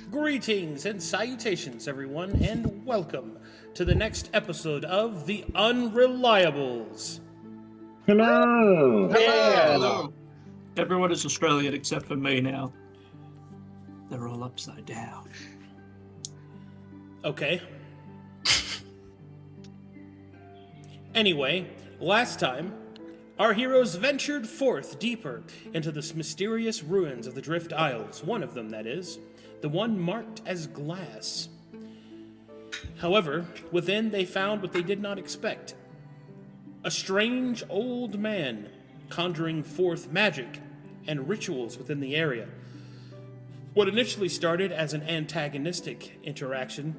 Greetings and salutations, everyone, and welcome to the next episode of the Unreliables. Hello! Hello! Everyone is Australian except for me now. They're all upside down. Okay. Anyway, last time, our heroes ventured forth deeper into the mysterious ruins of the Drift Isles, one of them, that is, the one marked as glass. However, within they found what they did not expect. A strange old man conjuring forth magic and rituals within the area. What initially started as an antagonistic interaction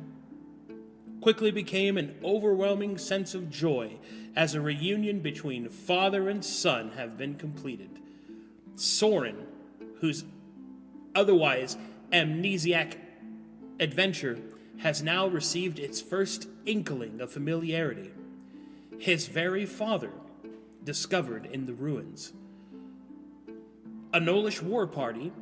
quickly became an overwhelming sense of joy as a reunion between father and son have been completed. Soren, whose otherwise amnesiac adventure has now received its first inkling of familiarity. His very father, discovered in the ruins. A Nolish war party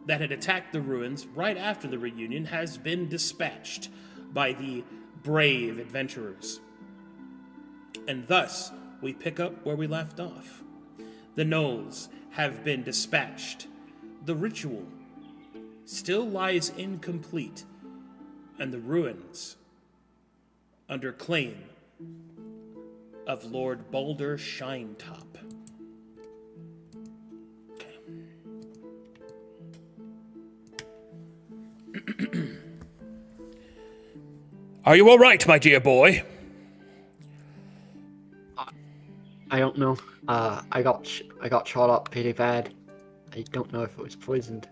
that had attacked the ruins right after the reunion has been dispatched by the brave adventurers. And thus, we pick up where we left off. The gnolls have been dispatched. The ritual still lies incomplete, and the ruins under claim of Lord Balder Shinetop. Okay. Are you all right, my dear boy? I don't know. I got shot up pretty bad. I don't know if it was poisoned.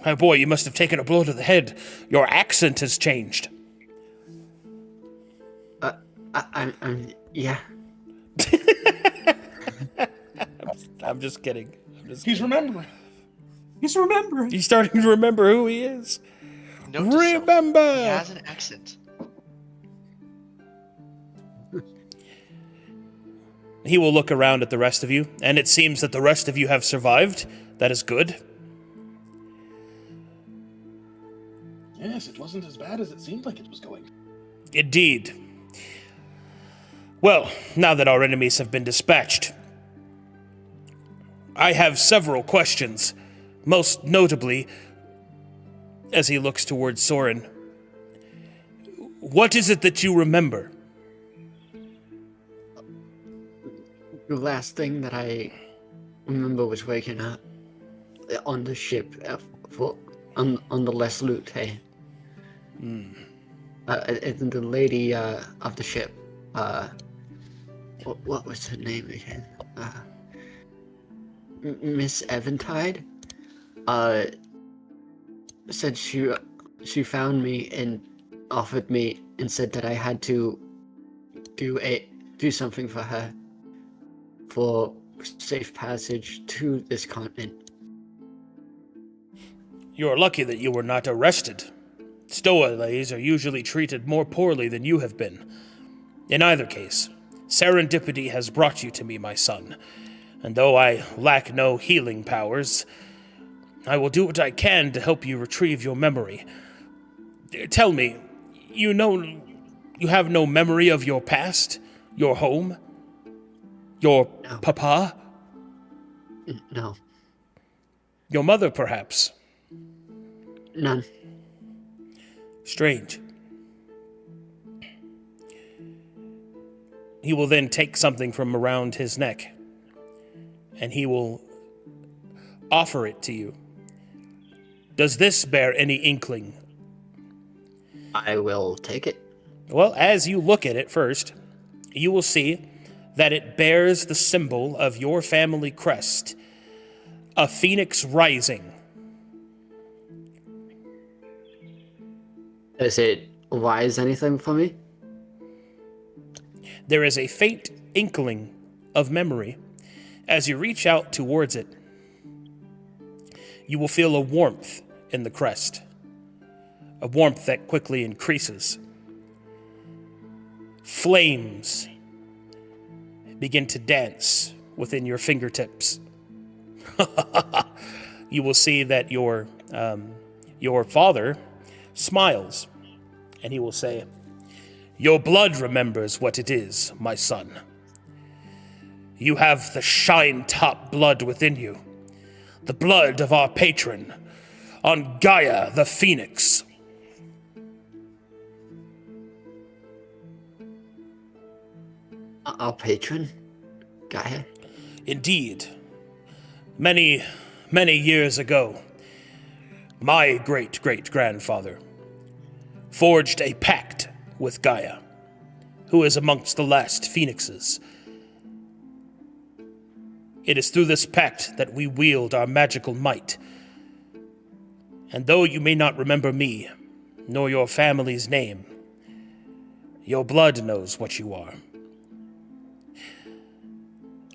Oh boy, you must have taken a blow to the head. Your accent has changed. Yeah. I'm just kidding. He's remembering. He's remembering. He's starting to remember who he is. Note to self, Remember! he has an accent. He will look around at the rest of you, and it seems that the rest of you have survived. That is good. Yes, it wasn't as bad as it seemed like it was going. Indeed. Well, now that our enemies have been dispatched, I have several questions. Most notably, as he looks towards Soren, what is it that you remember? The last thing that I remember was waking up on the ship on the Les Lute. And the lady of the ship, what was her name again? Miss Eventide, said she found me and offered me and said that I had to do something for her for safe passage to this continent. You're lucky that you were not arrested. Stowaways are usually treated more poorly than you have been. In either case, serendipity has brought you to me, my son. And though I lack no healing powers, I will do what I can to help you retrieve your memory. Tell me, you have no memory of your past? Your home? Your papa? No. Your mother, perhaps? None. Strange. He will then take something from around his neck, and he will offer it to you. Does this bear any inkling? I will take it. Well, as you look at it first, you will see that it bears the symbol of your family crest, a phoenix rising. Does it rise anything for me? There is a faint inkling of memory. As you reach out towards it, you will feel a warmth in the crest, a warmth that quickly increases. Flames begin to dance within your fingertips. You will see that your father smiles, and he will say, "Your blood remembers what it is, my son. You have the shine-top blood within you, the blood of our patron, on Gaia the Phoenix." Our patron? Gaia? Indeed. Many, many years ago, my great-great-grandfather forged a pact with Gaia, who is amongst the last phoenixes. It is through this pact that we wield our magical might. And though you may not remember me, nor your family's name, your blood knows what you are.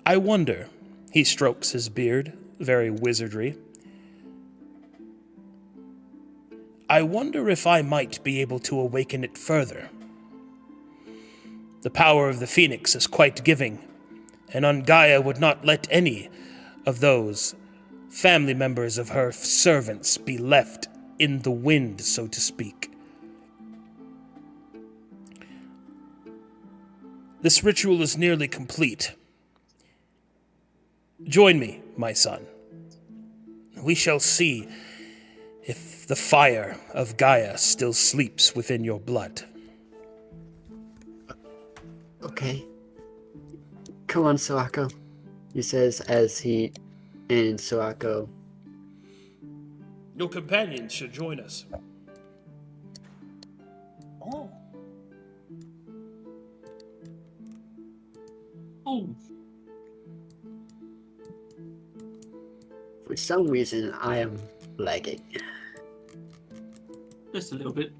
I wonder, he strokes his beard, very wizardry. I wonder if I might be able to awaken it further. The power of the Phoenix is quite giving, and Ungaia would not let any of those family members of her servants be left in the wind, so to speak. This ritual is nearly complete. Join me, my son. We shall see if the fire of Gaia still sleeps within your blood. Okay. Come on, Sawako, he says as he and Sawako. Your companions should join us. Oh. Oh, For some reason, I am lagging. just a little bit.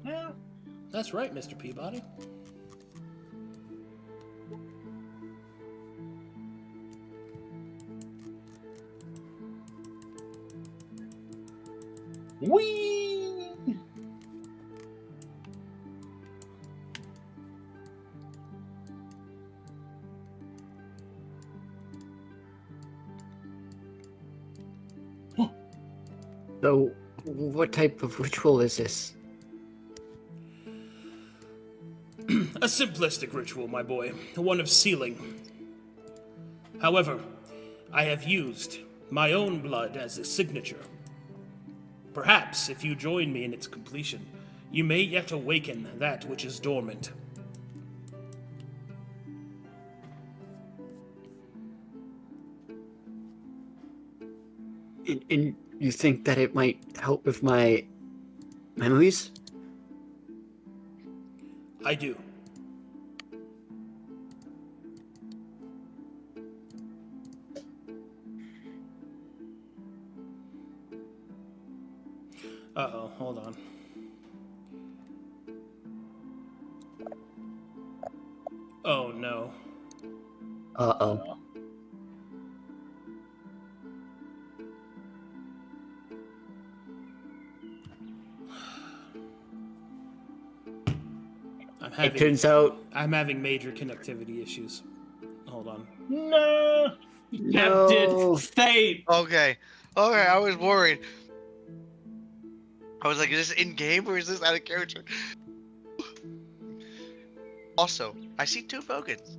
Yeah. That's right, Mr. Peabody. Whee! So, what type of ritual is this? A simplistic ritual, my boy. One of sealing. However, I have used my own blood as a signature. Perhaps, if you join me in its completion, you may yet awaken that which is dormant. And you think that it might help with my memories? I do. Uh-oh, hold on. Oh, no. Uh-oh. It turns out... I'm having major connectivity issues. Hold on. No. No. Captain Fate. Okay. Okay, I was worried. I was like, is this in-game or is this out of character? Also, I see two Bogans.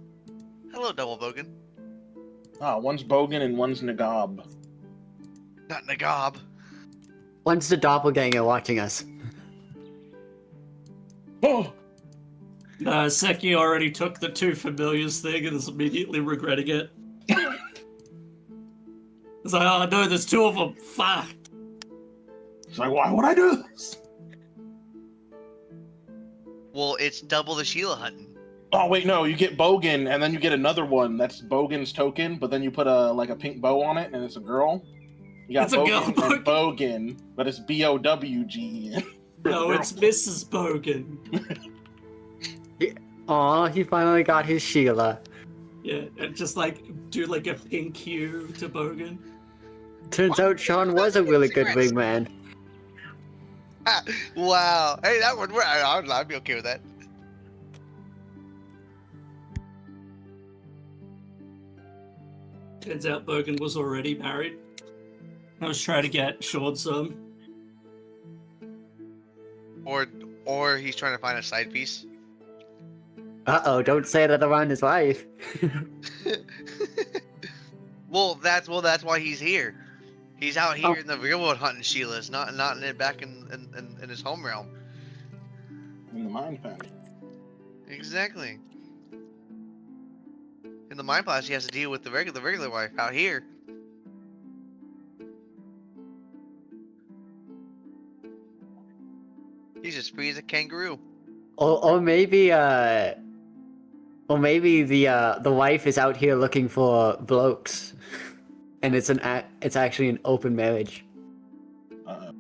Hello, double Bogan. Ah, one's Bogan and one's Nagab. Not Nagab. One's the doppelganger watching us. Oh! Seki already took the two familiars thing and is immediately regretting it. It's like, oh no, there's two of them. Fuck. She's like, why would I do this? Well, it's double the Sheila hunting. Oh wait, no, you get Bogan, and then you get another one that's Bogan's token, but then you put a pink bow on it, and it's a girl. You got It's a girl Bogan and Bogan, but it's Bowgen. No, it's Mrs. Bogan. Aw, he finally got his Sheila. Yeah, and just like do like a pink hue to Bogan. Turns out Sean was a really good wingman. Wow. Hey, that would work. I'd be okay with that. Turns out Bogan was already married. I was trying to get Sean some. Or he's trying to find a side piece. Uh-oh, don't say that around his wife. Well, that's why he's here. He's out here in the real world hunting Sheilas, not back in his home realm. In the mind pen. Exactly. In the mind palace, he has to deal with the regular wife. Out here, he's just free as a kangaroo. Or maybe the wife is out here looking for blokes, and it's actually an open marriage. Oh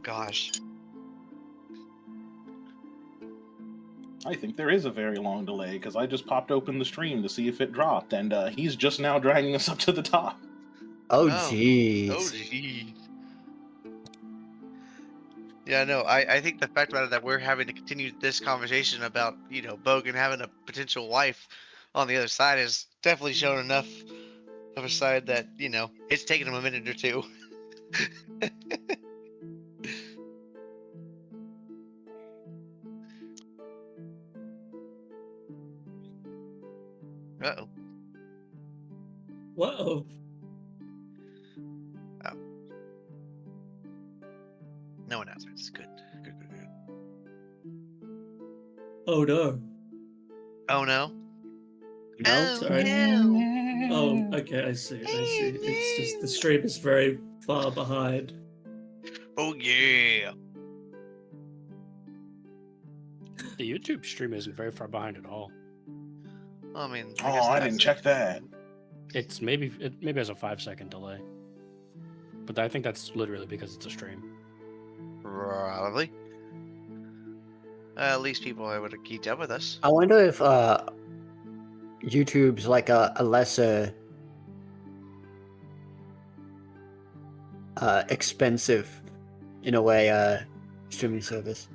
gosh. I think there is a very long delay because I just popped open the stream to see if it dropped, and he's just now dragging us up to the top. Oh Oh. jeez. Oh jeez. Yeah, no, I think the fact about it that we're having to continue this conversation about, Bogan having a potential wife on the other side is definitely shown enough of a side that, it's taken him a minute or two. Uh-oh. Whoa. No announcements. Good. Oh no. Oh no. No? Oh, Sorry. no. Oh, okay, I see. It's just the stream is very far behind. Oh yeah. The YouTube stream isn't very far behind at all. I mean. Oh, guess I that's didn't it. check that. It maybe has a 5-second delay, but I think that's literally because it's a stream. Probably. At least people are able to keep up with us. I wonder if YouTube's like a lesser expensive in a way streaming service.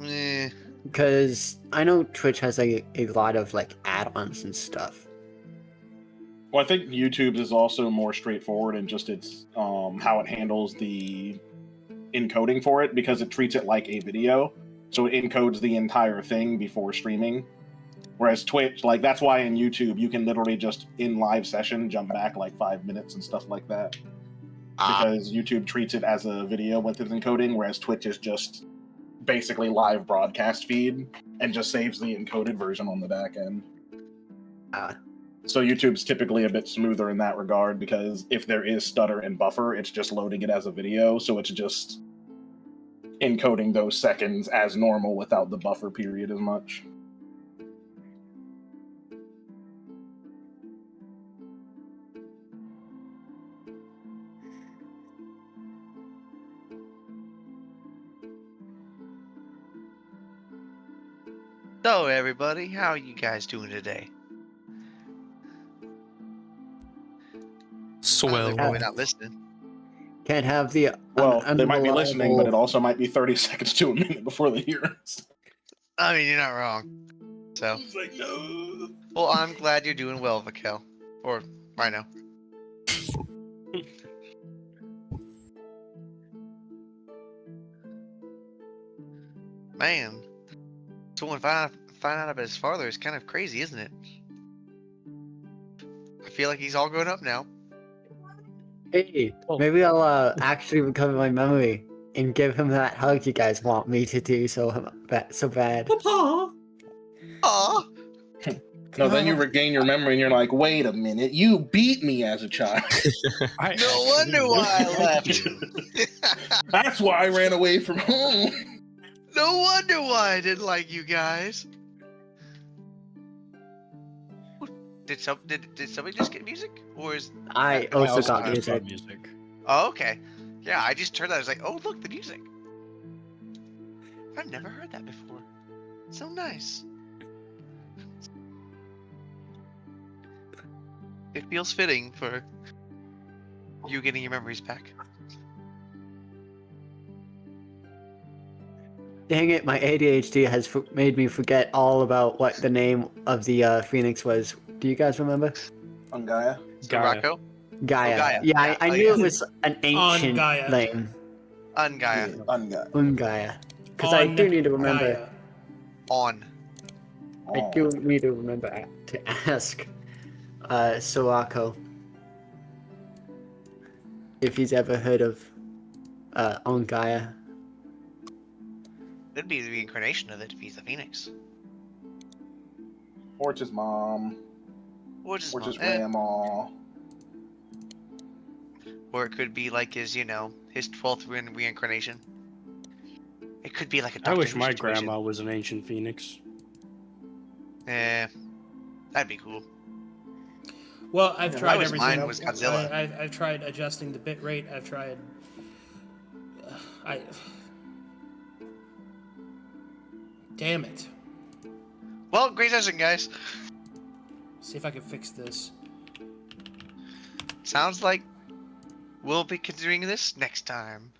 Eh. Because I know Twitch has a lot of like add-ons and stuff. Well, I think YouTube is also more straightforward in just its how it handles the encoding for it, because it treats it like a video, so it encodes the entire thing before streaming. Whereas Twitch, like, that's why in YouTube you can literally just in live session jump back like 5 minutes and stuff like that, because YouTube treats it as a video with its encoding, whereas Twitch is just basically live broadcast feed and just saves the encoded version on the back end. So YouTube's typically a bit smoother in that regard, because if there is stutter and buffer, it's just loading it as a video, so it's just encoding those seconds as normal without the buffer period as much. So everybody, how are you guys doing today? Swell. They're probably not listening. Can't have the Well, they might be listening, but it unreliable- also might be 30 seconds to a minute before they hear us. I mean, you're not wrong. So, It's like, no. well, I'm glad you're doing well, Vakel. Or Rhino. Man, someone find out about his father is kind of crazy, isn't it? I feel like he's all grown up now. Hey, Oh. maybe I'll actually recover my memory and give him that hug you guys want me to do so bad. Papa! Aw, No, then you God. regain your memory and you're like, wait a minute, you beat me as a child. No wonder why I left. That's why I ran away from home. No wonder why I didn't like you guys. Did somebody just get music, or is I that the also house got time? music. Oh, okay. Yeah, I just turned that. I was like, oh look, the music. I've never heard that before. So nice. It feels fitting for you getting your memories back. Dang it, my ADHD has made me forget all about what the name of the Phoenix was. Do you guys remember? Gaia. Gaia. Rocco? Gaia. Gaia. Yeah, Yeah. I Oh, knew yeah. it was an ancient Gaia. name. Ungaia. Ungaia. Ungaia. Because I do need to remember. Gaia. On. I do need to remember to ask Sorako if he's ever heard of Ungaia. It'd be the reincarnation of it if he's a phoenix. Or it's his mom. Or just, Or just eh. grandma. Or it could be like his, his 12th reincarnation. It could be like a I Doctor wish Who my situation. grandma was an ancient phoenix. That'd be cool. Well, I've Yeah, tried I wish everything. mine was Godzilla. I've tried adjusting the bit rate. I've tried. Damn it. Well, great session, guys. See if I can fix this. Sounds like we'll be considering this next time.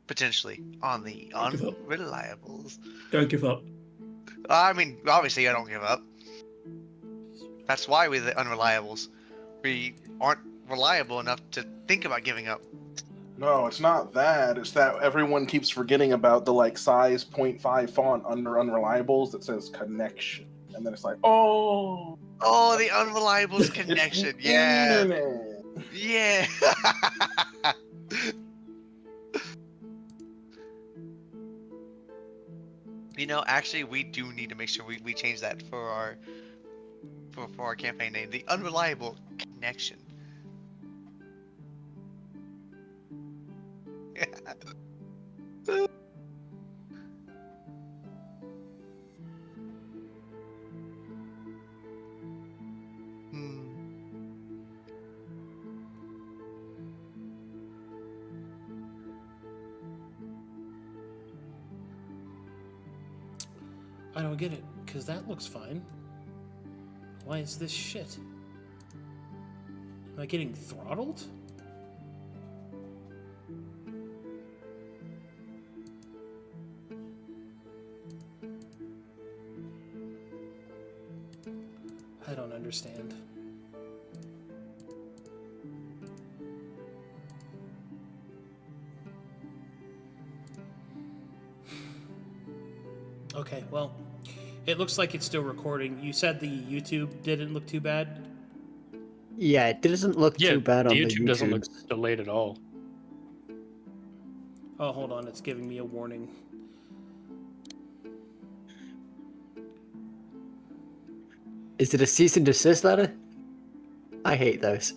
Potentially on the Unreliables. Don't give up. I mean, obviously I don't give up. That's why we're the Unreliables. We aren't reliable enough to think about giving up. No, it's not that. It's that everyone keeps forgetting about the size 0.5 font under Unreliables that says connection. And then it's like, oh, Oh, the Unreliables it's connection. the Yeah. internet. Yeah. Actually, we do need to make sure we change that for our campaign name, the Unreliable Connection. Hmm. I don't get it, because that looks fine. Why is this shit? Am I getting throttled? I don't understand. Okay, well, it looks like it's still recording. You said the YouTube didn't look too bad? Yeah, it doesn't look Yeah, too bad the on the YouTube YouTube. doesn't look delayed at all. Oh, hold on, it's giving me a warning. Is it a cease and desist letter? I hate those.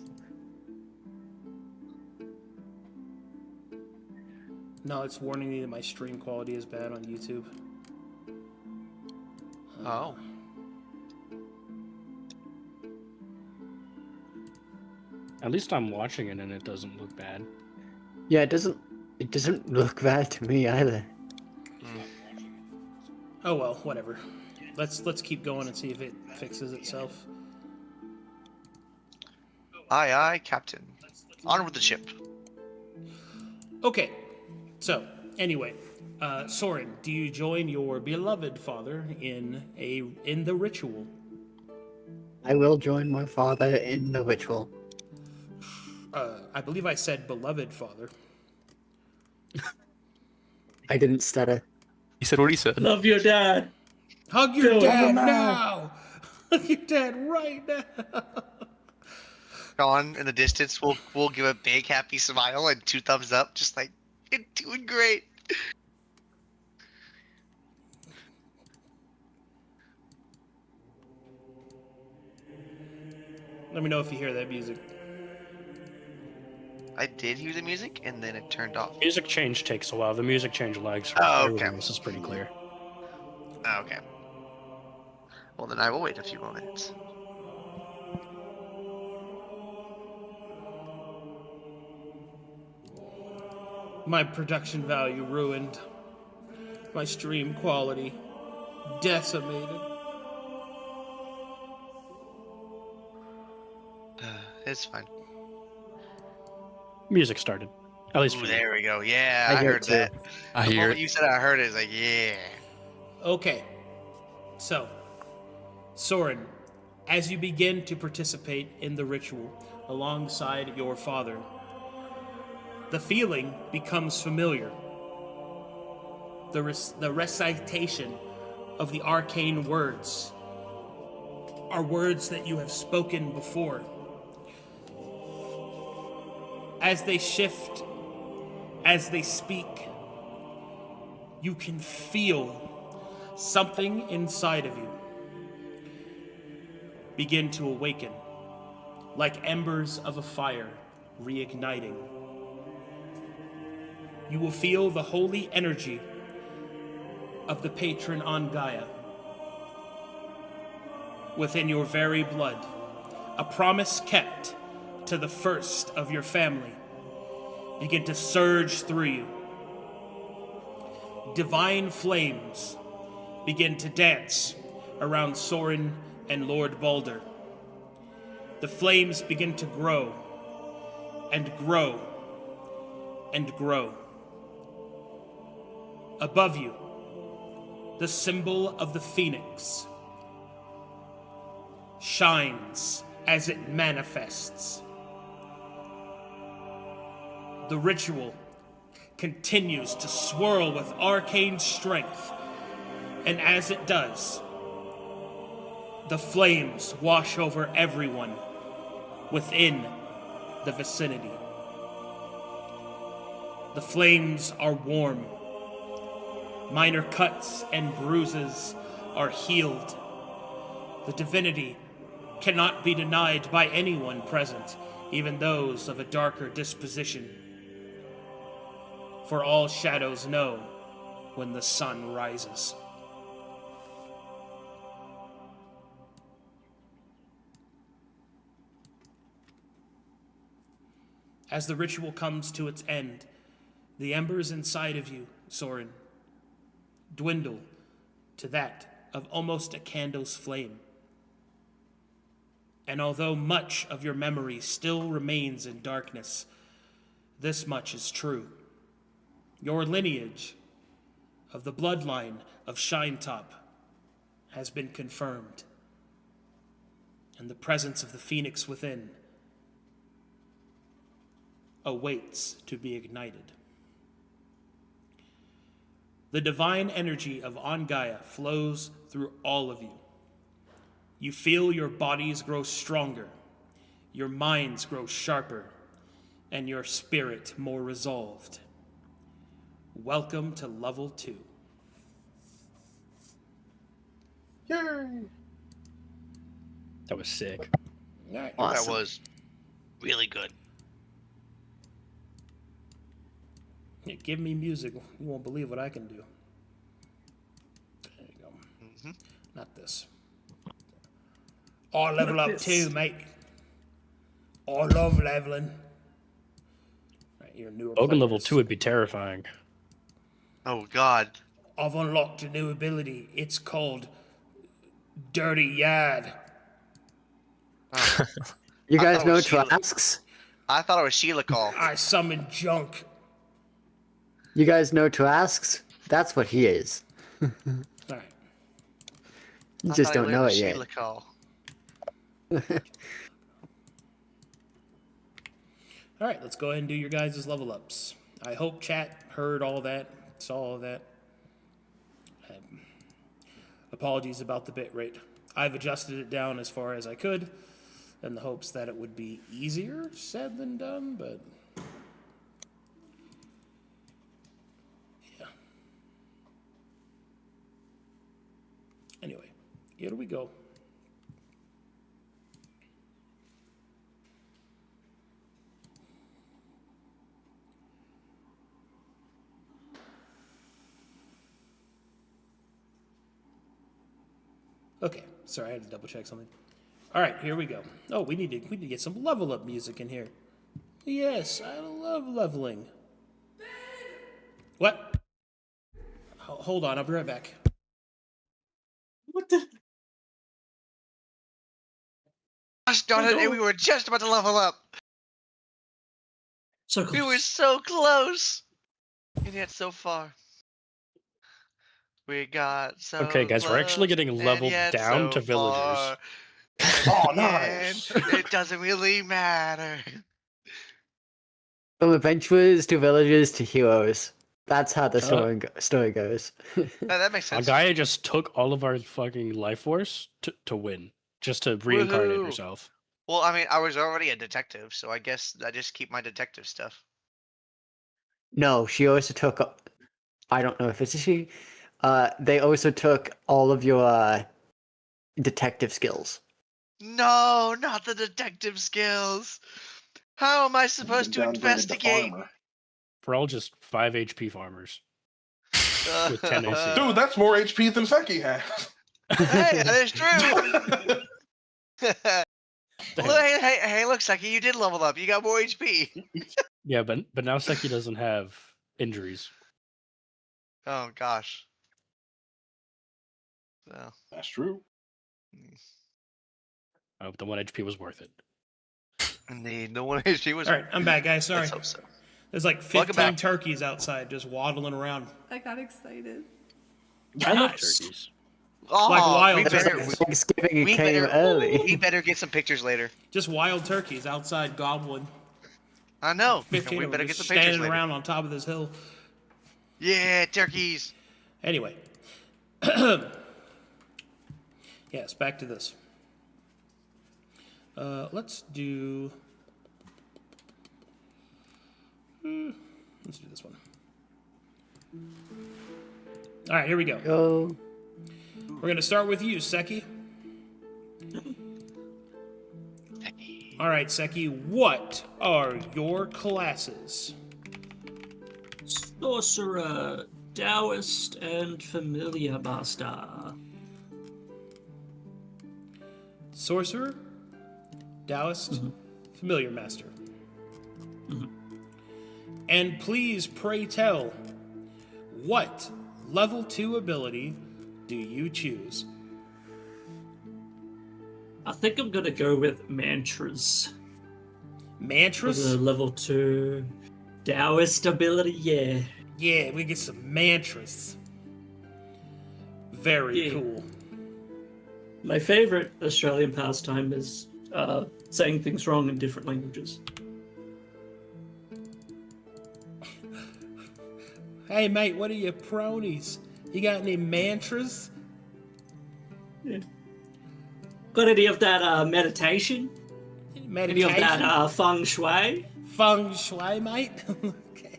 No, it's warning me that my stream quality is bad on YouTube. Oh. At least I'm watching it and it doesn't look bad. Yeah, it doesn't look bad to me either. Oh well, whatever. Let's keep going and see if it fixes itself. Aye, aye, Captain. On with the ship. Okay, so anyway, Soren, do you join your beloved father in the ritual? I will join my father in the ritual. I believe I said beloved father. I didn't stutter. He said what he said. Love your dad. Hug your Do it dad now. now. Hug your dad right now. Sean, in the distance, we'll give a big happy smile and 2 thumbs up, just like, you're doing great. Let me know if you hear that music. I did hear the music, and then it turned off. Music change takes a while. The music change lags for Oh, everyone okay. else is pretty clear. Oh, okay. Well, then I will wait a few more minutes. My production value ruined. My stream quality decimated. It's fine. Music started. At least Ooh, for me. there we go. Yeah, I I hear it heard too. that. I The hear moment it. you said I heard it, it's like, yeah. Okay, so, Soren, as you begin to participate in the ritual alongside your father, the feeling becomes familiar. The recitation of the arcane words are words that you have spoken before. As they shift, as they speak, you can feel something inside of you begin to awaken, like embers of a fire reigniting. You will feel the holy energy of the patron on Gaia within your very blood, a promise kept to the first of your family begin to surge through you. Divine flames begin to dance around Soren and Lord Balder. The flames begin to grow and grow and grow. Above you, the symbol of the phoenix shines as it manifests. The ritual continues to swirl with arcane strength, and as it does, the flames wash over everyone within the vicinity. The flames are warm. Minor cuts and bruises are healed. The divinity cannot be denied by anyone present, even those of a darker disposition. For all shadows know when the sun rises. As the ritual comes to its end, the embers inside of you, Soren, dwindle to that of almost a candle's flame. And although much of your memory still remains in darkness, this much is true. Your lineage of the bloodline of Shinetop has been confirmed, and the presence of the phoenix within awaits to be ignited. The divine energy of Gaia flows through all of you. You feel your bodies grow stronger, your minds grow sharper, and your spirit more resolved. Welcome to level 2. Yay! That was sick. Alright. Awesome. That was really good. Yeah, give me music. You won't believe what I can do. There you go. Not this. I level up too, mate. I love leveling. Right, you're newer Bogan level players. 2 would be terrifying. Oh, God. I've unlocked a new ability. It's called Dirty Yard. You I guys thought it know was Sheila. Trask? I thought it was Sheila call. I summon junk. You guys know Trask? That's what he is. Alright. You I just thought he don't know learned it the yet. Sheila call. Alright, let's go ahead and do your guys' level ups. I hope chat heard all that, saw all that. Apologies about the bit rate. I've adjusted it down as far as I could in the hopes that it would be easier said than done, but yeah. Anyway, here we go. Okay, sorry, I had to double check something. All right, here we go. Oh, we need to get some level up music in here. Yes, I love leveling. What? Hold on, I'll be right back. What the? Gosh darn it, no. and we were just about to level up. So We were close. so close. And yet so far. We got so Okay, guys, we're actually close, getting and leveled yet down so to villagers. far. Oh, Again, nice. it doesn't really matter. From adventurers to villagers to heroes. That's how the story goes. That makes A sense. guy just took all of our fucking life force to win, just to reincarnate Woohoo. herself. Well, I mean, I was already a detective, so I guess I just keep my detective stuff. No, she also took. I don't know if it's she. They also took all of your detective skills. No, not the detective skills. How am I supposed to Been downgraded to investigate? farmer. We're all just 5 HP farmers. With 10 AC. Dude, that's more HP than Seki has. Hey, that's true. Look, hey, look, Seki, you did level up. You got more HP. Yeah, but now Seki doesn't have injuries. Oh gosh. So, That's true. I hope the 1 HP was worth it. indeed, the one HP was. All right, I'm back, guys. Sorry. Let's hope so. There's like Welcome 15 back. turkeys outside just waddling around. I got excited. I love Nice. turkeys. Oh, Like wild we better, turkeys. Thanksgiving we came better, early. we better get some pictures later. Just wild turkeys outside gobbling. I know. 15 We of better them get just some pictures standing later. around on top of this hill. Yeah, turkeys. Anyway. Yes, back to this. Let's do... let's do this one. All right, here we go. Go. We're going to start with you, Seki. All right, Seki, what are your classes? Sorcerer, Taoist, and Familiar Master. Sorcerer, Taoist, Familiar Master. And please, pray tell, what level 2 ability do you choose? I think I'm gonna go with mantras. For Mantras? the level 2 Taoist ability, yeah. Yeah, we get some mantras. Very Yeah. cool. My favorite Australian pastime is saying things wrong in different languages. Hey, mate, what are your pronies? You got any mantras? Yeah. Got any of that meditation? Any Meditation? of that feng shui? Feng shui, mate? Okay.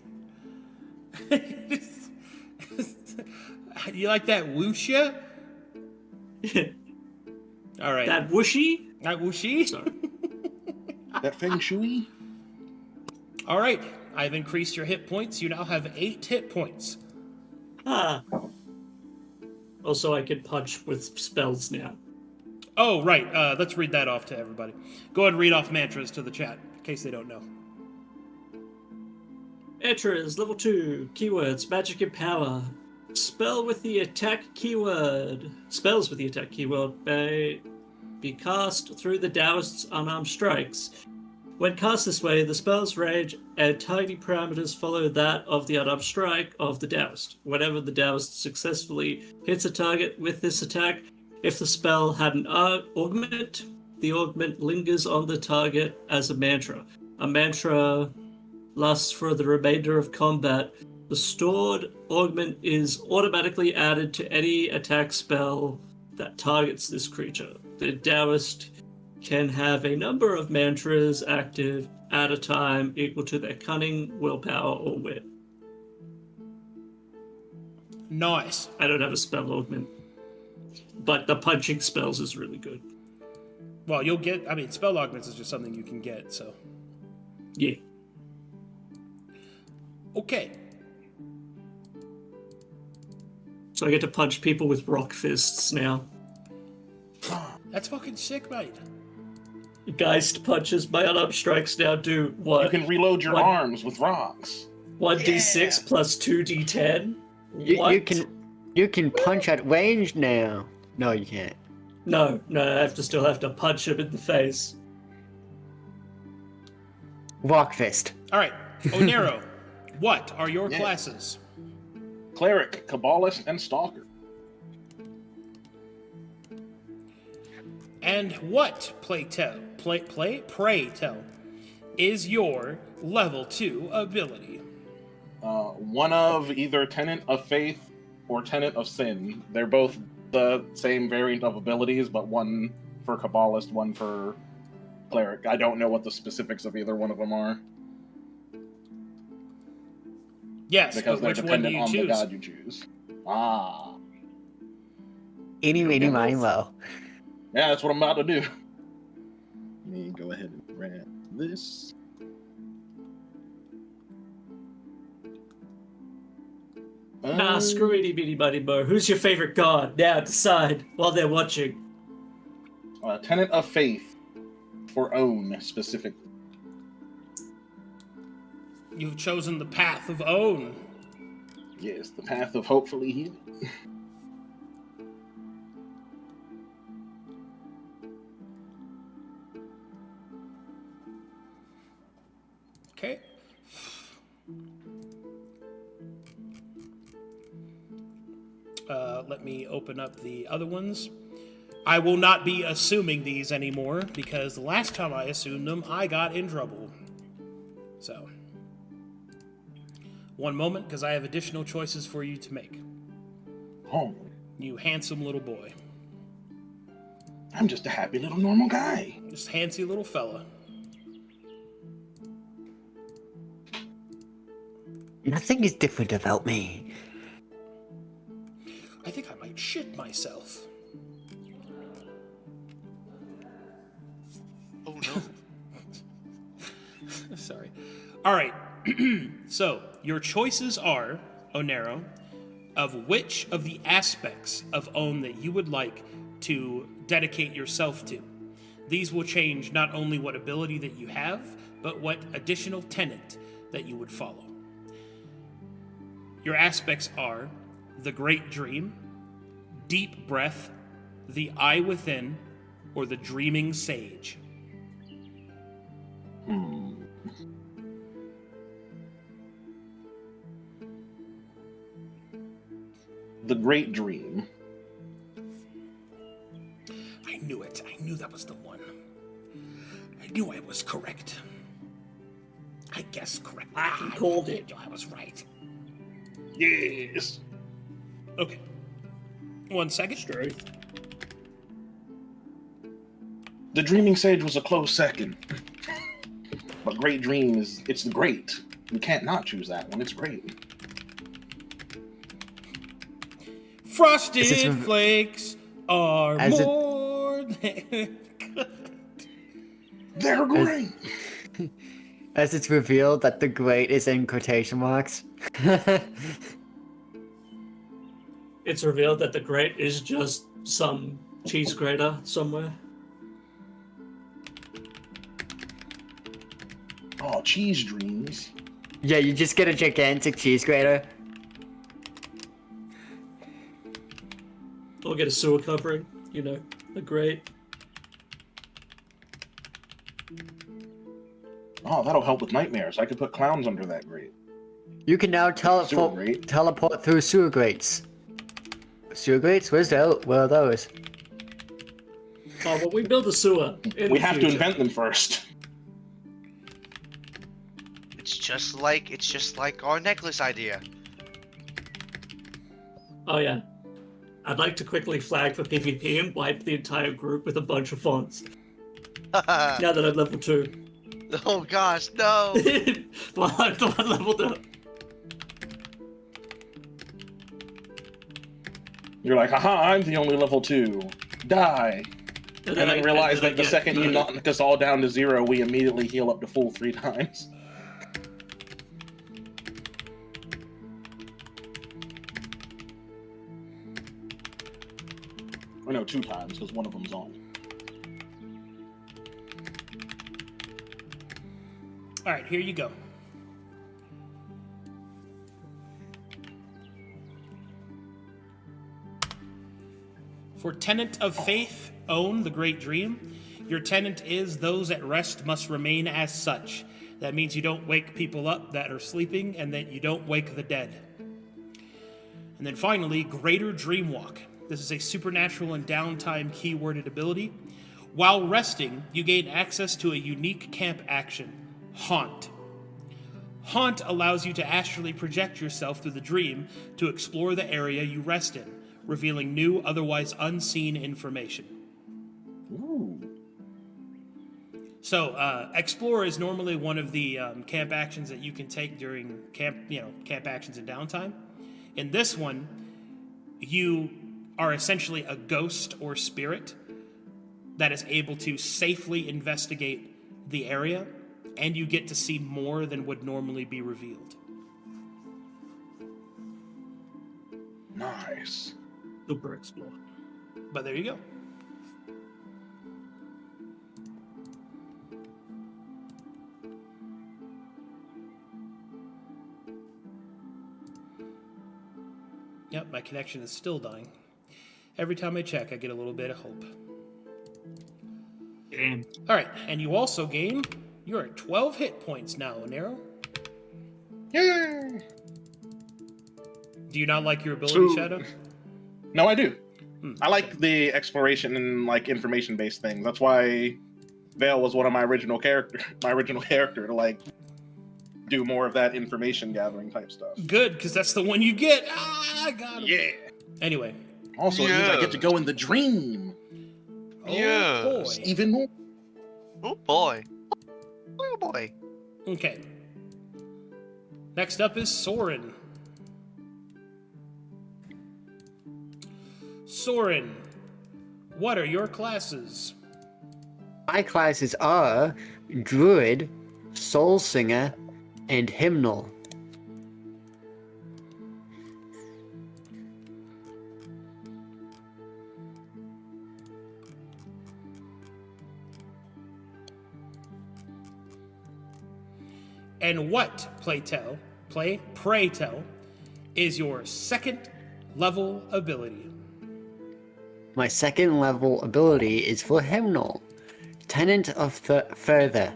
You like that wuxia? All right. That whooshy? That wuxi? Sorry. That feng shui? All right. I've increased your hit points. You now have 8 hit points. Ah. Also, I can punch with spells now. Oh, right. Let's read that off to everybody. Go ahead and read off mantras to the chat, in case they don't know. Mantras, level 2. Keywords, magic and power. Spell with the attack keyword. Spells with the attack keyword may be cast through the Taoist's unarmed strikes. When cast this way, the spell's range and tiny parameters follow that of the unarmed strike of the Taoist. Whenever the Taoist successfully hits a target with this attack, if the spell had an augment, the augment lingers on the target as a mantra. A mantra lasts for the remainder of combat. The stored augment is automatically added to any attack spell that targets this creature. The Taoist can have a number of mantras active at a time equal to their cunning, willpower, or wit. Nice. I don't have a spell augment, but the punching spells is really good. Well, you'll get... I mean, spell augments is just something you can get, so... Yeah. Okay. So I get to punch people with rock fists now. That's fucking sick, mate. Geist punches. My unarmed strikes now do what? You can reload your arms with rocks. 1d6 plus 2d10. You can punch at range now. No, you can't. No, I still have to punch him in the face. Rock fist. All right, Onero, what are your Yeah. classes? Cleric, Kabbalist, and Stalker. And what, pray tell, is your level 2 ability? One of either Tenet of Faith or Tenet of Sin. They're both the same variant of abilities, but one for Kabbalist, one for Cleric. I don't know what the specifics of either one of them are. Yes, Because but they're which one do dependent you on the choose? god you choose. Ah. Eeny, meeny, miny, mo. Yeah, that's what I'm about to do. Let me go ahead and grab this. Nah, screw itty bitty buddy bo. Who's your favorite god? Now decide while they're watching. Tenet of Faith for Own specifically. You've chosen the path of Own. Yes, the path of hopefully healing. Okay. Let me open up the other ones. I will not be assuming these anymore because the last time I assumed them, I got in trouble. So, one moment, because I have additional choices for you to make. Oh, You handsome little boy. I'm just a happy little normal guy. Just handsy little fella. Nothing is different about me. I think I might shit myself. Oh no. Sorry. All right. So, your choices are, Onero, of which of the aspects of Own that you would like to dedicate yourself to. These will change not only what ability that you have, but what additional tenet that you would follow. Your aspects are the Great Dream, Deep Breath, the Eye Within, or the Dreaming Sage. The Great Dream. I knew it. I knew that was the one. I knew I was correct. I guessed correctly. I called it. I was right. Yes. Okay. 1 second. Strength. The Dreaming Sage was a close second. But Great Dream it's great. You can't not choose that one. It's great. Frosted Is this- Flakes are As it- more than good. They're great. As it's revealed that the great is in quotation marks. It's revealed that the great is just some cheese grater somewhere. Oh, cheese dreams. Yeah, you just get a gigantic cheese grater. Or get a sewer covering, you know, the great. Oh, that'll help with nightmares. I could put clowns under that grate. You can now Sewer grate. teleport through sewer grates. Sewer grates? Where are those? Oh, well, we build a sewer. We have to invent them first. It's just like our necklace idea. Oh, yeah. I'd like to quickly flag for PvP and wipe the entire group with a bunch of fonts. Now that I'm level 2. Oh gosh, no! Well, I'm the one leveled up. You're like, haha, I'm the only level 2. Die. And then realize that the second you knock us all down to 0, we immediately heal up to full 3 times. Or no, 2 times, because one of them's on. All right, here you go. For tenant of faith, own the great dream. Your tenant is those at rest must remain as such. That means you don't wake people up that are sleeping, and that you don't wake the dead. And then finally, Greater Dream Walk. This is a supernatural and downtime keyworded ability. While resting, you gain access to a unique camp action, Haunt. Haunt allows you to astrally project yourself through the dream to explore the area you rest in, revealing new, otherwise unseen information. Ooh. So, Explore is normally one of the camp actions that you can take during camp actions and downtime. In this one, you are essentially a ghost or spirit that is able to safely investigate the area, and you get to see more than would normally be revealed. Nice. Super explore. But there you go. Yep, my connection is still dying. Every time I check, I get a little bit of hope. Damn. All right, and you also gain... You're at 12 hit points now, Nero. Yay! Do you not like your ability, So- Shadow? No, I do. I like the exploration and like information-based things. That's why Vale was one of my original character to like do more of that information gathering type stuff. Good, because that's the one you get. Ah, I got him. Yeah. Anyway. Also, it means I get to go in the dream. Oh, Yes. boy. Even more. Oh boy. Oh boy. Okay. Next up is Soren. Soren, what are your classes? My classes are Druid, Soul Singer, and Hymnal. And what, pray tell, is your second level ability? My second level ability is for Hymnal, Tenant of Fervor,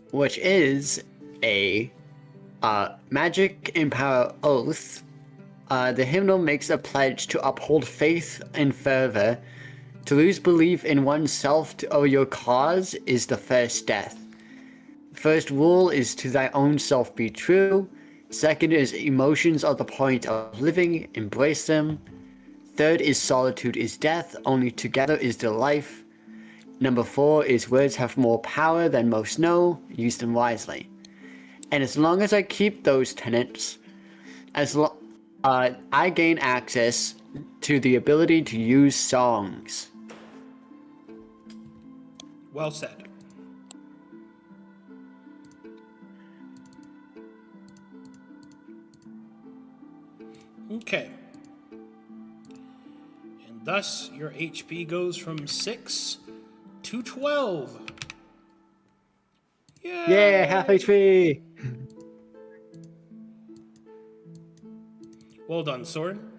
which is a magic empower oath. The Hymnal makes a pledge to uphold faith and fervor. To lose belief in oneself or your cause is the first death. First rule is to thy own self be true. Second is emotions are the point of living, embrace them. Third is solitude is death, only together is the life. Number 4 is words have more power than most know, use them wisely. And as long as I keep those tenets, I gain access to the ability to use songs. Well said. Okay. And thus, your HP goes from 6 to 12. Yay! Yeah, half HP! Well done, Soren.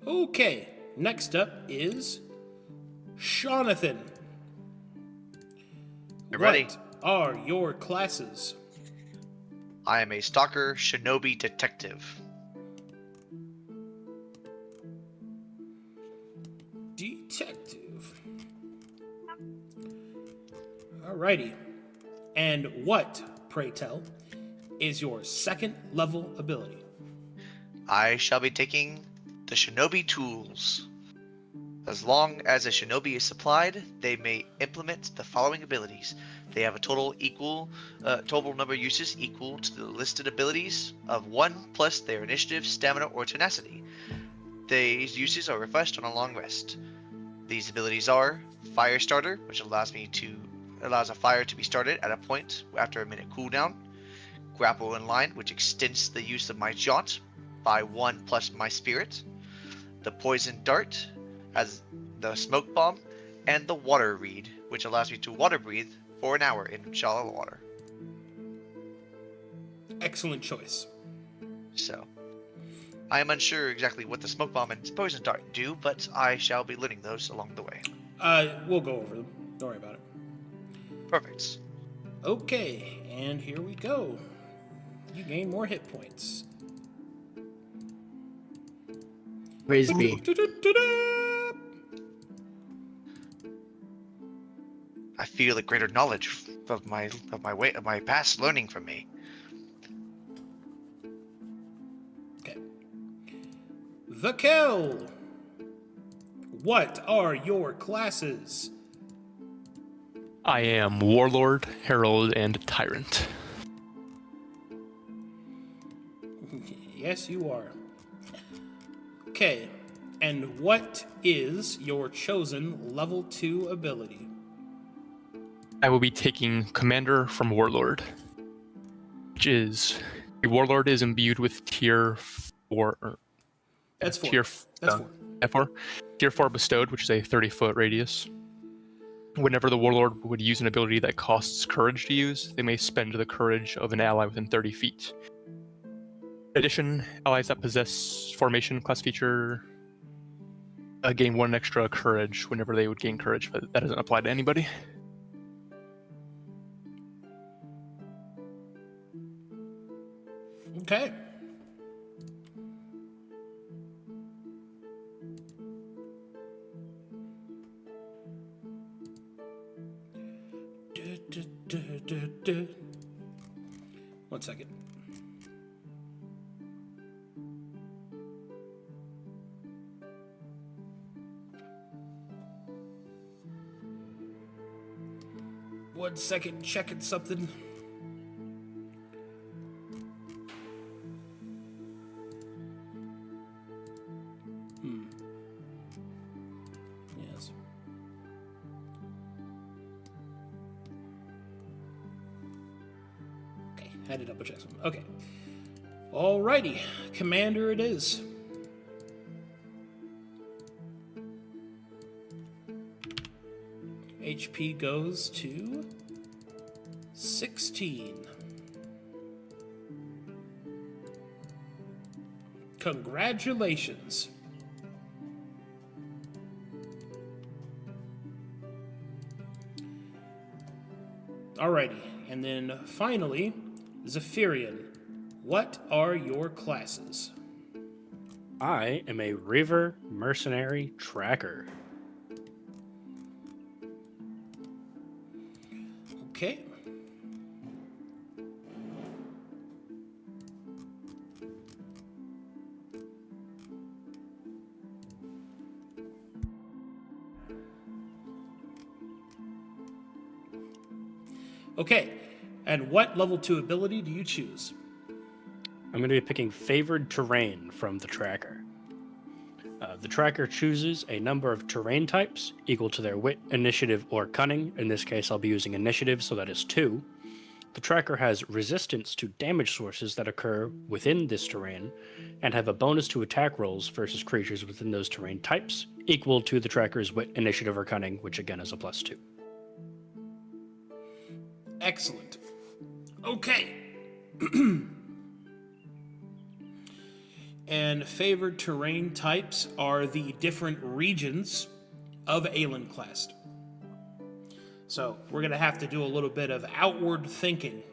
Okay, next up is Jonathan. You ready? What are your classes? I am a stalker shinobi detective. Detective. Alrighty. And what, pray tell, is your second level ability? I shall be taking the shinobi tools. As long as a shinobi is supplied, they may implement the following abilities. They have a total number of uses equal to the listed abilities of 1 plus their initiative, stamina, or tenacity. These uses are refreshed on a long rest. These abilities are Fire Starter, which allows a fire to be started at a point after a minute cooldown. Grapple in Line, which extends the use of my jaunt by 1 plus my spirit. The poison dart has the smoke bomb, and the water reed, which allows me to water breathe for an hour in shallow water. Excellent choice. So, I am unsure exactly what the smoke bomb and poison dart do, but I shall be learning those along the way. We'll go over them. Don't worry about it. Perfect. Okay, and here we go. You gain more hit points. Praise be. I feel a greater knowledge of my past learning from me. Okay. Vakel, what are your classes? I am Warlord, Herald, and Tyrant. Yes, you are. Okay, and what is your chosen level 2 ability? I will be taking Commander from Warlord, which is the Warlord is imbued with Tier 4. That's 4. Tier, That's uh, 4. F4. Tier 4 bestowed, which is a 30-foot radius. Whenever the Warlord would use an ability that costs courage to use, they may spend the courage of an ally within 30 feet. In addition, allies that possess formation class feature gain 1 extra courage whenever they would gain courage, but that doesn't apply to anybody. Okay. One second. One second, checking something. Yes. Okay, had to double check something. Okay. Alrighty, Commander it is. HP goes to 16. Congratulations. Alrighty, and then finally, Zephyrian, what are your classes? I am a river mercenary tracker. Okay. Okay, and what level 2 ability do you choose? I'm going to be picking favored terrain from the tracker. The tracker chooses a number of terrain types equal to their wit, initiative, or cunning. In this case, I'll be using initiative, so that is 2. The tracker has resistance to damage sources that occur within this terrain, and have a bonus to attack rolls versus creatures within those terrain types, equal to the tracker's wit, initiative, or cunning, which again is a +2. Excellent. Okay. And favored terrain types are the different regions of Aelenclast. So we're going to have to do a little bit of outward thinking.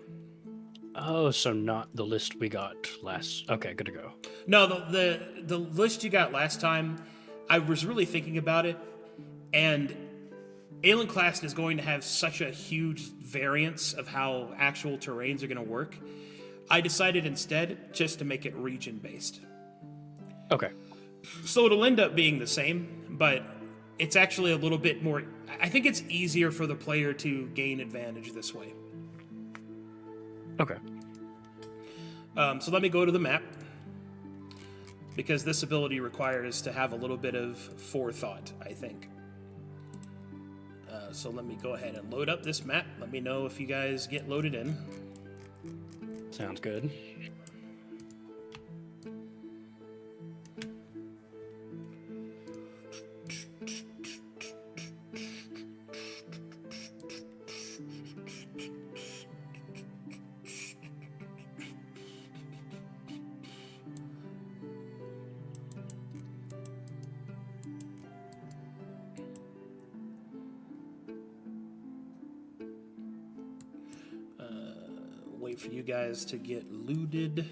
Oh, so not the list we got last. Okay, good to go. No, the list you got last time, I was really thinking about it, and Aelenclast is going to have such a huge variance of how actual terrains are going to work. I decided instead just to make it region-based. Okay. So it'll end up being the same, but it's actually a little bit more... I think it's easier for the player to gain advantage this way. Okay. So let me go to the map, because this ability requires to have a little bit of forethought, I think. So let me go ahead and load up this map. Let me know if you guys get loaded in. Sounds good. wait for you guys to get looted.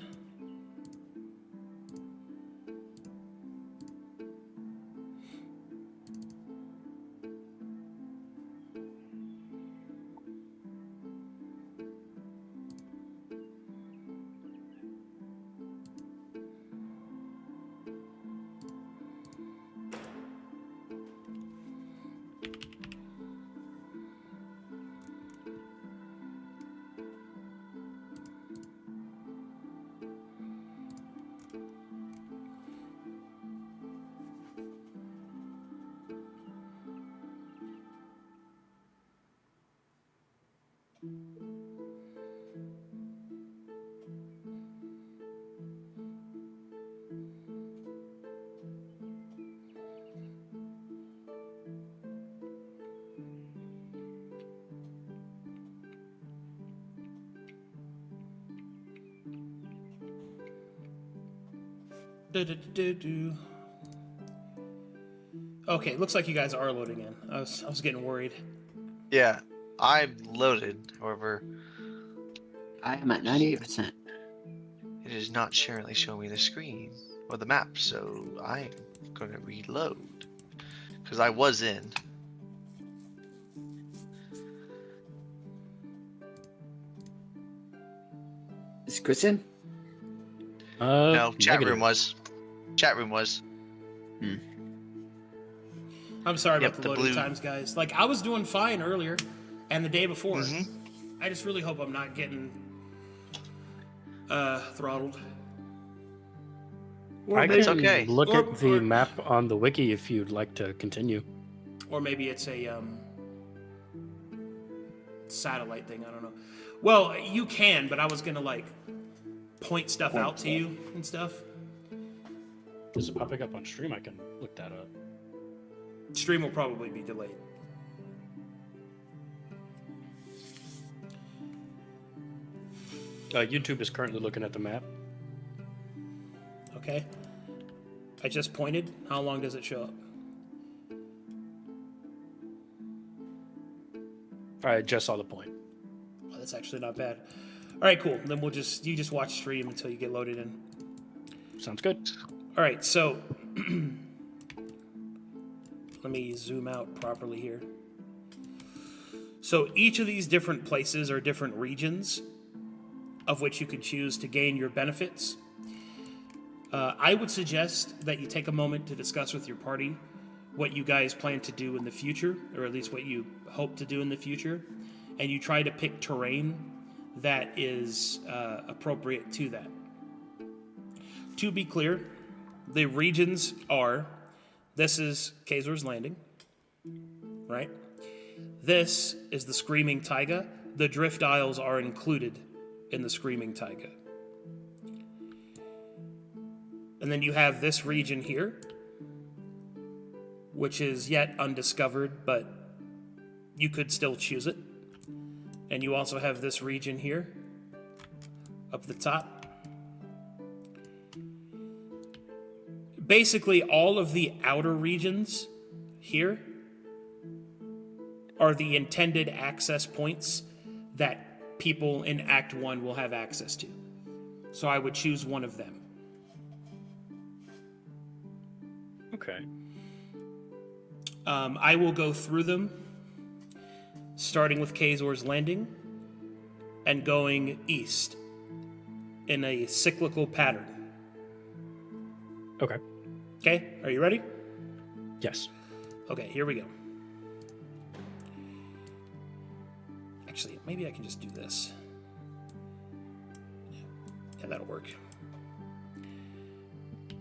Do-do-do-do. Okay, looks like you guys are loading in. I was getting worried. Yeah, I'm loaded. However, I am at 98%. it is not currently showing me the screen or the map, so I'm going to reload because I was in. Is Chris in? No, chat negative. room was. Chat room was. I'm sorry Yep, about the the loading blue- times, guys. Like, I was doing fine earlier and the day before. Mhm. I just really hope I'm not getting throttled. I It's can okay. look Or- at the or- map on the wiki if you'd like to continue. Or maybe it's a satellite thing. I don't know. Well, you can, but I was gonna like point stuff out to you and stuff. Is it popping up on stream? I can look that up. Stream will probably be delayed. YouTube is currently looking at the map. Okay. I just pointed. How long does it show up? I just saw the point. Oh, that's actually not bad. All right, cool. Then you just watch stream until you get loaded in. Sounds good. All right, so let me zoom out properly here. So each of these different places are different regions of which you could choose to gain your benefits. I would suggest that you take a moment to discuss with your party what you guys plan to do in the future, or at least what you hope to do in the future, and you try to pick terrain that is appropriate to that. To be clear, the regions are, this is Kazor's Landing, right? This is the Screaming Taiga. The Drift Isles are included in the Screaming Taiga. And then you have this region here, which is yet undiscovered, but you could still choose it. And you also have this region here, up the top. Basically, all of the outer regions here are the intended access points that people in Act 1 will have access to. So I would choose one of them. Okay. I will go through them, starting with Kazor's Landing and going east in a cyclical pattern. Okay. Okay, are you ready? Yes. Okay, here we go. Actually, maybe I can just do this. Yeah, that'll work.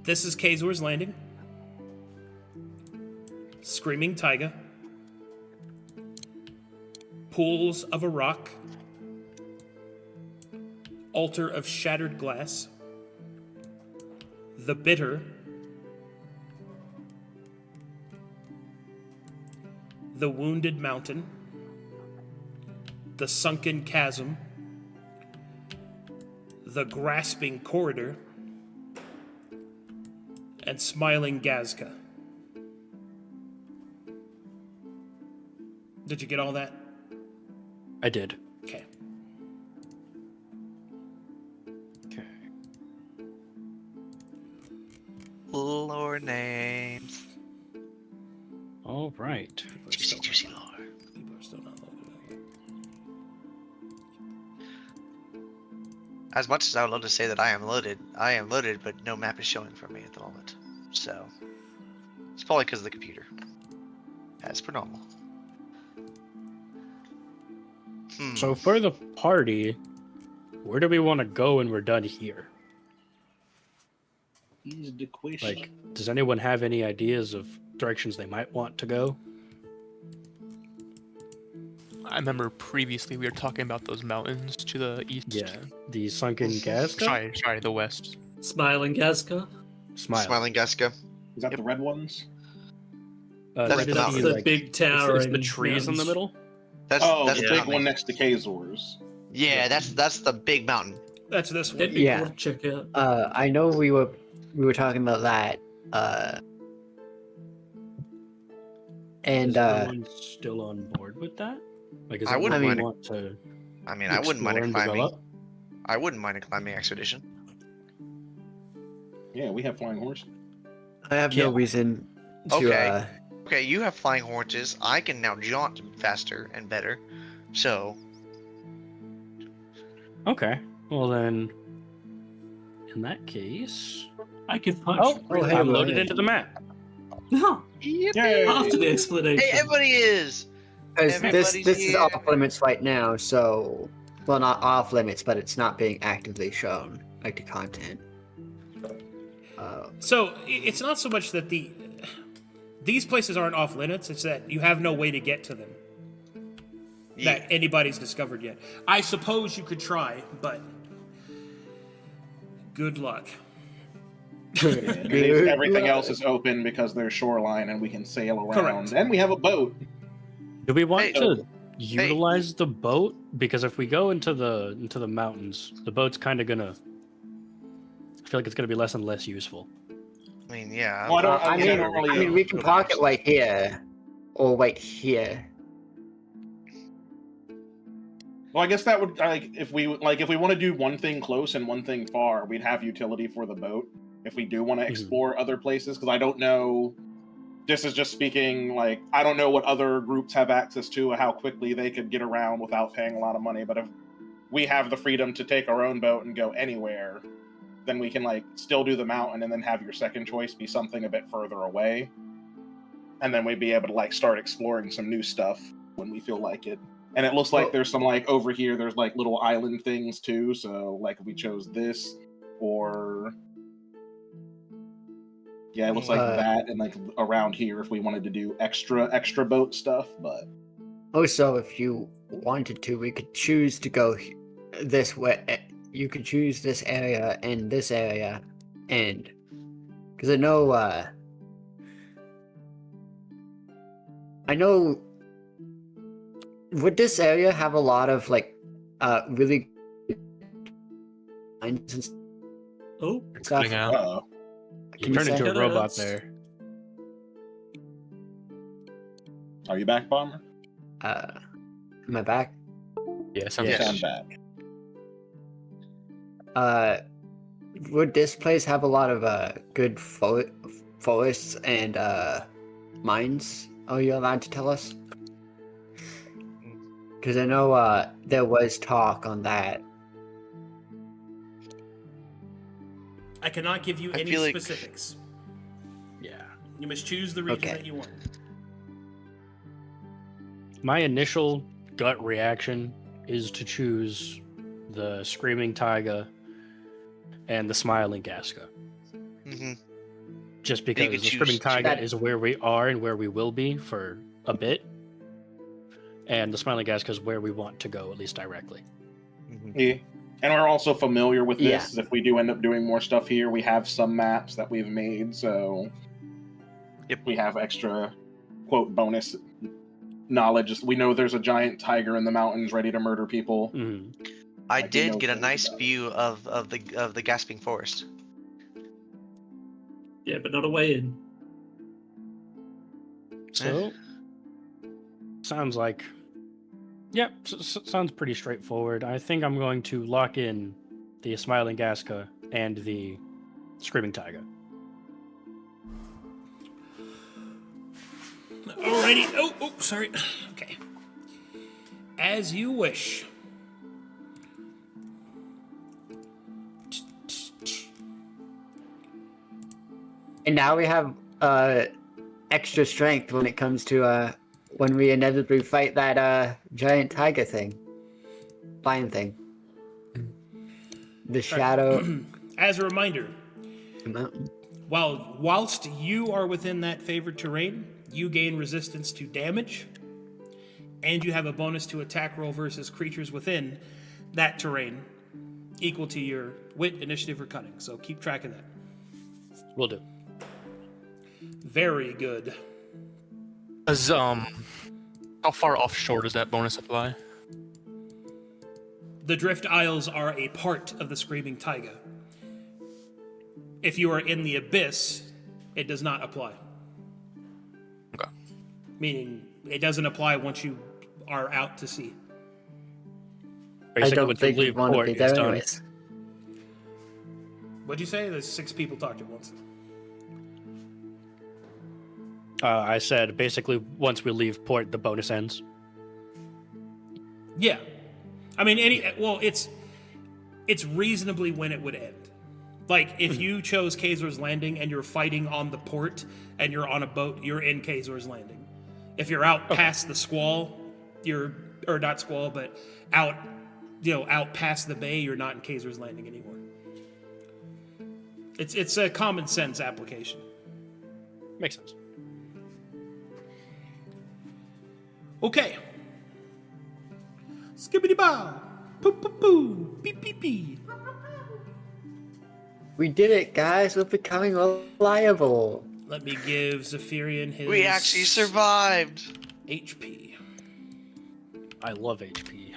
This is Kazor's Landing. Screaming Taiga. Pools of a Rock. Altar of Shattered Glass. The Bitter. The Wounded Mountain. The Sunken Chasm. The Grasping Corridor. And Smiling Gazka. Did you get all that? I did. Okay. As much as I would love to say that I am loaded, but no map is showing for me at the moment. So it's probably because of the computer. As per normal. So for the party, where do we want to go when we're done here? He's the question. Like, does anyone have any ideas of directions they might want to go? I remember previously we were talking about those mountains to the east. Yeah, the sunken gas. Sorry, the west. Smiling Gaska. Smiling Gaska. Is that the red ones? That's right, the is That's mountain. the like, big tower. it's the trees in the middle. That's the the big mountain. one next to Kazor's. Yeah, that's the big mountain. That's this one. That'd be Yeah. cool to check out. I know we were talking about that. And Is everyone still on board with that? Like, is I wouldn't everyone mind want to I mean, I wouldn't mind a explore and climbing. develop? I wouldn't mind a climbing expedition. Yeah, we have flying horse. I have Yeah. no reason to. Okay. Okay, you have flying horses. I can now jaunt faster and better. So, Okay. Well then, in that case, I could punch. hey, I'm well, loaded hey. into the map. No, Yay! after the explanation. Hey, everybody is. Because this Everybody's is here. off limits right now, so well, not off limits, but it's not being actively shown like the content. So it's not so much that these places aren't off limits; it's that you have no way to get to them that anybody's discovered yet. I suppose you could try, but good luck. Everything else is open because there's shoreline and we can sail around. Correct. And we have a boat. Do we want Hey. to utilize the boat? Because if we go into the mountains, the boat's kind of gonna. I feel like it's gonna be less and less useful. I mean, yeah. Well, I mean, we can park it right here, or right here. Well, I guess that would if we want to do one thing close and one thing far, we'd have utility for the boat. If we do want to explore other places, because I don't know. This is just speaking. I don't know what other groups have access to, or how quickly they could get around without paying a lot of money. But if we have the freedom to take our own boat and go anywhere, then we can still do the mountain, and then have your second choice be something a bit further away, and then we'd be able to start exploring some new stuff when we feel like it. And it looks like there's some over here. There's little island things too. So if we chose this, or yeah, it looks like that, and around here if we wanted to do extra boat stuff. But Also, if you wanted to, we could choose to go this way. You could choose this area and this area, and because I know. Would this area have a lot of really mines and Oh, stuff? Cutting out. You Can you turn say- into a robot That's- there. are you back, Bomber? Am I back? Yeah, sounds Yes. Sound back. Would this place have a lot of good forests and mines? Are you allowed to tell us? Because I know there was talk on that. I cannot give you I any feel like- specifics. Yeah. You must choose the region Okay. that you want. My initial gut reaction is to choose the Screaming Taiga and the Smiling Gaska. hmm Just because could the choose Screaming Taiga that- is where we are and where we will be for a bit. And the Smiling Gaska is where we want to go, at least directly. Yeah. And we're also familiar with this. If we do end up doing more stuff here, we have some maps that we've made, so we have extra quote bonus knowledge. We know there's a giant tiger in the mountains ready to murder people. Mhm. I I do did know get a things nice about it. view of the gasping forest. yeah, but not a way in. So, sounds like, yep, sounds pretty straightforward. I think I'm going to lock in the Smiling Gaska and the Screaming Taiga. Alrighty. Oh, sorry. Okay. As you wish. And now we have extra strength when it comes to when we inevitably fight that giant tiger thing. Lion thing. The shadow. As a reminder, The mountain. whilst you are within that favored terrain, you gain resistance to damage, and you have a bonus to attack roll versus creatures within that terrain, equal to your wit, initiative, or cunning. So keep track of that. Will do. Very good. Does, how far offshore does that bonus apply? The Drift Isles are a part of the Screaming Taiga. If you are in the Abyss, it does not apply. Okay. Meaning, it doesn't apply once you are out to sea. Basically, I don't once you think we leave want to port, be it's there done. anyways. What'd you say? There's 6 people talked at once. I said basically once we leave port, the bonus ends. Yeah. I mean, it's reasonably when it would end. Like, if you chose Kazor's Landing and you're fighting on the port and you're on a boat, you're in Kazor's Landing. If you're out past the squall, or not squall, but out past the bay, you're not in Kazor's Landing anymore. It's a common sense application. Makes sense. Okay. Skibbity bow. Poo poo poo. Beep beep beep. We did it, guys. We're becoming reliable. Let me give Zephyrian his We actually survived. HP. I love HP.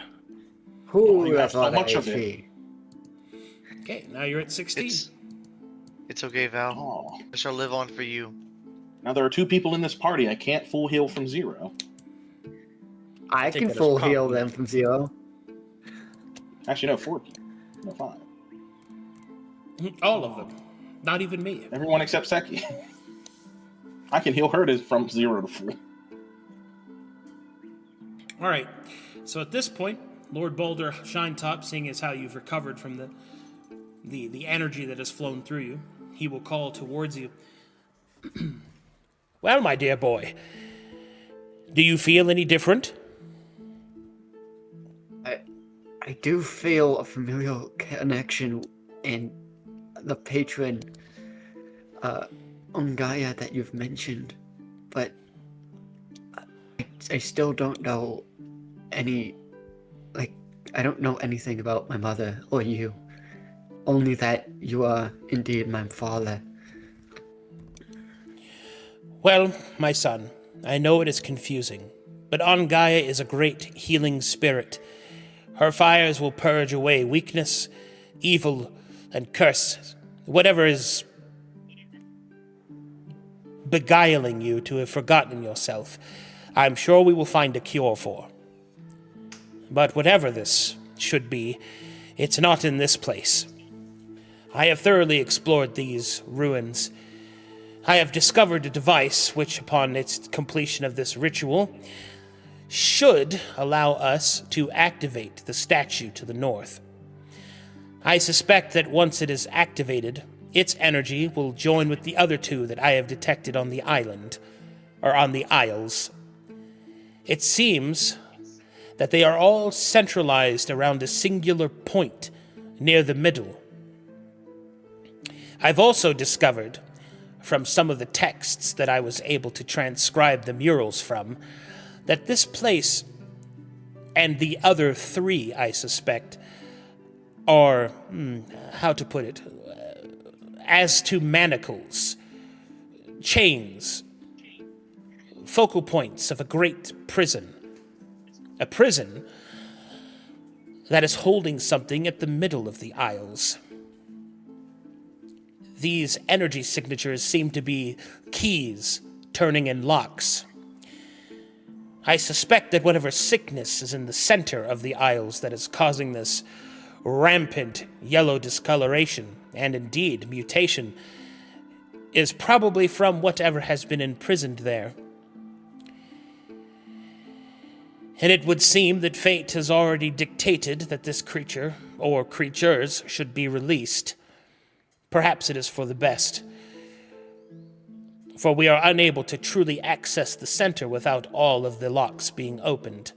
Ooh, you have that's so a lot of much of it. HP. Okay, now you're at 16. It's okay, Val. Oh. I shall live on for you. Now there are 2 people in this party. I can't full heal from 0. I take can that as full a heal compliment. them from 0. Actually, no, 4. No, 5. All of them. Not even me. Everyone except Seki. I can heal her from 0 to full. All right. So at this point, Lord Boulder Shinetop, seeing as how you've recovered from the energy that has flown through you, he will call towards you. Well, my dear boy, do you feel any different? I do feel a familial connection in the patron Ungaya that you've mentioned, but I still don't know I don't know anything about my mother or you. Only that you are indeed my father. Well, my son, I know it is confusing, but Ongaya is a great healing spirit. Her fires will purge away weakness, evil, and curse, whatever is beguiling you to have forgotten yourself. I'm sure we will find a cure for. But whatever this should be, it's not in this place. I have thoroughly explored these ruins. I have discovered a device which, upon its completion of this ritual, should allow us to activate the statue to the north. I suspect that once it is activated, its energy will join with the other 2 that I have detected on the island, or on the isles. It seems that they are all centralized around a singular point near the middle. I've also discovered, from some of the texts that I was able to transcribe the murals from, that this place and the other 3, I suspect, are, how to put it, as to manacles, chains, focal points of a great prison. A prison that is holding something at the middle of the Isles. These energy signatures seem to be keys turning in locks. I suspect that whatever sickness is in the center of the Isles that is causing this rampant yellow discoloration, and indeed mutation, is probably from whatever has been imprisoned there. And it would seem that fate has already dictated that this creature, or creatures, should be released. Perhaps it is for the best. for we are unable to truly access the center without all of the locks being opened.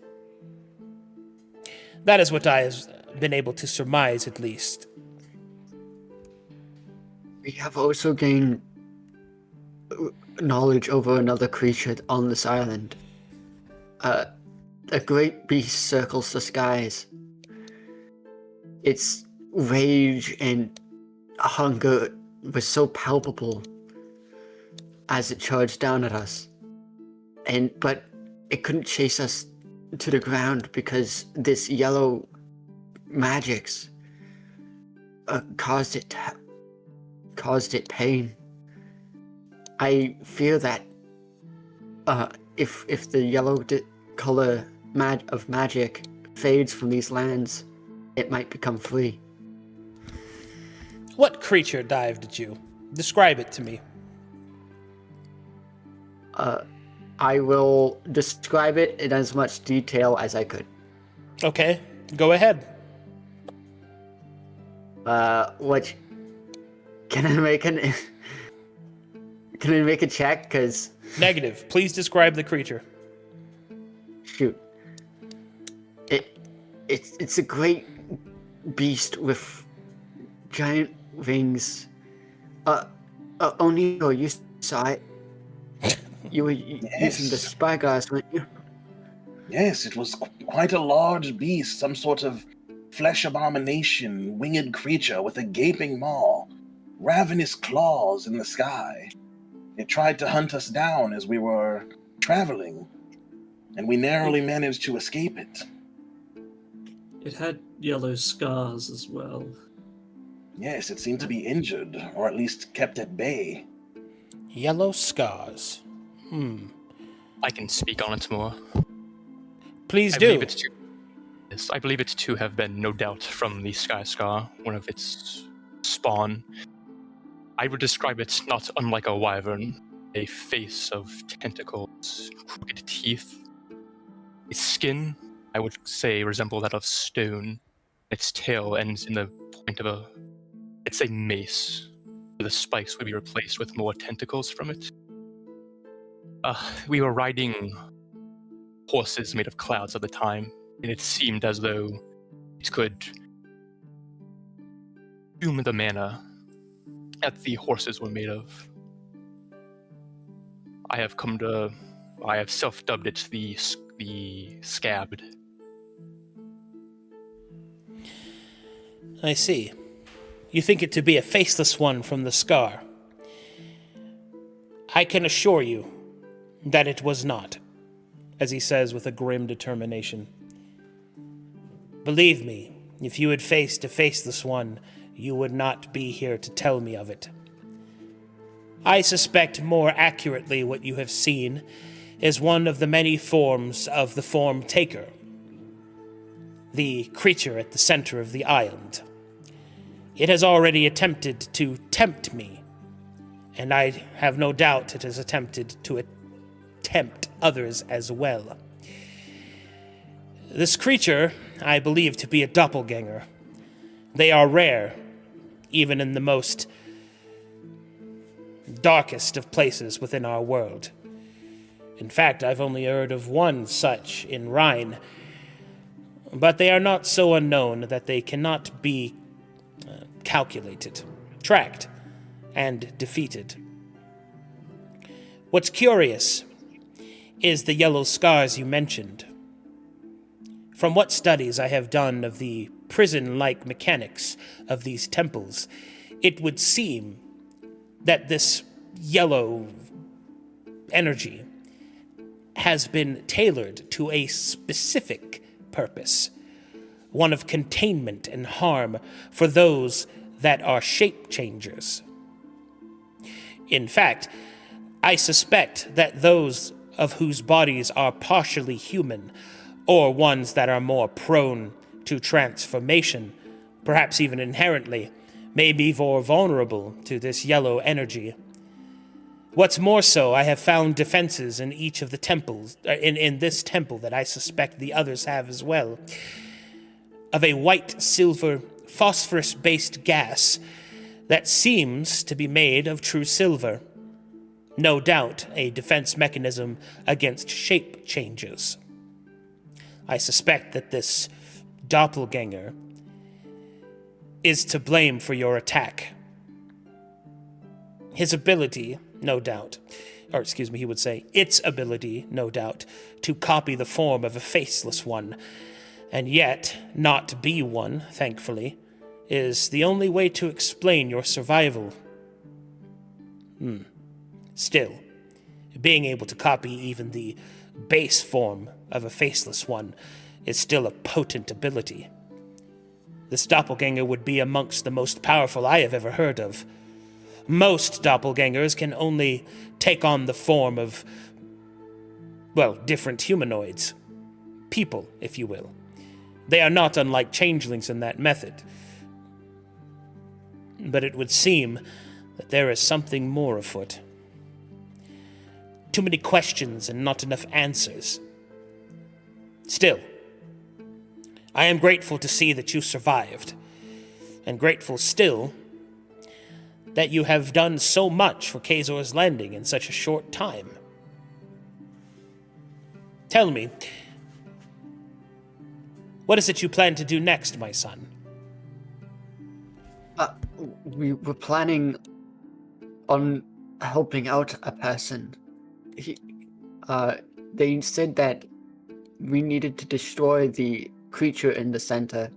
That is what I have been able to surmise, at least. We have also gained knowledge over another creature on this island. A great beast circles the skies. Its rage and hunger was so palpable as it charged down at us. But it couldn't chase us to the ground because this yellow magics caused it pain. I fear that if the yellow color of magic fades from these lands, it might become free. What creature dived at you? Describe it to me. I will describe it in as much detail as I could. Okay, go ahead. What? Can I make a check? Cause Negative. Please describe the creature. shoot, it's a great beast with giant wings. O'Neill, you saw it. You were using the spyglass, weren't you? Yes, it was quite a large beast, some sort of flesh abomination, winged creature with a gaping maw, ravenous claws in the sky. It tried to hunt us down as we were traveling, and we narrowly managed to escape it. It had yellow scars as well. Yes, it seemed to be injured, or at least kept at bay. Yellow scars. I can speak on it more. Please I do. believe it's yes, I believe it to have been, no doubt, from the Sky Scar, one of its spawn. I would describe it not unlike a wyvern, a face of tentacles, crooked teeth. Its skin, I would say, resemble that of stone. Its tail ends in the point of it's a mace. The spikes would be replaced with more tentacles from it. We were riding horses made of clouds at the time, and it seemed as though it could consume the mana that the horses were made of. I have self-dubbed it the Scabbed. I see. You think it to be a faceless one from the scar. I can assure you that it was not, as he says with a grim determination. Believe me, if you had faced a faceless one, you would not be here to tell me of it. I suspect more accurately what you have seen is one of the many forms of the Form Taker, the creature at the center of the island. It has already attempted to tempt me, and I have no doubt it has attempted to tempt others as well. This creature I believe to be a doppelganger. They are rare, even in the most darkest of places within our world. In fact, I've only heard of one such in Rhine, but they are not so unknown that they cannot be calculated, tracked, and defeated. What's curious is the yellow scars you mentioned. From what studies I have done of the prison-like mechanics of these temples, it would seem that this yellow energy has been tailored to a specific purpose, one of containment and harm for those that are shape changers. In fact, I suspect that those of whose bodies are partially human, or ones that are more prone to transformation, perhaps even inherently, may be more vulnerable to this yellow energy. What's more so, I have found defenses in each of the temples, in this temple that I suspect the others have as well, of a white-silver, phosphorus-based gas that seems to be made of true silver. No doubt a defense mechanism against shape changes. I suspect that this doppelganger is to blame for your attack. His ability, no doubt, or excuse me, he would say, its ability, no doubt, to copy the form of a faceless one, and yet not be one, thankfully, is the only way to explain your survival. Still, being able to copy even the base form of a faceless one is still a potent ability. This doppelganger would be amongst the most powerful I have ever heard of. Most doppelgangers can only take on the form of, well, different humanoids. People, if you will. They are not unlike changelings in that method. But it would seem that there is something more afoot. Too many questions and not enough answers. Still, I am grateful to see that you survived, and grateful still that you have done so much for Kazor's Landing in such a short time. Tell me, what is it you plan to do next, my son? We were planning on helping out a person. They said that we needed to destroy the creature in the center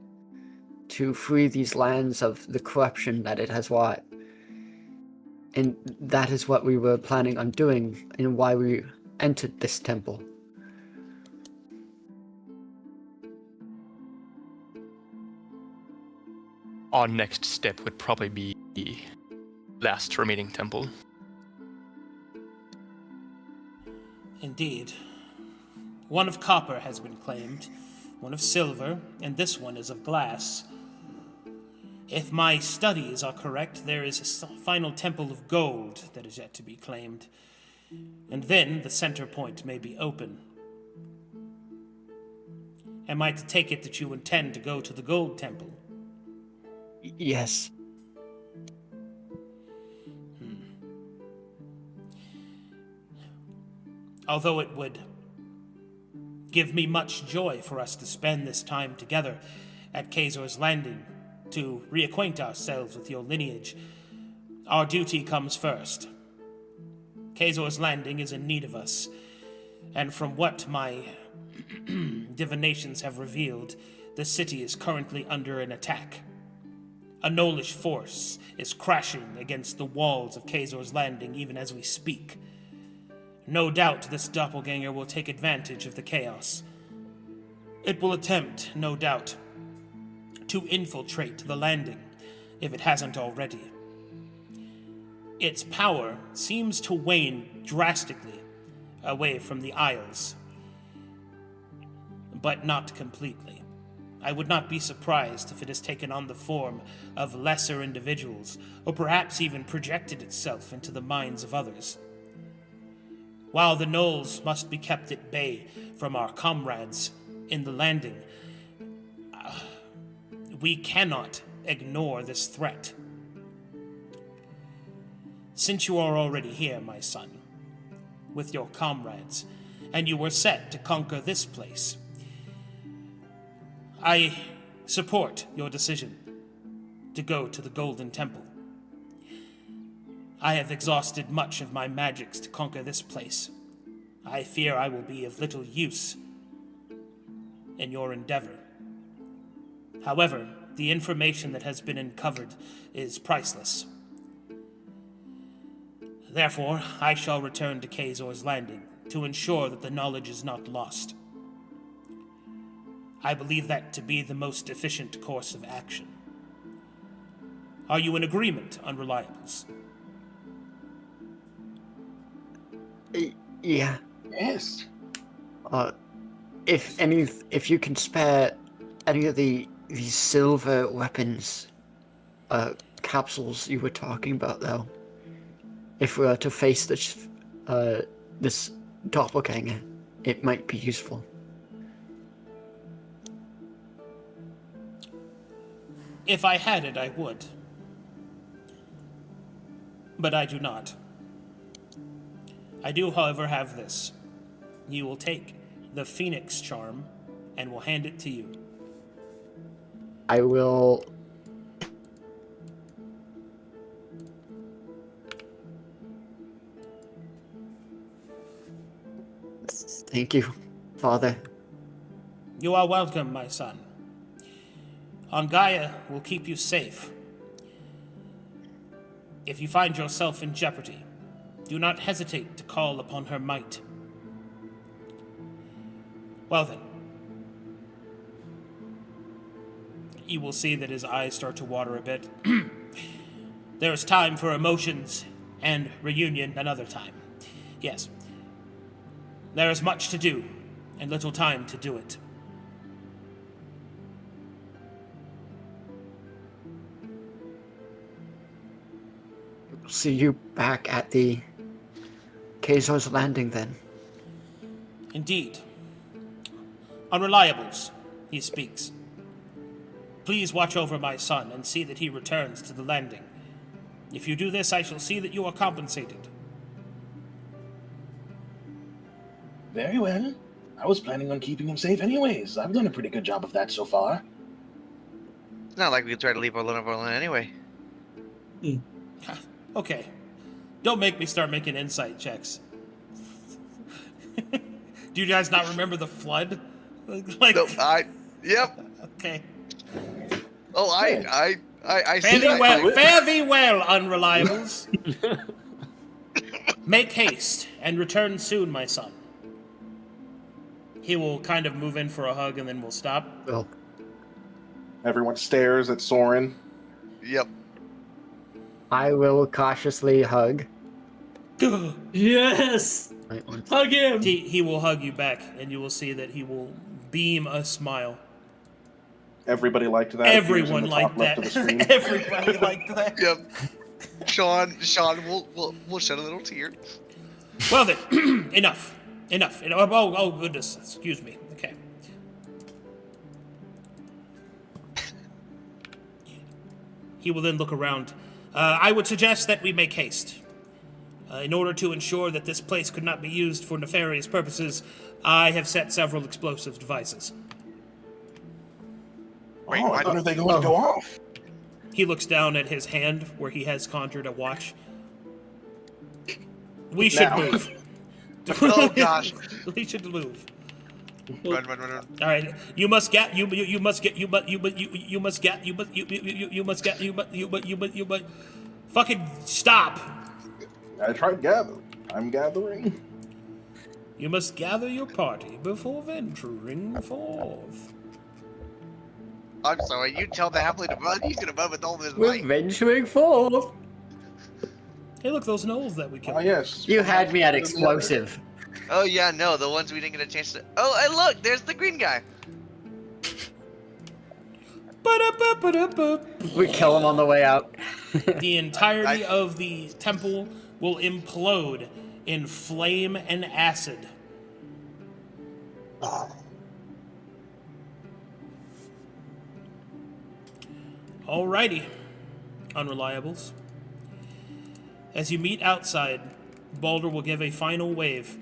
to free these lands of the corruption that it has wrought. And that is what we were planning on doing and why we entered this temple. Our next step would probably be the last remaining temple. Indeed. One of copper has been claimed, one of silver, and this one is of glass. If my studies are correct, there is a final temple of gold that is yet to be claimed. And then the center point may be open. Am I to take it that you intend to go to the gold temple? Yes. Although it would give me much joy for us to spend this time together at Kazor's Landing to reacquaint ourselves with your lineage, our duty comes first. Kazor's Landing is in need of us, and from what my divinations have revealed, the city is currently under an attack. A Gnollish force is crashing against the walls of Kazor's Landing even as we speak. No doubt this doppelganger will take advantage of the chaos. It will attempt, no doubt, to infiltrate the landing, if it hasn't already. Its power seems to wane drastically away from the Isles, but not completely. I would not be surprised if it has taken on the form of lesser individuals, or perhaps even projected itself into the minds of others. While the gnolls must be kept at bay from our comrades in the landing, we cannot ignore this threat. Since you are already here, my son, with your comrades, and you were set to conquer this place, I support your decision to go to the Golden Temple. I have exhausted much of my magics to conquer this place. I fear I will be of little use in your endeavor. However, the information that has been uncovered is priceless. Therefore, I shall return to Kazor's Landing to ensure that the knowledge is not lost. I believe that to be the most efficient course of action. Are you in agreement, Unreliables? Yeah. Yes. If you can spare any of these silver weapons, capsules you were talking about, though, if we are to face this doppelganger, it might be useful. If I had it, I would. But I do not. I do, however, have this. You will take the Phoenix charm and will hand it to you. I will. Thank you, Father. You are welcome, my son. Gaia will keep you safe. If you find yourself in jeopardy, do not hesitate to call upon her might. Well then. You will see that his eyes start to water a bit. There is time for emotions and reunion another time. Yes. There is much to do, and little time to do it. See you back at the Kazor's Landing then. Indeed. Unreliables, he speaks. Please watch over my son and see that he returns to the landing. If you do this, I shall see that you are compensated. Very well. I was planning on keeping him safe anyways. I've done a pretty good job of that so far. It's not like we could try to leave Berlin anyway. Okay. Don't make me start making insight checks. Do you guys not remember the flood? Like, No, yep. Okay. Oh, I Fare see. fare thee well, Unreliables. Make haste and return soon, my son. He will kind of move in for a hug and then we'll stop. Well, Everyone stares at Soren. Yep. I will cautiously hug. Yes! Wait, one- Hug him! He will hug you back, and you will see that he will beam a smile. Everybody liked that. Everyone He was in the top liked left that. of the screen. Everybody liked that. Yep. Sean, we'll shed a little tear. Well then, enough. Oh, goodness, excuse me. Okay. He will then look around. I would suggest that we make haste. In order to ensure that this place could not be used for nefarious purposes, I have set several explosive devices. Wait, Oh, what? when are they going to go off? He looks down at his hand where he has conjured a watch. We should Now. move. Oh gosh. We should move. Run. All right, you must fucking stop. I tried gathering. I'm gathering. You must gather your party before venturing forth. I'm sorry, you tell the halfling to run, he's gonna run with all his We're might. venturing forth. Hey, look, those gnolls that we Oh, killed. yes. You had me at explosive. Oh yeah, no, the ones we didn't get a chance to. Oh, and look, there's the green guy. Ba-da-ba-ba-da-ba. We kill him on the way out. The entirety of the temple will implode in flame and acid. Alrighty, Unreliables. As you meet outside, Baldur will give a final wave.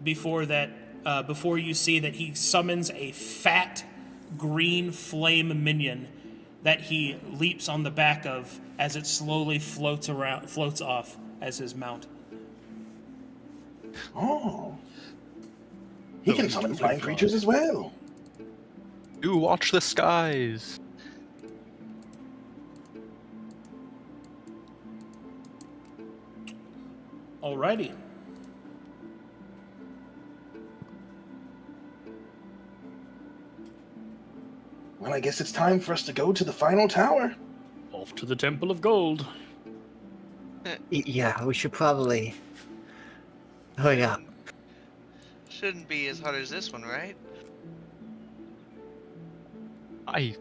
Before you see that he summons a fat green flame minion that he leaps on the back of as it slowly floats off as his mount. Oh. He can summon flying creatures as well. Do watch the skies. Alrighty. Well, I guess it's time for us to go to the final tower. Off to the Temple of Gold. Yeah, we should probably. Oh yeah. Shouldn't be as hard as this one, right? I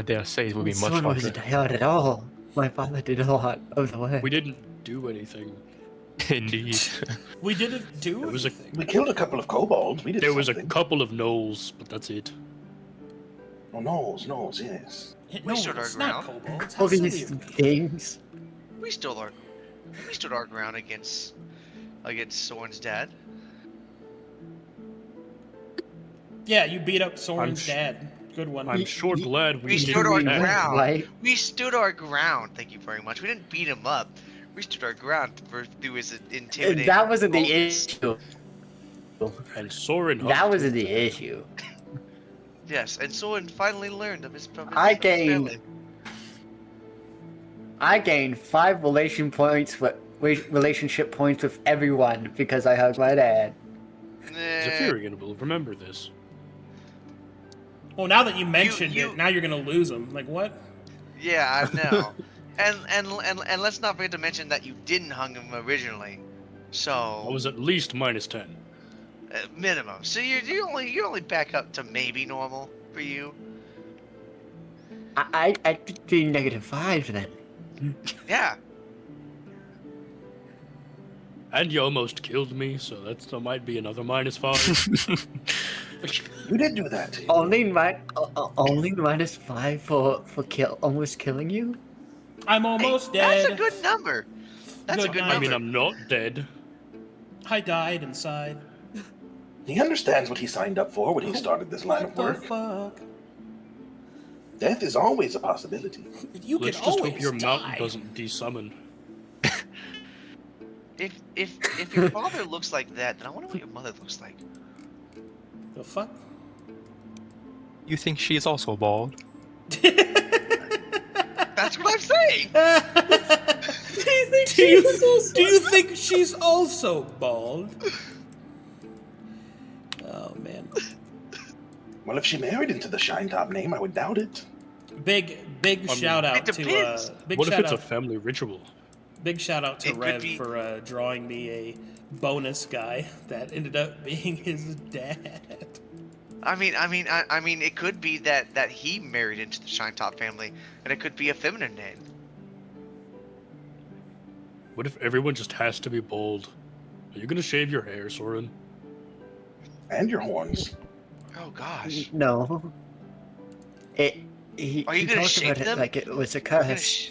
dare say it would be much Someone wasn't harder. hard at all. My father did a lot of the work. We didn't do anything. Indeed. We didn't do It was a- anything. We killed a couple of kobolds. We did There was a something. couple of gnolls, but that's it. Oh, gnolls, yes. No, stood our it's not ground. kobolds. All How silly these of me. things. We stole our. We stood our ground against Soren's dad. Yeah, you beat up Soren's sh- dad. Good one. I'm sure glad We we stood our did that. ground. Right? We stood our ground. Thank you very much. We didn't beat him up. We stood our ground through his intimidating. That wasn't the boldness. issue. And Soren That hugged wasn't him. the issue. Yes, and Soren finally learned of his I family. gained 5 relationship points with everyone because I hugged my dad. Zephyrian will remember this. Well, now that you mentioned you- it, now you're gonna lose him. Like what? Yeah, I know. and let's not forget to mention that you didn't hug him originally. I So was at least minus 10. minimum. So you only back up to maybe normal for you. I did -5 then. Yeah. And you almost killed me, so that might be another -5. You did do that. Only -5 for almost killing you. I'm almost dead. That's a good number. That's Good a good night. number. I mean, I'm not dead. I died inside. He understands what he signed up for when he started this line of What work. the fuck? Death is always a possibility. You Let's can just always hope your die. mountain doesn't desummon. If your father looks like that, then I wonder what your mother looks like. The fuck? You think she is also bald? That's what I'm saying. Do you think she's also bald? Oh man. Well, if she married into the Shine Top name, I would doubt it. Big mean, shout out it depends. to big What if shout it's a out family ritual? big shout out to It could Rev be- for drawing me a bonus guy that ended up being his dad. I mean, it could be that he married into the Shine Top family, and it could be a feminine name. What if everyone just has to be bald? Are you gonna shave your hair, Soren? And your horns. Oh gosh. No. He Are you gonna talked shave about it them? like it was a You're gonna curse. sh-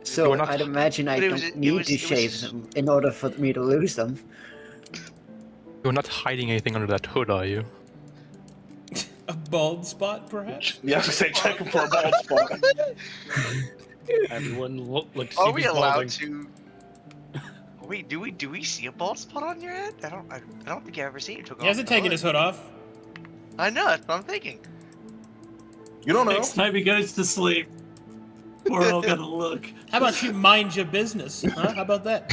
So We're not- I'd imagine I But it was- don't it need was- to it was- shave them in order for me to lose them. You're not hiding anything under that hood, are you? A bald spot, perhaps? Yeah, I was gonna say, check him for a bald spot. Everyone like Are see we who's allowed balding. to? Wait, do we see a bald spot on your head? I don't think I've ever seen it. Took He hasn't off the taken hood. his hood off. I know. That's what I'm thinking. You don't know. Next time he goes to sleep, we're all gonna look. How about you mind your business? Huh? How about that?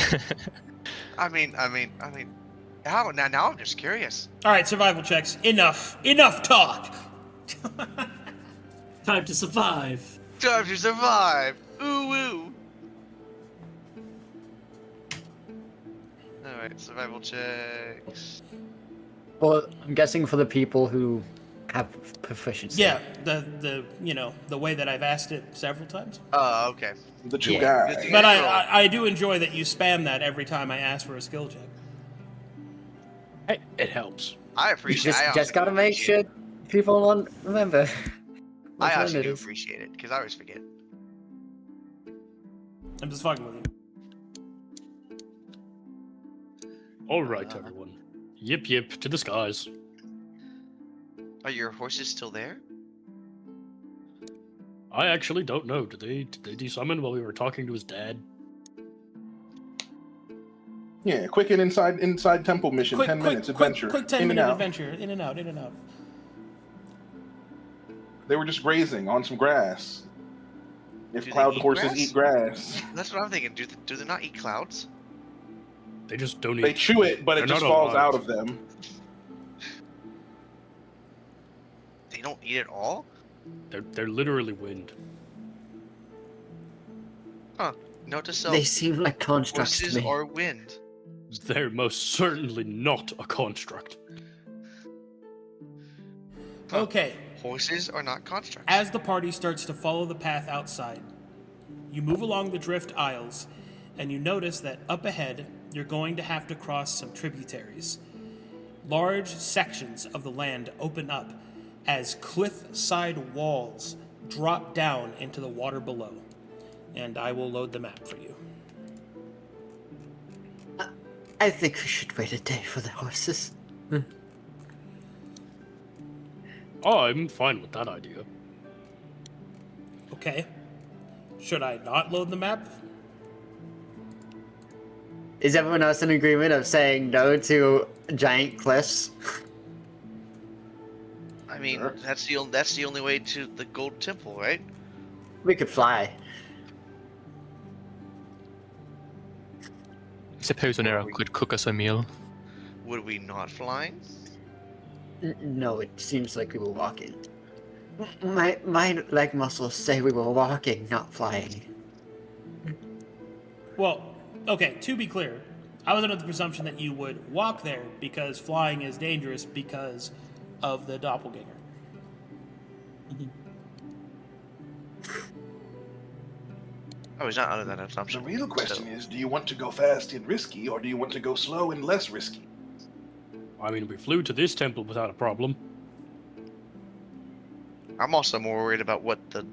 I mean. Now I'm just curious. All right, survival checks. Enough talk. Time to survive. Time to survive. Ooh woo. All right, survival checks. Well, I'm guessing for the people who have proficiency. Yeah, the way that I've asked it several times. Oh, okay. The two Yeah. guys. But I do enjoy that you spam that every time I ask for a skill check. Hey, it helps. I You appreciate. just gotta make sure people remember. I which one actually it do is. appreciate it because I always forget. I'm just fucking with you. All right, everyone. Yip yip to the skies. Are your horses still there? I actually don't know. Did they desummon while we were talking to his dad? Yeah, quick and inside temple mission, 10 minutes, adventure. Quick 10 in and minute out. adventure. In and out. They were just grazing on some grass. If Do they cloud eat horses grass? eat grass, That's what I'm thinking. Do they not eat clouds? They just don't they eat. chew it, but They're it just not falls alive. out of them. They don't eat at all? They're literally wind. Note to self. They seem like constructs Horses to me. are wind. They're most certainly not a construct. Huh. Okay. Horses are not constructs. As the party starts to follow the path outside, you move along the drift aisles, and you notice that up ahead, you're going to have to cross some tributaries. Large sections of the land open up as cliff-side walls drop down into the water below. and I will load the map for you. I think we should wait a day for the horses. Oh, I'm fine with that idea. Okay. Should I not load the map? Is everyone else in agreement of saying no to giant cliffs? I mean, Sure. that's the only way to the Gold Temple, right? We could fly. I suppose Onera could cook us a meal. Would we not flying? No, it seems like we were walking. My leg muscles say we were walking, not flying. Well, okay, to be clear, I was under the presumption that you would walk there because flying is dangerous because of the doppelganger. I was not under that The assumption. real question is, do you want to go fast and risky, or do you want to go slow and less risky? I mean, we flew to this temple without a problem. I'm also more worried about what the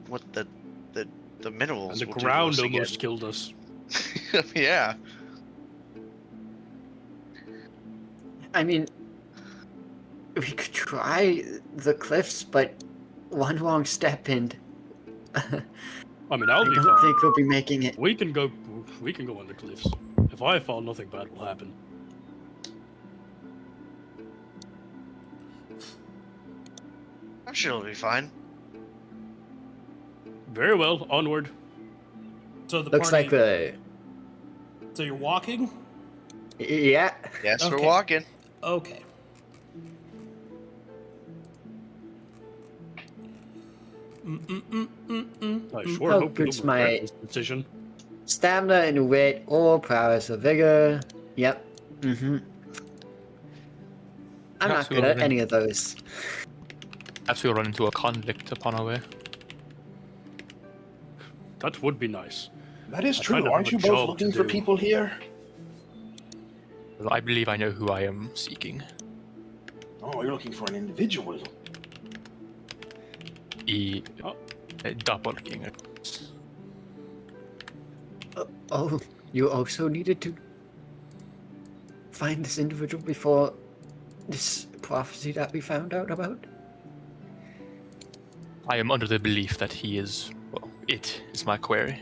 minerals And the will ground do to us almost killed us. again. Yeah. I mean, we could try the cliffs, but one wrong step and I mean, I'll I be don't fine. think we'll be making it. We can go on the cliffs. If I fall, nothing bad will happen. I'm sure it'll be fine. Very well, onward. So the Looks party, like the So you're walking? yeah. Yes, we're Okay. walking. Okay. I sure How hope you good's don't my- regret this decision. Stamina and wit or prowess or vigor. Yep. Mm-hmm. I'm not good at Absolutely. any of those. Perhaps we'll run into a conflict upon our way. That would be nice. That is I true. kind of Aren't have you a both job looking to for do. people here? Well, I believe I know who I am seeking. Oh, you're looking for an individual. The Oh. doppelganger. Oh, you also needed to find this individual before this prophecy that we found out about? I am under the belief that he is, well, it is my query.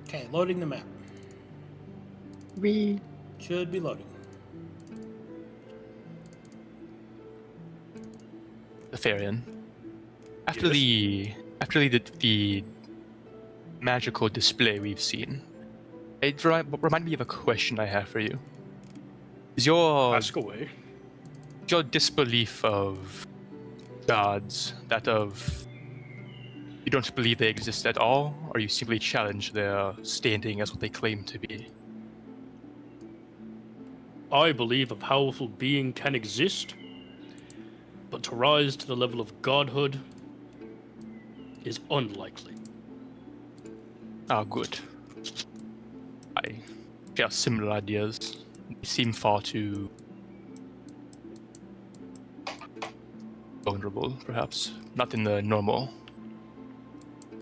Okay, loading the map. We Should be loading. The Therian. After the magical display we've seen, it remind me of a question I have for you. Is your disbelief of gods that of you don't believe they exist at all, or you simply challenge their standing as what they claim to be? I believe a powerful being can exist, but to rise to the level of godhood is unlikely. Ah, good. I share similar ideas. They seem far too vulnerable, perhaps. Not in the normal.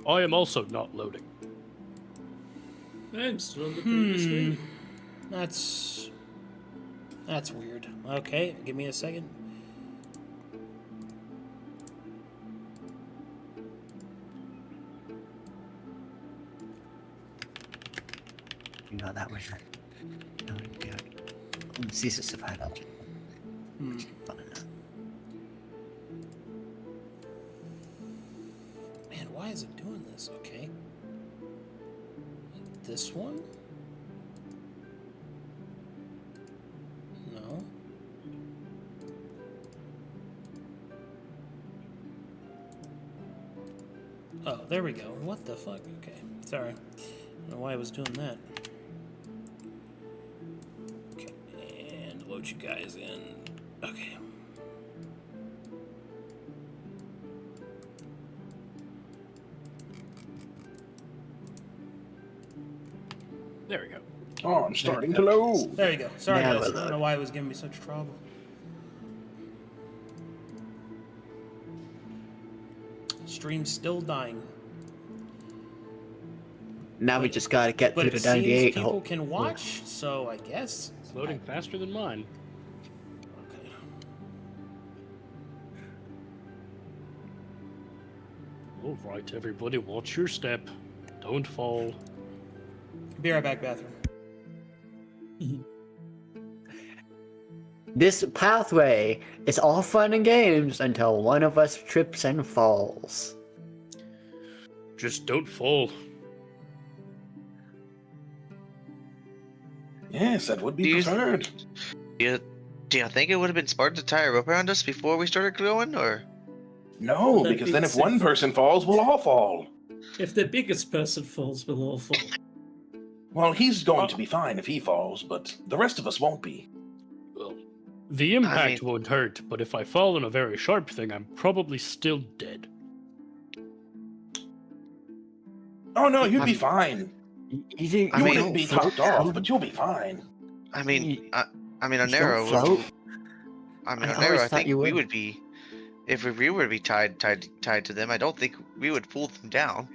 I am also not loading. I'm still on the previous screen. That's weird. Okay, give me a second. no, that was no, yeah. Ceases of hideout. Fun enough. Man, why is it doing this? Okay. This one? No. Oh, there we go. What the fuck? Okay. Sorry. I don't know why I was doing that. Okay, and load you guys in. Okay. There we go. Oh, I'm starting to load. There you go. Sorry, Now guys. I we're don't know why it was giving me such trouble. Stream's still dying. Now we just gotta get But through it the 98 seems people hole. can watch, so I guess. It's loading faster than mine. Okay. All right, everybody, watch your step. Don't fall. Be right back, bathroom. This pathway is all fun and games until one of us trips and falls. Just don't fall. Yes, that would be Do you- preferred. Do you think it would have been smart to tie a rope around us before we started going, or? No, That'd because be then if safe. one person falls, we'll all fall. If the biggest person falls, we'll all fall. Well, he's going to be fine if he falls, but the rest of us won't be. Well, the impact mean- won't hurt, but if I fall on a very sharp thing, I'm probably still dead. Oh no, you'd be fine. You I mean- You'll be topped off, but you'll be fine. I mean, on don't Arrow. float? I mean, I on always Arrow, I thought think you we would. would be. If we were to be tied to them, I don't think we would pull them down.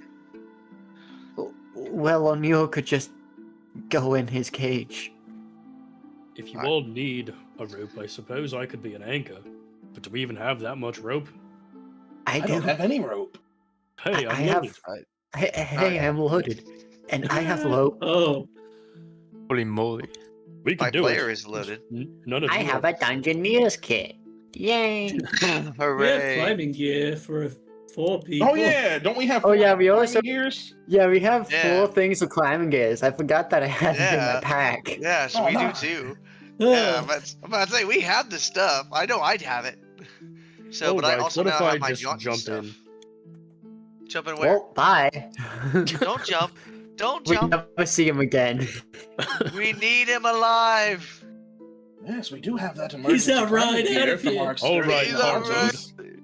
Well, O'Neill could just go in his cage. If you all need a rope, I suppose I could be an anchor. But do we even have that much rope? I I do. don't have any rope. Hey, I I'm have. loaded. Hey, I'm loaded, and I have low. Oh, Holy moly. We can My do player it. is loaded. None of I you have are- a Dungeoneer's kit. Yay! we have Hooray! climbing gear for 4 people. Oh yeah, don't we have? Oh, yeah, we climbing also- gears? Yeah, we have Yeah. 4 things of climbing gears. I forgot that I had it in Yeah. my pack. Yes, Oh, we do nice. too. Oh, Yeah, I'm about to say we have the stuff. I know I'd have it. So, but I Alright, also what if now I have my just jaunty jump stuff. in? Jump in where? Well, bye. Don't jump! Don't We jump! never see him again. We need him alive. Yes, we do have that He's emergency not climbing right gear out of from here. our All right, He's hard alright. mode.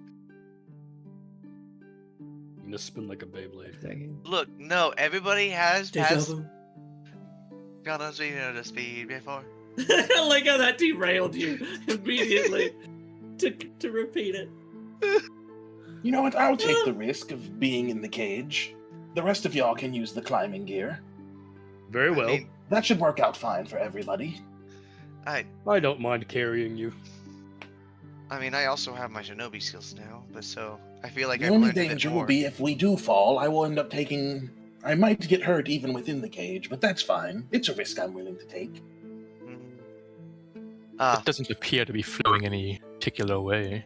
I'm gonna spin like a Beyblade. Look, no, everybody has deja passed. vu. Gonna see the speed before. I like how that derailed you immediately to repeat it. You know what? I'll take the risk of being in the cage. The rest of y'all can use the climbing gear. Very well. I mean, That should work out fine for everybody. I don't mind carrying you. I also have my shinobi skills now, but so I feel like The I've only learned a bit danger more. will be if we do fall, I will end up taking. I might get hurt even within the cage, but that's fine. It's a risk I'm willing to take. Ah, It doesn't appear to be flowing any particular way.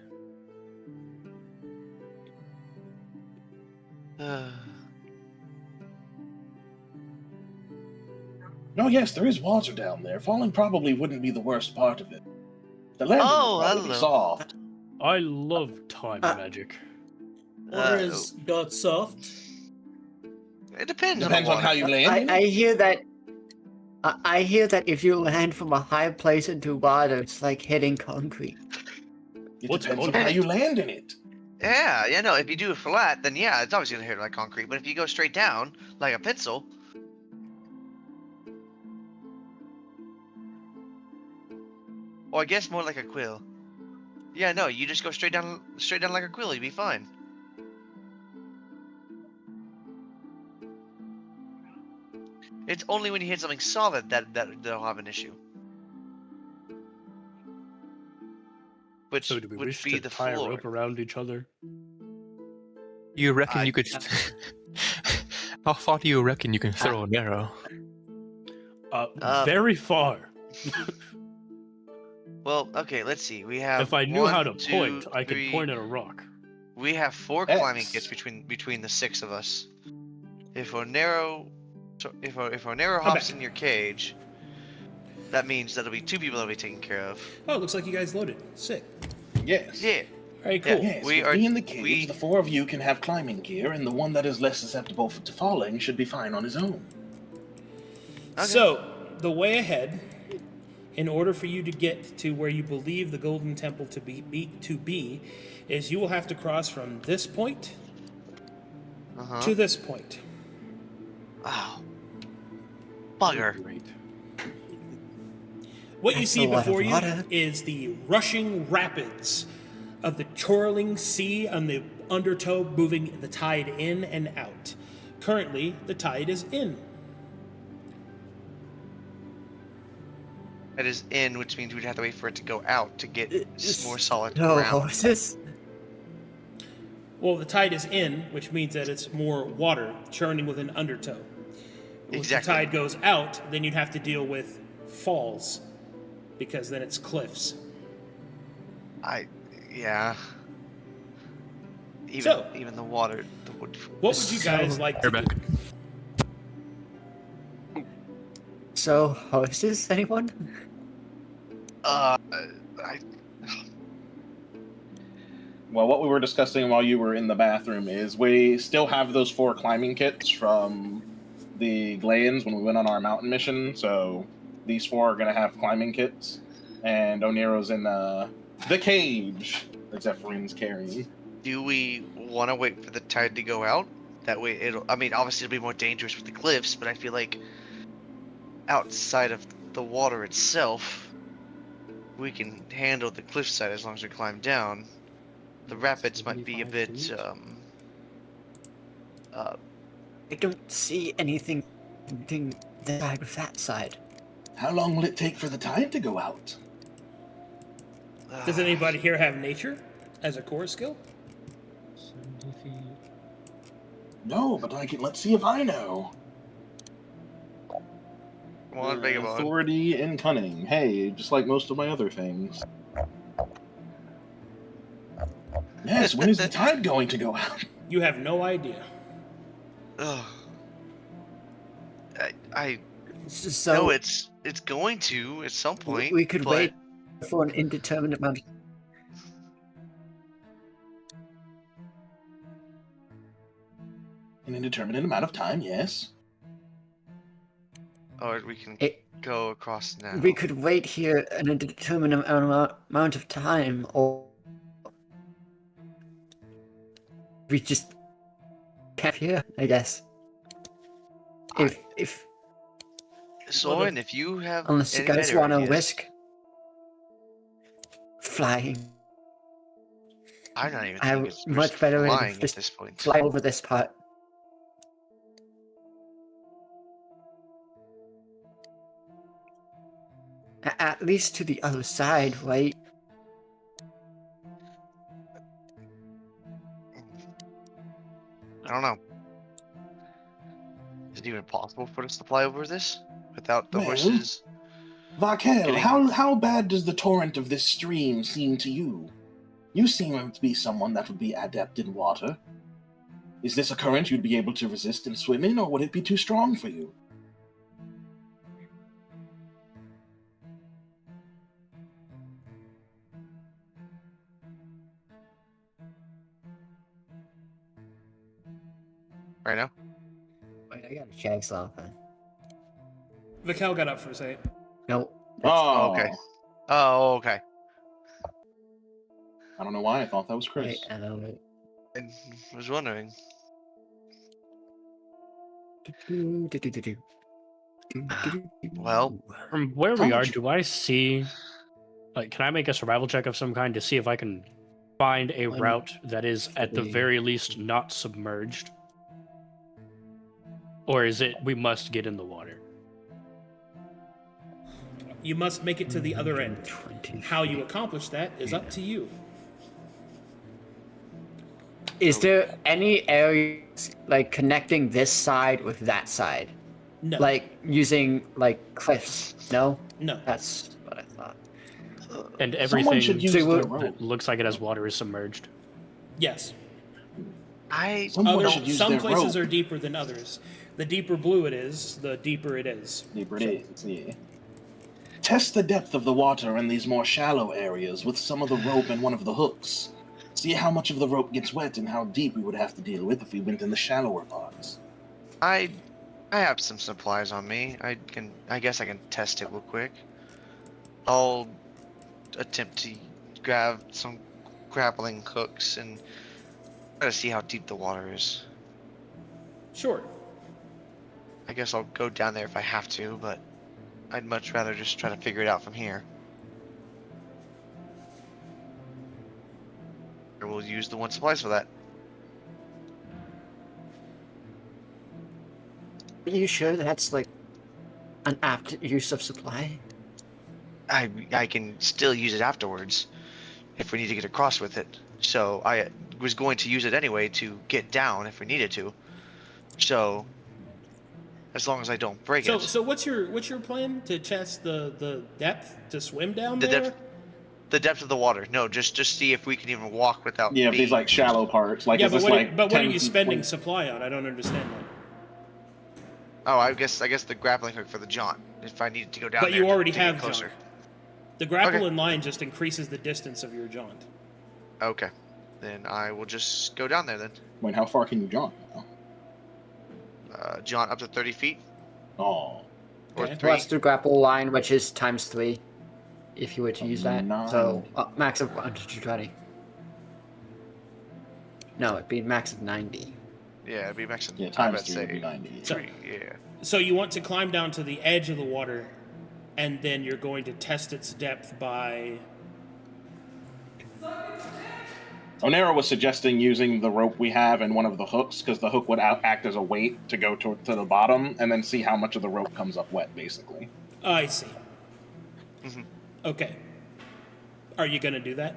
Oh yes, there is water down there. Falling probably wouldn't be the worst part of it. The landing Oh, would probably be hello. soft. I love time magic. Water is got soft. it depends. Depends on the how water. you land. in I it. hear that. I hear that if you land from a high place into water, it's like hitting concrete. It What's depends on going how on? you land in it. Yeah, no. If you do it flat, then yeah, it's obviously gonna hit like concrete. But if you go straight down like a pencil, or I guess more like a quill. Yeah, no, you just go straight down like a quill. You'd be fine. It's only when you hit something solid that they'll have an issue. Which So do we would wish be to the tie floor. a rope around each other? You reckon I- you could... How far do you reckon you can throw an arrow? Very far. Well, okay, let's see. We have. If I knew one, how to two, point, I could three- point at a rock. We have 4 X. climbing kits between the 6 of us. If Onero hops in your cage, that means that'll be 2 people that'll be taken care of. Oh, it looks like you guys loaded. Sick. Yes. Yeah. All right, cool. Yeah. Yes, We with are- me in the cage, we- the 4 of you can have climbing gear, and the one that is less susceptible to falling should be fine on his own. Okay. So, the way ahead, in order for you to get to where you believe the Golden Temple to be, is you will have to cross from this point Uh-huh. to this point. Oh. Bugger. Great. What you That's see a lot of before you water. is the rushing rapids of the chorling sea and the undertow moving the tide in and out. Currently, the tide is in. That is in, which means we'd have to wait for it to go out to get more solid No ground. horses. Well, the tide is in, which means that it's more water churning with an undertow. If Exactly. the tide goes out, then you'd have to deal with falls, because then it's cliffs. Yeah. Even So- even the water, the wood. What would you guys like to You're do? back. So horses, anyone? I Well, what we were discussing while you were in the bathroom is we still have those 4 climbing kits from the Glayans when we went on our mountain mission. So these 4 are going to have climbing kits. And Onero's in the cage that Zephyrine carrying. do we want to wait for the tide to go out? That way, I mean, obviously it'll be more dangerous with the cliffs, but I feel like outside of the water itself, we can handle the cliffside as long as we climb down. The rapids might be a 75 bit, feet? I don't see anything doing the side of that side. How long will it take for the tide to go out? Does anybody here have nature as a core skill? 70 feet. No, but let's see if I know. Come on, Vagabond. Authority and cunning. Hey, just like most of my other things. Yes, when is the tide going to go out? You have no idea. Ugh. I So know it's going to at some point. we could but wait for an indeterminate amount of An indeterminate amount of time, yes. Or we can it. go across now. We could wait here an indeterminate amount of time, or we just camp here, I guess. If Soren, if you have unless you any guys better want to ideas, risk flying, I'm not even I thinking would it's much risk better flying at just this point. fly over this part. At least to the other side, right? I don't know. Is it even possible for us to fly over this without the Well, horses? Varkel, Getting- how bad does the torrent of this stream seem to you? You seem to be someone that would be adept in water. Is this a current you'd be able to resist and swim in, or would it be too strong for you? Right now? Wait, I got a shag something. Vikel got up for a second. Nope. Oh, okay. Oh, okay. I don't know why I thought that was Chris. Wait, I was wondering. Well, From where we How are, much- do I see? Like, can I make a survival check of some kind to see if I can find a route that is, at the very least, not submerged? Or is it we must get in the water? You must make it to the other end. 20 How you accomplish that is up to you. Is there any areas like connecting this side with that side? No. Like using like cliffs? No? No. That's what I thought. And Someone everything should use So their we're- rope. that looks like it has water is submerged. Yes. Someone should Others, use some their places rope. are deeper than others. The deeper blue it is, the deeper it is. Deeper it is, yeah. Test the depth of the water in these more shallow areas with some of the rope and one of the hooks. See how much of the rope gets wet and how deep we would have to deal with if we went in the shallower parts. I have some supplies on me. I guess I can test it real quick. I'll attempt to grab some grappling hooks and try to see how deep the water is. Sure. I guess I'll go down there if I have to, but I'd much rather just try to figure it out from here. Or we'll use the 1 supplies for that. Are you sure that's like an apt use of supply? I can still use it afterwards if we need to get across with it. So I was going to use it anyway to get down if we needed to. So as long as I don't break So it. so what's your plan to test the depth to swim down The there? The depth of the water. No, just see if we can even walk without Yeah, being... these like shallow parts. Like, Yeah, is but this what, like but what are 10 you feet, spending 20 supply on? I don't understand that. Oh, I guess the grappling hook for the jaunt. If I needed to go down But there you already to get have closer. jaunt. The grapple Okay. and line just increases the distance of your jaunt. Okay. Then I will just go down there then. Wait, how far can you jump now? Jaunt up to 30 feet Oh, or Okay. 3. Plus the grapple line, which is ×3, if you were to use that. So max of 120. No, it'd be max of 90. Yeah, it'd be max. yeah, I times would 3 say would be 90. So- 3. Yeah. So you want to climb down to the edge of the water, and then you're going to test its depth by... Onera was suggesting using the rope we have and one of the hooks, because the hook would act as a weight to go to the bottom, and then see how much of the rope comes up wet, basically. I see. Mhm. Okay. Are you going to do that?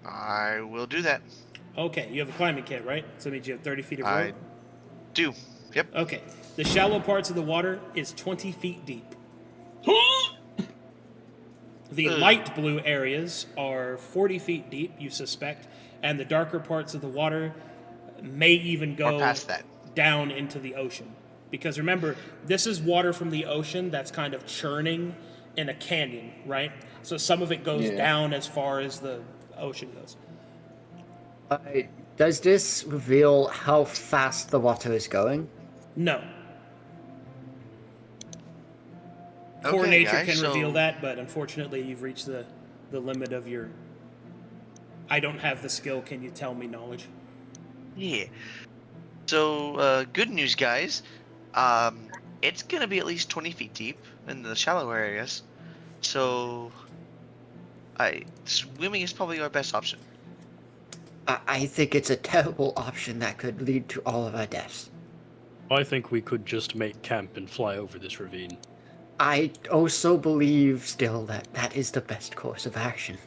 I will do that. Okay, you have a climbing kit, right? So that means you have 30 feet of rope? I do. Yep. Okay. The shallow parts of the water is 20 feet deep. The light blue areas are 40 feet deep, you suspect, and the darker parts of the water may even Or go past that. down into the ocean. Because remember, this is water from the ocean that's kind of churning in a canyon, right? So some of it goes Yeah. down as far as the ocean goes. Does this reveal how fast the water is going? No. Core Okay, nature guys, can reveal so- that, but unfortunately you've reached the limit of your I don't have the skill, can you tell me knowledge. Yeah. So, good news, guys. It's gonna be at least 20 feet deep in the shallow areas. So, swimming is probably our best option. I think it's a terrible option that could lead to all of our deaths. I think we could just make camp and fly over this ravine. I also believe still that that is the best course of action.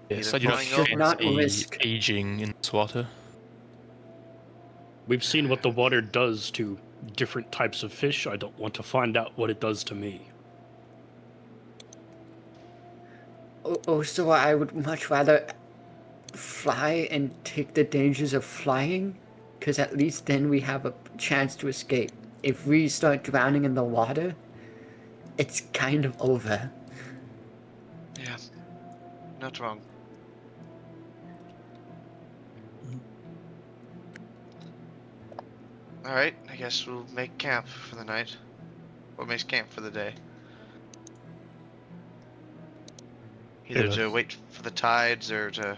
Yes, Either I do not flying over- fancy not risk- aging in this water. We've seen what the water does to different types of fish. I don't want to find out what it does to me. Also, I would much rather fly and take the dangers of flying, because at least then we have a chance to escape. If we start drowning in the water, it's kind of over. Yeah. Not wrong. Alright, I guess we'll make camp for the night. Or make camp for the day. Either Yeah. to wait for the tides or to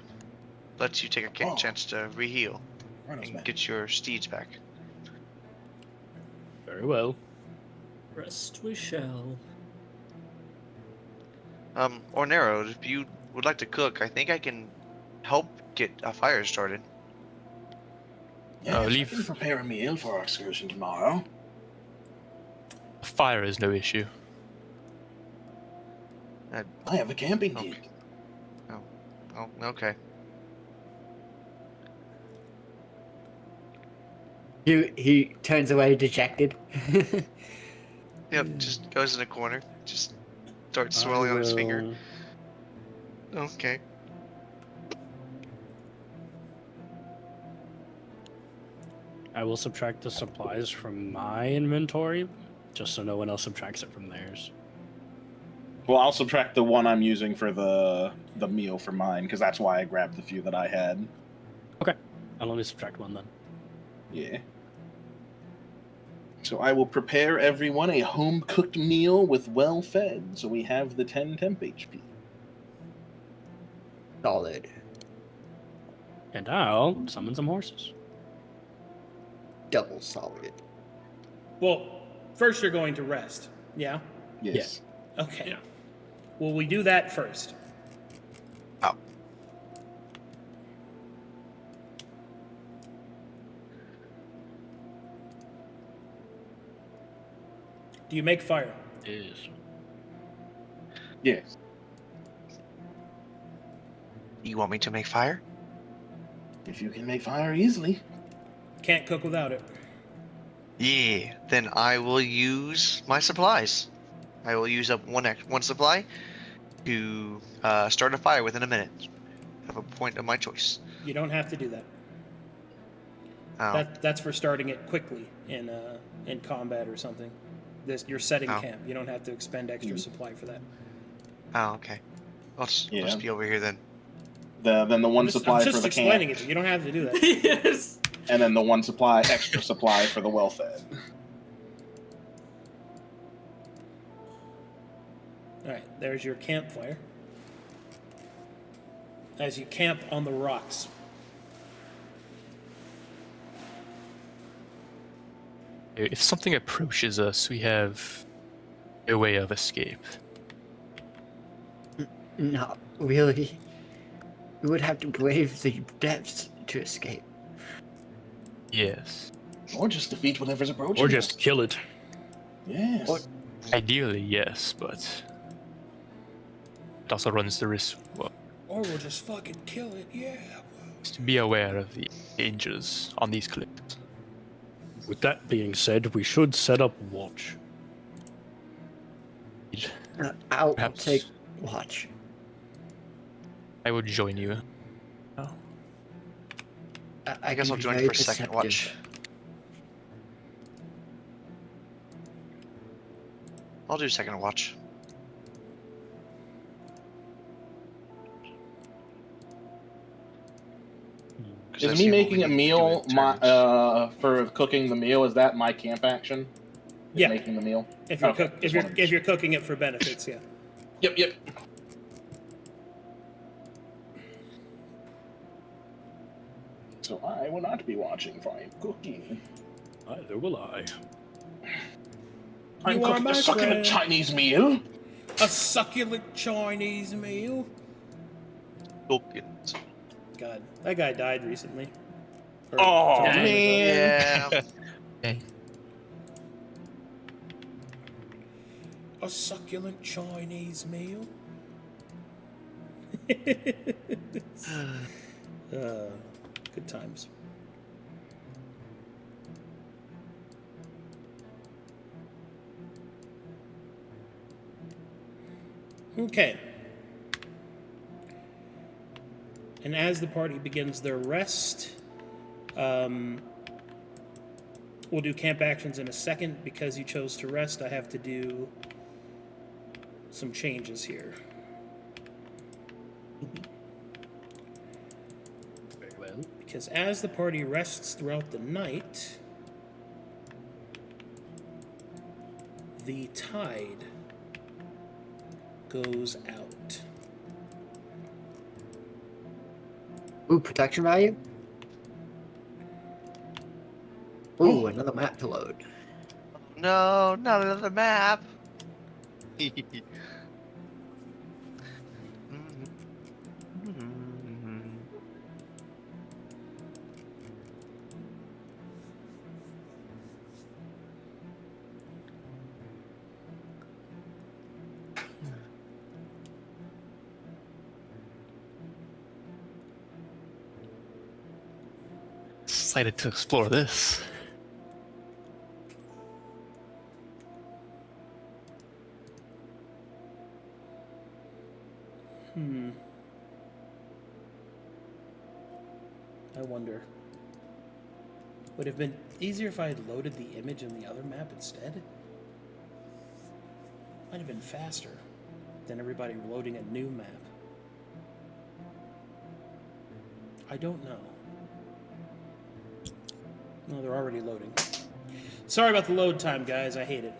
let you take a Oh. chance to reheal Rhinos, and man. get your steeds back. Very well. Rest we shall. Ornero, if you would like to cook, I think I can help get a fire started. Yes, leave- I can prepare a meal for our excursion tomorrow. Fire is no issue. I have a camping Okay. kit. Oh, okay. He turns away dejected. Yep, just goes in a corner. Just starts swirling on his finger. Okay. I will subtract the supplies from my inventory, just so no one else subtracts it from theirs. Well, I'll subtract the one I'm using for the meal for mine, because that's why I grabbed the few that I had. I'll only subtract one then. Yeah. So I will prepare everyone a home-cooked meal with well-fed, so we have the 10 temp HP. Solid. And I'll summon some horses. Double solid. Well, first you're going to rest. Yeah? Yes. Okay. Yeah. Well, we do that first. Oh. Do you make fire? Is Yes. You want me to make fire? If you can make fire easily. Can't cook without it. Yeah. Then I will use my supplies. I will use up one supply to start a fire within a minute of a point of my choice. You don't have to do that. Oh. That's for starting it quickly in combat or something. You're setting Oh. camp. You don't have to expend extra supply for that. Oh, okay. I'll just Yeah. be over here then. Then the one I'm supply just for the explaining camp, it. You don't have to do that. Yes. and then the one extra supply for the well-fed. All right, there's your campfire. As you camp on the rocks. If something approaches us, we have a way of escape. Not really. We would have to brave the depths to escape. Yes. Or just defeat whatever's approaching or just us. kill it. Yes. Or- Ideally, yes, but it also runs the risk Or we'll just fucking kill it, yeah. to be aware of the dangers on these cliffs. With that being said, we should set up watch. I'll Perhaps- take watch. I would join you. I guess can I'll be join very for second watch. deceptive. I'll do second watch. Is 'Cause I me assume making we'll a be meal doing my turns. for cooking the meal? Is that my camp action? Is Yeah. Making the meal. If you're Okay, just wanted to- if you're cooking it for benefits, yeah. Yep. So I will not be watching for I'm cooking. Either will I. I'm You are cooking my a succulent friend. Chinese meal. A succulent Chinese meal. Tokens. God, that guy died recently. Or Oh, some time ago. man. Yeah. Okay. A succulent Chinese meal. Good times. Okay. And as the party begins their rest, we'll do camp actions in a second. Because you chose to rest, I have to do some changes here. Very well. Because as the party rests throughout the night, the tide goes out. Ooh, protection value? Ooh, another map to load. No, not another map. Excited to explore this. I wonder. Would it have been easier if I had loaded the image in the other map instead? Might have been faster than everybody loading a new map. I don't know. No, they're already loading. Sorry about the load time, guys. I hate it.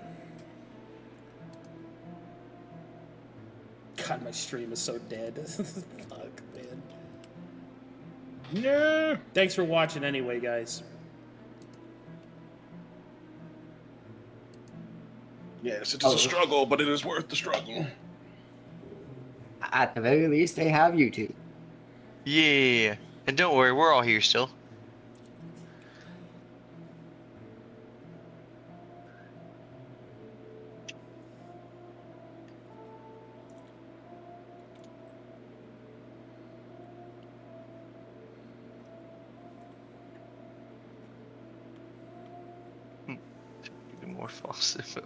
God, my stream is so dead. Fuck, man. No. Thanks for watching anyway, guys. Yes, it is a struggle, but it is worth the struggle. At the very least, they have you two. Yeah. And don't worry, we're all here still. Even more false info.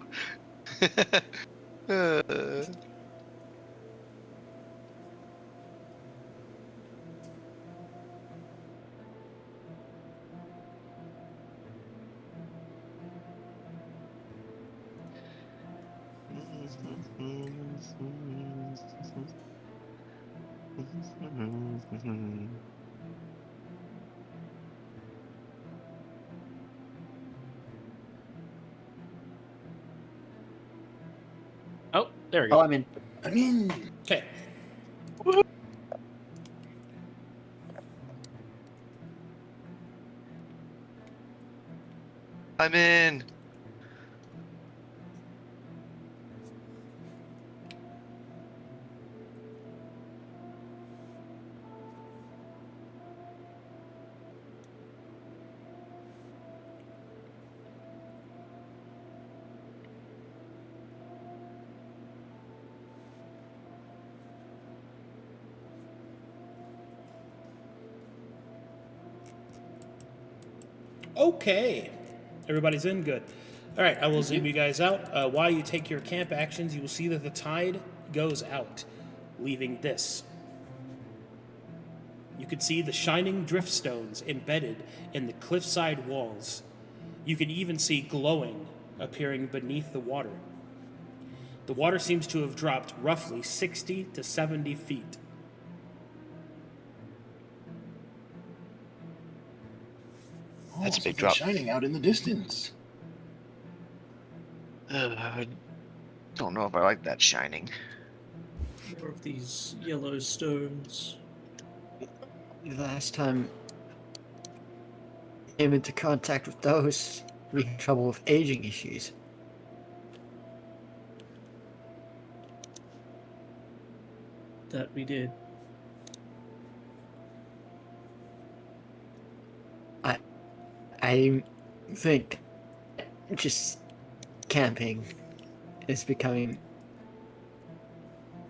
Oh, there we Oh, go. I'm in. I mean, Okay. I'm in. Okay. Everybody's in? Good. All right, I will zoom you guys out. While you take your camp actions, you will see that the tide goes out, leaving this. You can see the shining drift stones embedded in the cliffside walls. You can even see glowing appearing beneath the water. The water seems to have dropped roughly 60 to 70 feet. That's a big something drop. shining out in the distance. Don't know if I like that shining. More of these yellow stones. The last time I came into contact with those, we had trouble with aging issues. That we did. I think just camping is becoming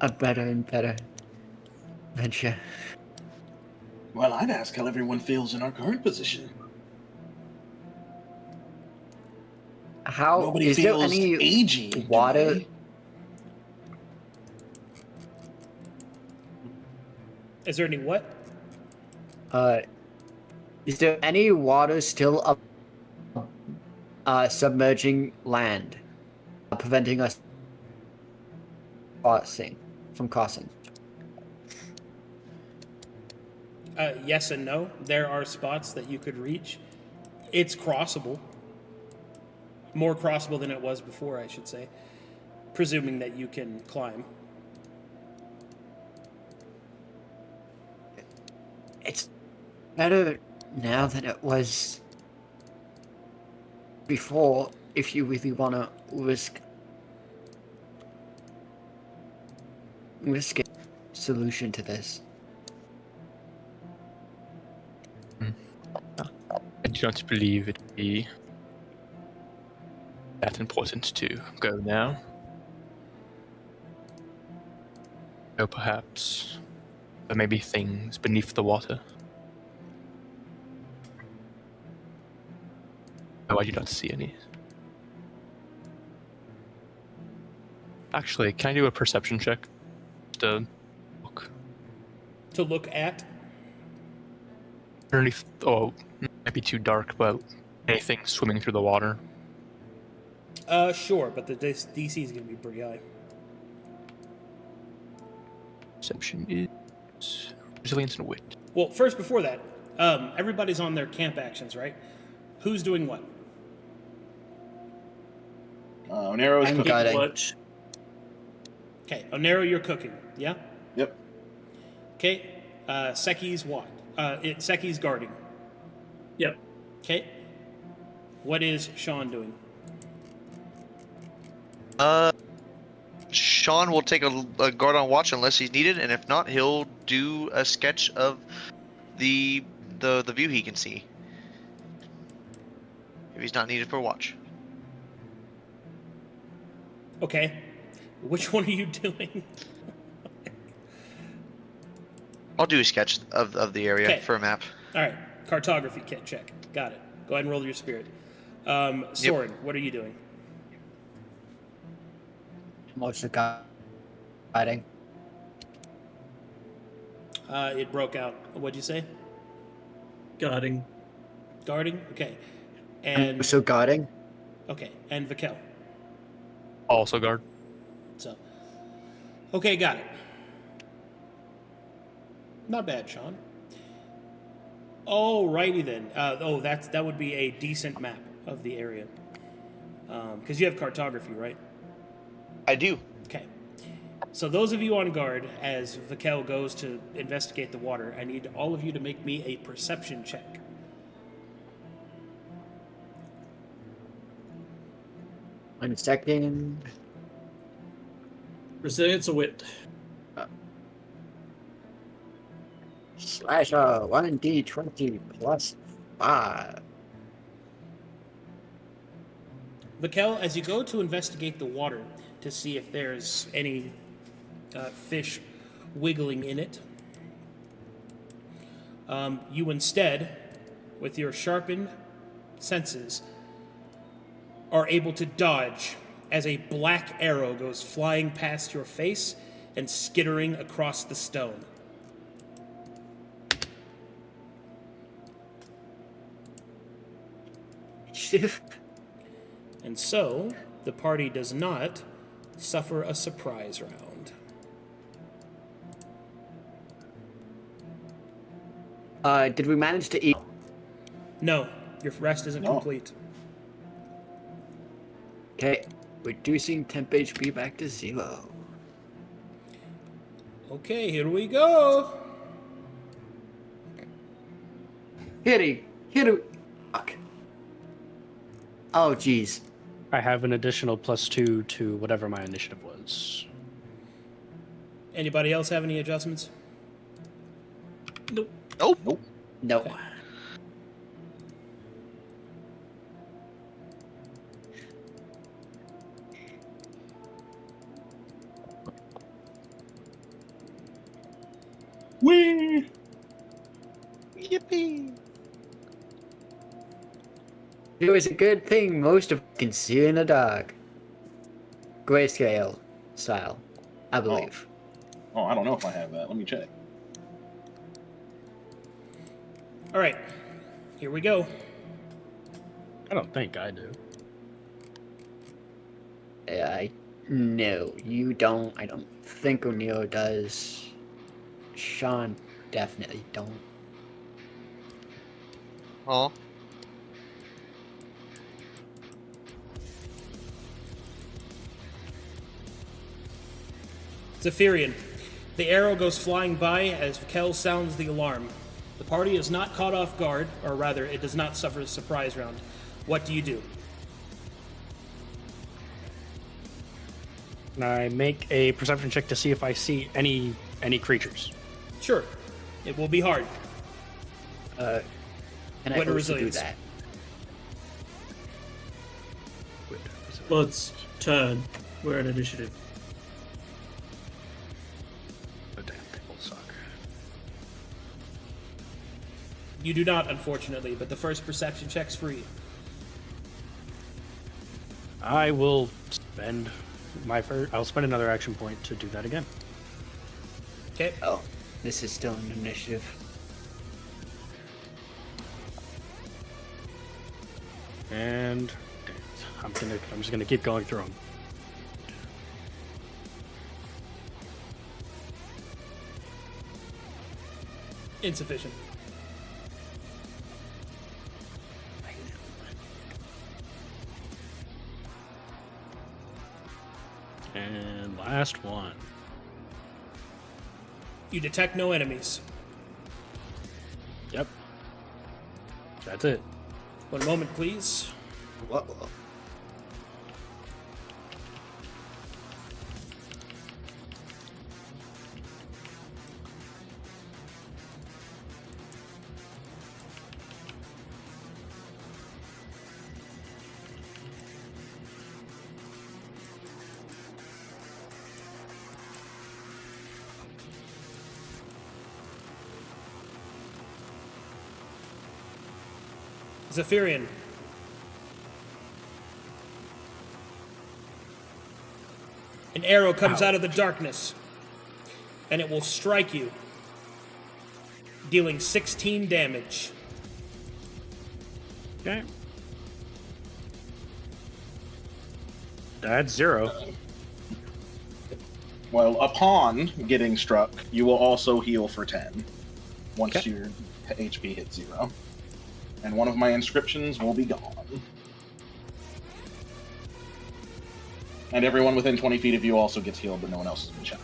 a better and better venture. Well, I'd ask how everyone feels in our current position. How Nobody is there feels any agey, do water? they? Is there any what? Is there any water still up, submerging land, preventing us from crossing? Yes and no. There are spots that you could reach. It's crossable. More crossable than it was before, I should say. Presuming that you can climb. It's better now than it was before if you really want to risk a solution to this. I do not believe it be that important to go now. Or perhaps there may be things beneath the water. Oh, I do not see any. Actually, can I do a perception check? Just a look. To look at? Underneath, oh, might be too dark, but anything swimming through the water. Sure, but the DC is going to be pretty high. Perception is resilience and wit. Well, first, before that, everybody's on their camp actions, right? Who's doing what? Onero is I'm cooking. guiding. Watch. Okay, Onero, you're cooking, yeah? Yep. Okay, Seki's what? Seki's guarding. Yep. Okay. What is Sean doing? Sean will take a guard on watch unless he's needed, and if not, he'll do a sketch of the view he can see. If he's not needed for watch. Okay. Which one are you doing? I'll do a sketch of the area Okay. for a map. All right. Cartography kit, check. Got it. Go ahead and roll your spirit. Soren, what are you doing? Most of guiding. It broke out. What'd you say? Guarding. Guarding? Okay. And So guarding. okay. And Vikel. Also guard. So okay, got it. Not bad, Sean. Alrighty then. That would be a decent map of the area. Because you have cartography, right? I do. Okay. So those of you on guard, as Vikel goes to investigate the water, I need all of you to make me a perception check. One second. Resilience or wit? Slasher 1d20 plus 5. Vikel, as you go to investigate the water to see if there's any fish wiggling in it, you instead, with your sharpened senses, are able to dodge as a black arrow goes flying past your face and skittering across the stone. And so, the party does not suffer a surprise round. Did we manage to eat? No, your rest isn't No. complete. Okay, reducing temp HP back to 0. Okay, here we go. Hit it. Fuck. Oh, jeez. I have an additional +2 to whatever my initiative was. Anybody else have any adjustments? Nope. Nope. No. Whee! Yippee! It was a good thing most of can see in the dark. Grayscale style, I believe. Oh, I don't know if I have that. Let me check. All right, here we go. I don't think I do. No, you don't. I don't think O'Neill does. Sean definitely don't. Oh. Zephyrian. The arrow goes flying by as Vikel sounds the alarm. The party is not caught off guard, or rather, it does not suffer a surprise round. What do you do? Can I make a perception check to see if I see any creatures? Sure, it will be hard. And I What a also do resilience. that. Well, it's turn. We're in initiative. Oh, damn, people suck. You do not, unfortunately, but the first perception check's free. I will spend I'll spend another action point to do that again. Okay. Oh, this is still an initiative. And I'm just gonna keep going through them. Insufficient. And last one. You detect no enemies. Yep. That's it. 1 moment, please. Whoa. Zephyrian. An arrow comes out of the darkness, and it will strike you, dealing 16 damage. Okay. That's 0. Well, upon getting struck, you will also heal for 10 once Okay. your HP hits 0. And one of my inscriptions will be gone. And everyone within 20 feet of you also gets healed, but no one else has been shot.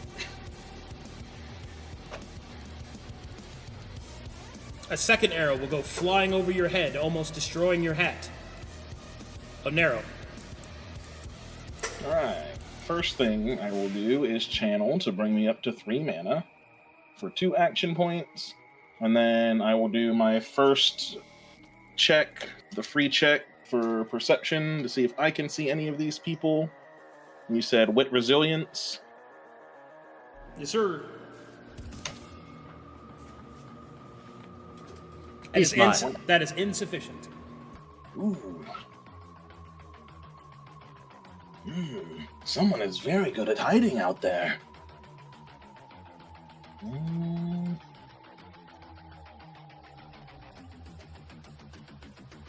A second arrow will go flying over your head, almost destroying your hat. Onero. Alright. First thing I will do is channel to bring me up to 3 mana for 2 action points. And then I will do my first check, the free check for perception, to see if I can see any of these people. You said wit resilience. Yes, sir. He's mine. That is insufficient. Ooh. Someone is very good at hiding out there.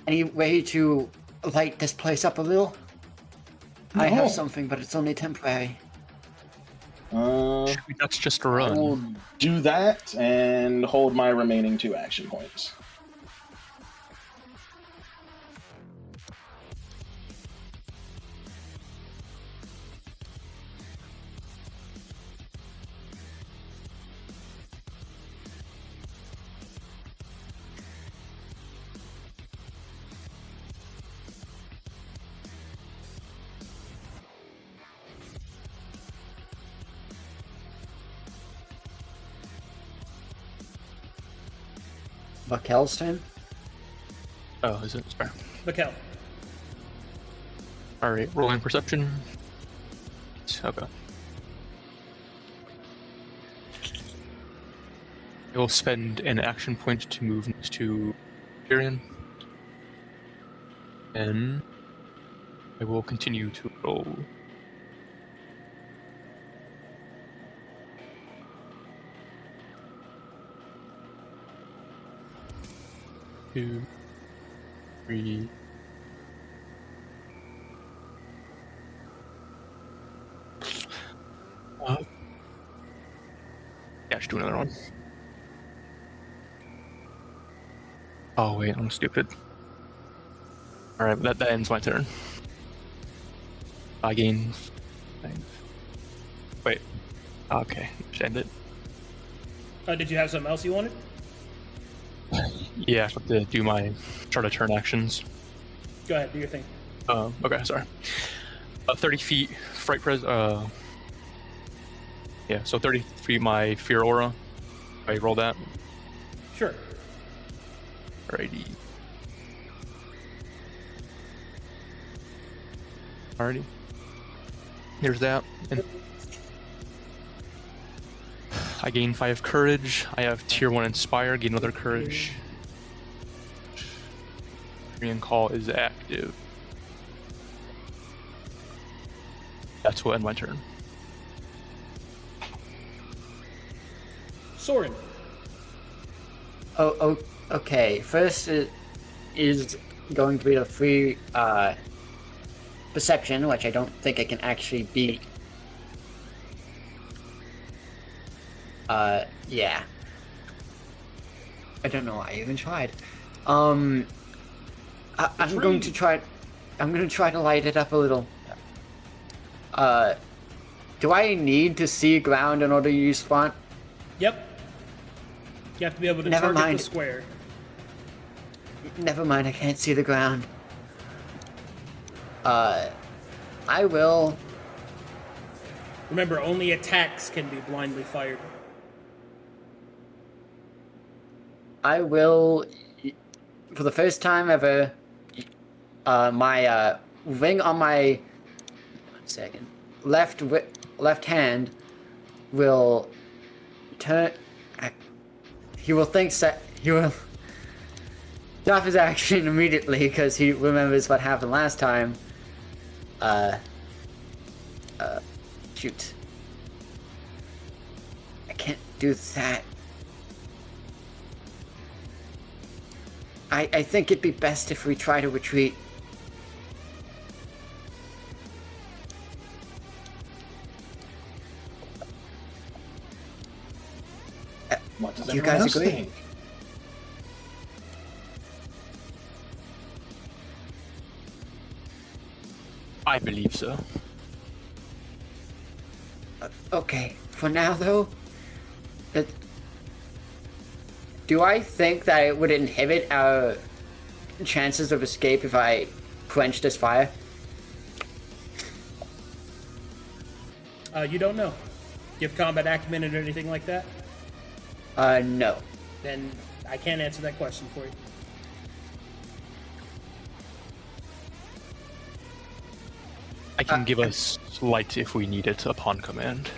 Any way to light this place up a little? I No. have something, but it's only temporary. That's just a I run. will do that and hold my remaining 2 action points. Buckel's turn? Oh, is it? Sorry. Mikkel. Alright, rolling perception. Okay. I will spend an action point to move next to Tyrion. And I will continue to roll. Two, 3. Yeah, I should do another one. Oh wait, I'm stupid. Alright, that ends my turn. I gain... Wait. Okay, just end it. Did you have something else you wanted? Yeah, I have to do my start of turn actions. Go ahead, do your thing. Okay, sorry. 30 feet, fright pres... Yeah, so 30 feet my fear aura. I roll that. Sure. Alrighty. Alrighty. Here's that. And I gain 5 courage. I have tier 1 inspire, gain another courage. Korean call is active. That's what end my turn. Soren. Oh, okay. First is going to be the free perception, which I don't think I can actually beat. Yeah. I don't know why I even tried. I'm going to try. I'm going to try to light it up a little. Do I need to see ground in order to use font? Yep. You have to be able to Never target mind. the square. Never mind, I can't see the ground. I will. Remember, only attacks can be blindly fired. I will, for the first time ever, my ring on my 1 second left hand will turn. He will think that Stop his action immediately because he remembers what happened last time. Shoot. I can't do that. I think it'd be best if we try to retreat. What does Do you everyone guys else agree? think? I believe so. Okay, for now though, do I think that it would inhibit our chances of escape if I quenched this fire? You don't know. You have combat acumen or anything like that? No. Then I can't answer that question for you. I can give us light if we need it upon command.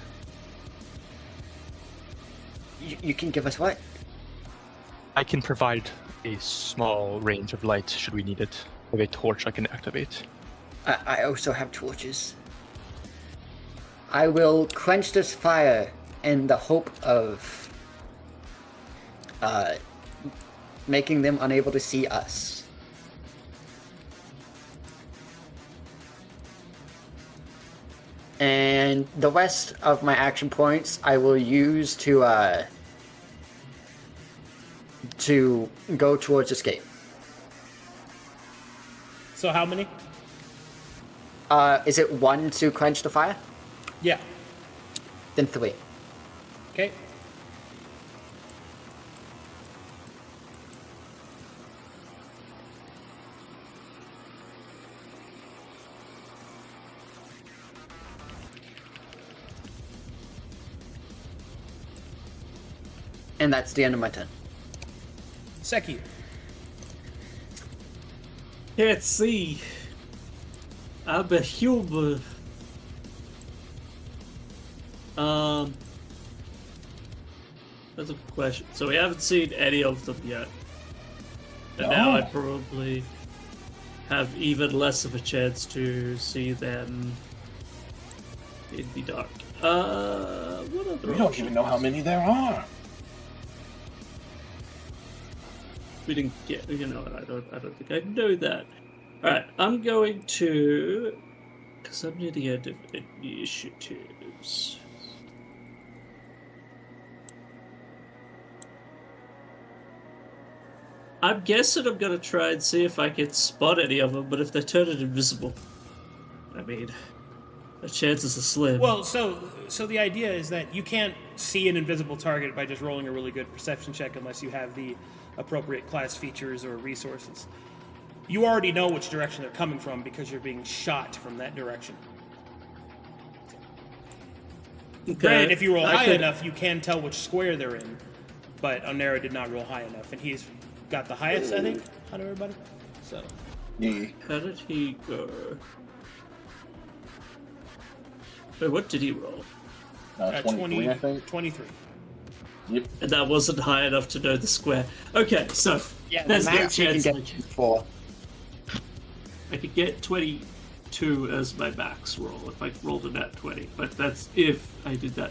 You can give us what? I can provide a small range of light should we need it. With a torch I can activate. I also have torches. I will quench this fire in the hope of making them unable to see us. And the rest of my action points I will use to go towards escape. So how many? Is it 1 to quench the fire? Yeah. Then 3. Okay. And that's the end of my turn. Seki. Let's see. I'm a human. That's a good question. So we haven't seen any of them yet. And now I probably have even less of a chance to see them in the dark. What other We don't even know how many there are. We didn't get, I don't think I know that. Alright, I'm going to, because I'm near the end of initiatives. I'm guessing I'm going to try and see if I can spot any of them, but if they turn it invisible, I mean, the chances are slim. Well, so the idea is that you can't see an invisible target by just rolling a really good perception check unless you have the appropriate class features or resources. You already know which direction they're coming from because you're being shot from that direction. Okay. Granted, if you roll high enough, you can tell which square they're in, but Onera did not roll high enough, and he's got the highest, I think, out of everybody. So, Yeah. How did he go? Wait, what did he roll? 23, I think. 23. Yep. And that wasn't high enough to know the square. Okay, so there's no chance you can get 4. I could get 22 as my max roll if I rolled a nat 20, but that's if I did that.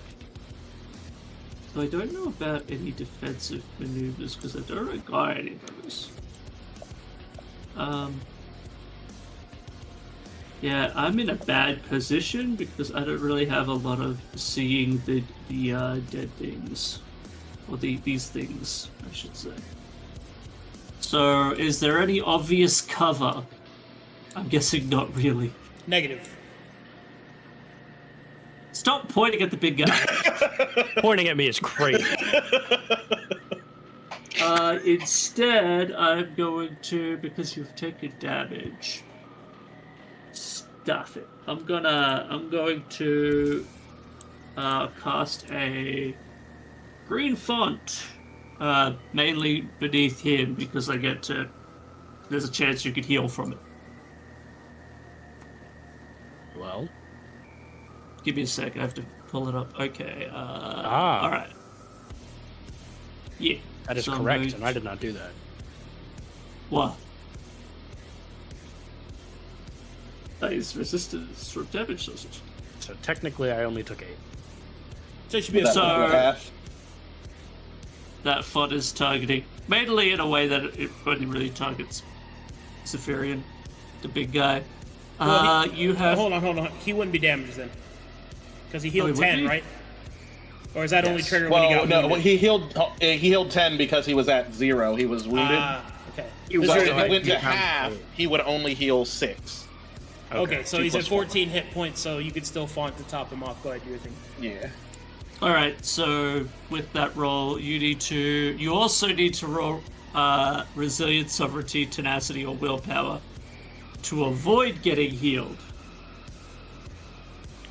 So I don't know about any defensive maneuvers because I don't got any of those. Yeah, I'm in a bad position because I don't really have a lot of seeing the dead things. Or these things, I should say. So, is there any obvious cover? I'm guessing not really. Negative. Stop pointing at the big guy. Pointing at me is crazy. Instead, I'm going to, because you've taken damage, stuff it. I'm going to cast a green font, mainly beneath him because I get to. There's a chance you could heal from it. Well, Give me a sec. I have to pull it up. Okay. Ah. All right. Yeah. that is So I'm correct, going and I did not do that. What? That is resistance from damage sources. So technically, I only took 8. So it should be a That So- would be half. That font is targeting mainly in a way that it only really targets Zephyrian, the big guy. Well, You have. Hold on. He wouldn't be damaged then. Because he healed he wouldn't 10, be? right? Or is that only Yes. triggered when he Well, got no, wounded? he healed 10 because he was at 0. He was wounded. Okay. He was So Because if you're- it went to Yeah. half, he would only heal 6. Okay, so 2 he's at plus 4. 14 hit points, so you could still font to top him off. Go ahead, do your thing. Yeah. Alright, so with that roll, you also need to roll resilience, sovereignty, tenacity, or willpower to avoid getting healed.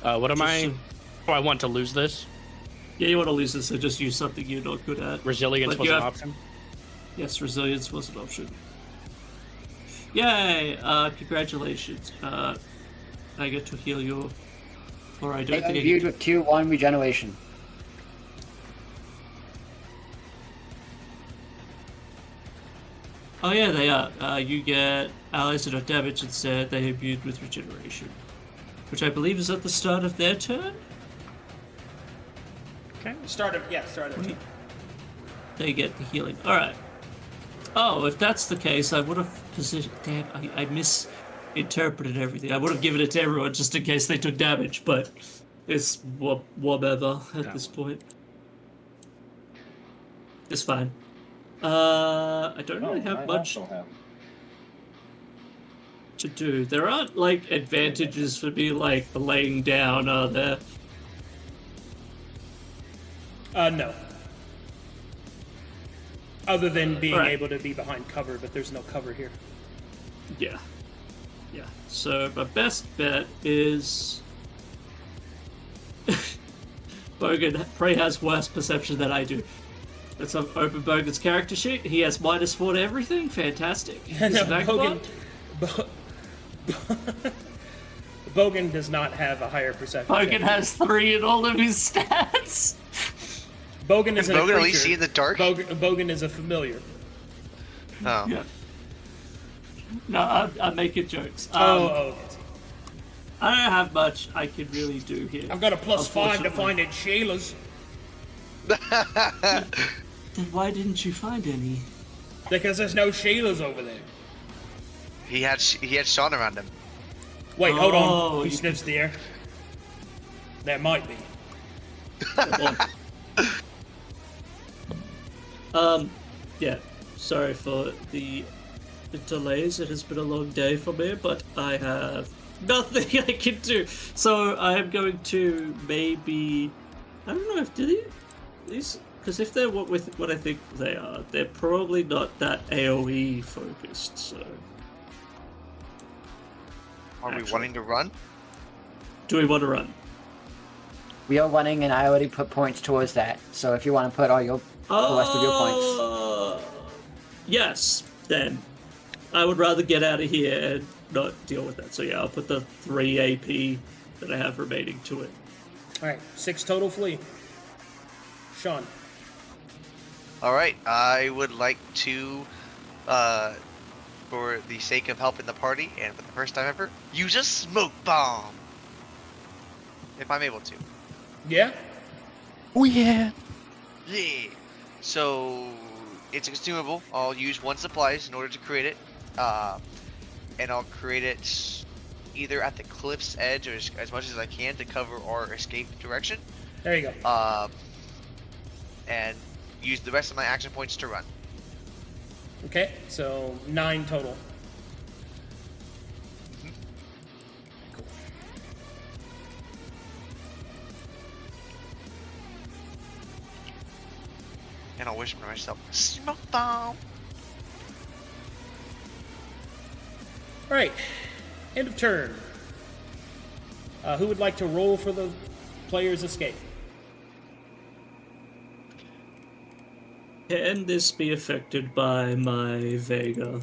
What am Just I? so- Oh, I want to lose this. Yeah, you want to lose this, so just use something you're not good at. Resilience But was you an have- option. Yes, resilience was an option. Yay! Congratulations. I get to heal you. Or I don't think I Imbued get with tier 1 regeneration. Oh yeah, they are. You get allies that are damaged instead. They are imbued with regeneration. Which I believe is at the start of their turn? Start of. They get the healing. Alright. Oh, if that's the case, I would have positioned... Damn, I misinterpreted everything. I would have given it to everyone just in case they took damage, but it's whatever at this point. It's fine. I don't really have much to do. There aren't, like, advantages for me, like, the laying down, are there? No. Other than being Alright. able to be behind cover, but there's no cover here. Yeah. Yeah. So my best bet is Bogan probably has worse perception than I do. Let's open Bogan's character sheet. He has -4 to everything. Fantastic. He's No, a vagabond. Bogan does not have a higher perception. Bogan check. has 3 in all of his stats. Bogan isn't a Bogan creature. at least see in the dark? Bogan is a familiar. Oh. Yeah. No, I'm making jokes. Okay. I don't have much I can really do here. I've got a +5 to Unfortunately. find at Shayla's. Then why didn't you find any? Because there's no Shayla's over there. He had Sean around him. Wait, hold Oh, on. He you- sniffs the air. There might be. Yeah. Sorry for the delays. It has been a long day for me, but I have nothing I can do. So I am going to maybe. I don't know if these because if they're what I think they are, they're probably not that AOE focused. So Are we Actually. wanting to run? do we want to run? We are running, and I already put points towards that. So if you want to put all your the rest of your points, Yes, then I would rather get out of here and not deal with that. So yeah, I'll put the 3 AP that I have remaining to it. Alright, 6 total flee. Sean. All right. I would like to, for the sake of helping the party and for the first time ever, use a smoke bomb. If I'm able to. Yeah? Oh yeah. Yeah. So it's a consumable. I'll use 1 supplies in order to create it, and I'll create it either at the cliff's edge or as much as I can to cover our escape direction, There you go. and use the rest of my action points to run. Okay, so 9 total. And I'll whisper to myself, "Smoke bomb." Alright, end of turn. Who would like to roll for the player's escape? Can this be affected by my Vega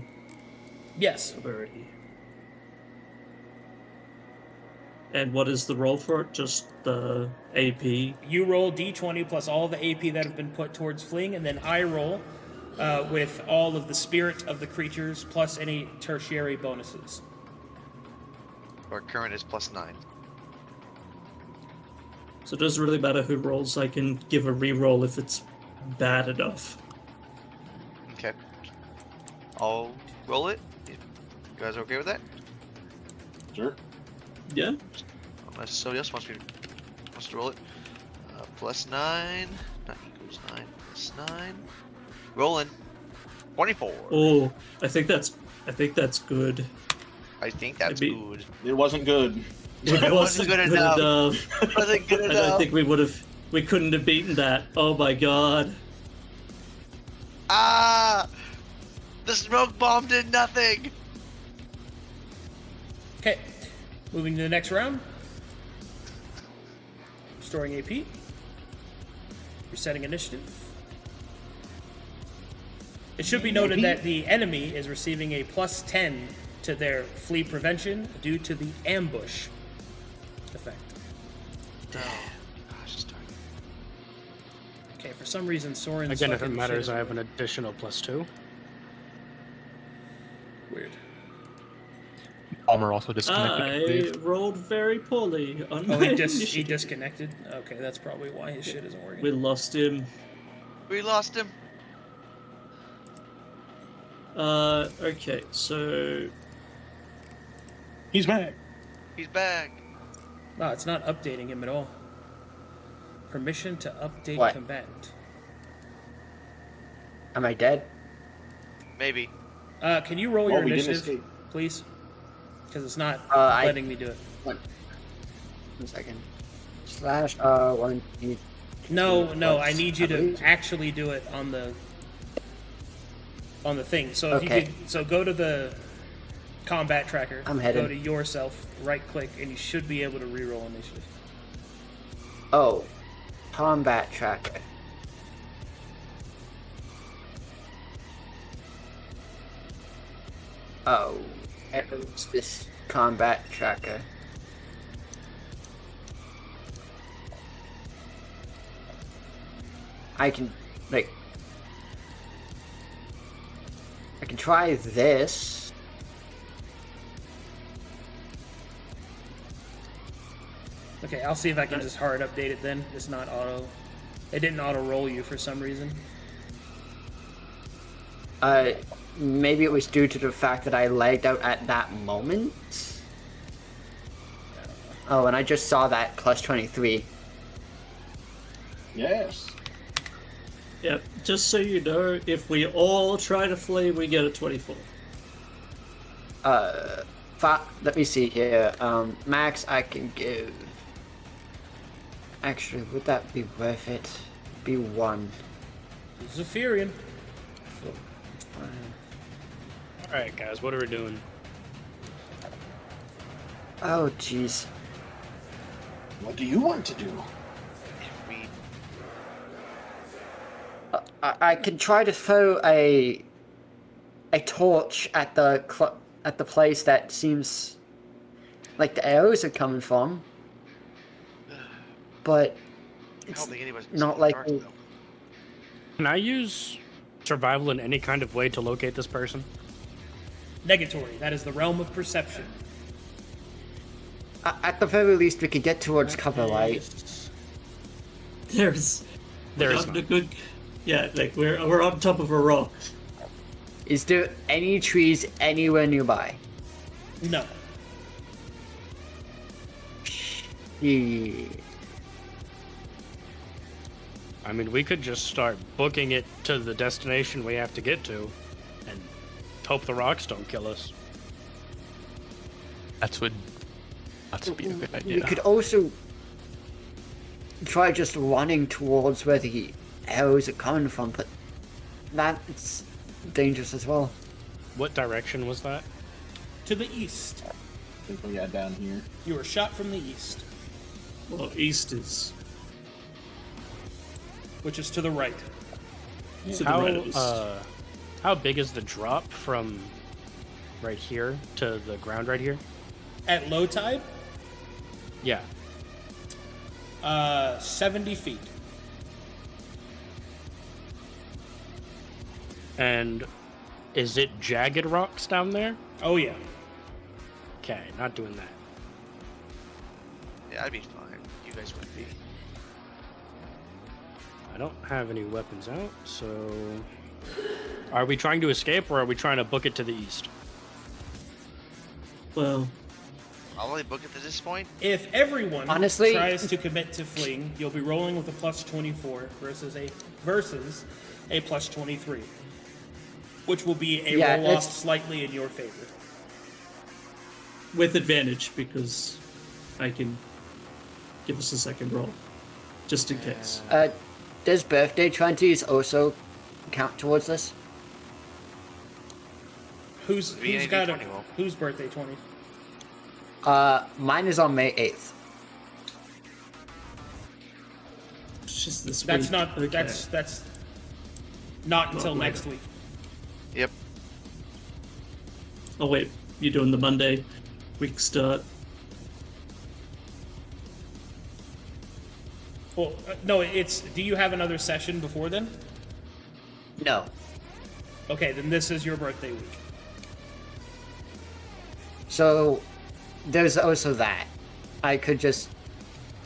Yes. ability? And what is the roll for it? Just the AP? You roll d20 plus all the AP that have been put towards fleeing, and then I roll with all of the spirit of the creatures plus any tertiary bonuses. Our current is +9. So it doesn't really matter who rolls. I can give a reroll if it's bad enough. Okay. I'll roll it. You guys okay with that? Sure. Yeah. Unless somebody else wants to roll it. +9. Not equals 9. +9. Rolling. 24. Oh, I think that's good. I think that's Maybe- good. It wasn't good. It wasn't good enough. Wasn't good I enough. don't think we couldn't have beaten that. Oh my god. Ah! The smoke bomb did nothing! Okay, moving to the next round. Restoring AP. Resetting initiative. It should be noted that the enemy is receiving a +10 to their flee prevention due to the ambush effect. Oh, gosh, darn it. Okay, for some reason Soren's Again, if it fucking matters, shit I is have an additional +2. weird. Palmer also disconnected. I I believe. rolled very poorly on Oh, my he initiative. disconnected? Okay, that's probably why his shit isn't working. We lost him. We lost him. Okay, so He's back. He's back. No, it's not updating him at all. Permission to update What? combatant. Am I dead? Maybe. Can you roll Well, your we didn't initiative, escape. please? Because it's not I- letting me do it. 1 second. Slash 1. No, Plus, I need you I to believe. actually do it on the thing. So if Okay. you could, so go to the combat tracker. I'm headed. Go to yourself, right click, and you should be able to reroll initiative. Oh, combat tracker. Oh, it's this combat tracker. I can, like, I can try this. Okay, I'll see if I can just hard update it then. It's not auto. It didn't auto roll you for some reason. Maybe it was due to the fact that I lagged out at that moment. Oh, and I just saw that plus 23. Yes. Yep, just so you know, if we all try to flee, we get a 24. Let me see here. Max, I can give. Actually, would that be worth it? Be 1. Zephyrian. Alright, guys, what are we doing? Oh, jeez. What do you want to do? If we I can try to throw a torch at the place that seems like the arrows are coming from, but I it's don't think anybody's not seen like dark, though. Can I use survival in any kind of way to locate this person? Negatory. That is the realm of perception. at the very least we could get towards cover light. There's There is a none. good, yeah, like we're on top of a rock. Is there any trees anywhere nearby? No. Yeah. I mean, we could just start booking it to the destination we have to get to, and hope the rocks don't kill us. That would be a good We idea. could also try just running towards where the arrows are coming from, but that's dangerous as well. What direction was that? To the east. I think we got down here. You were shot from the east, Well, east is which is to the right. to the right of east. How big is the drop from right here to the ground right here? At low tide, Yeah. 70 feet. And is it jagged rocks down there? Oh yeah. Okay, not doing that. Yeah, I'd be fine. You guys would be. I don't have any weapons out, so... Are we trying to escape, or are we trying to book it to the east? Well, I'll only book it to this point. If everyone Honestly- tries to commit to fleeing, you'll be rolling with a plus 24 versus a plus 23, which will be a Yeah, roll off it's- slightly in your favor. with advantage, because I can give us a second roll, just in case. Does birthday 20s also count towards this? Who's V&A got a D20 roll. whose birthday 20? Mine is on May 8th. It's just this That's week. not Okay. that's not until later. next week. Yep. Oh wait, you're doing the Monday week start. Well, no, it's. Do you have another session before then? No. Okay, then this is your birthday week. So, there's also that. I could just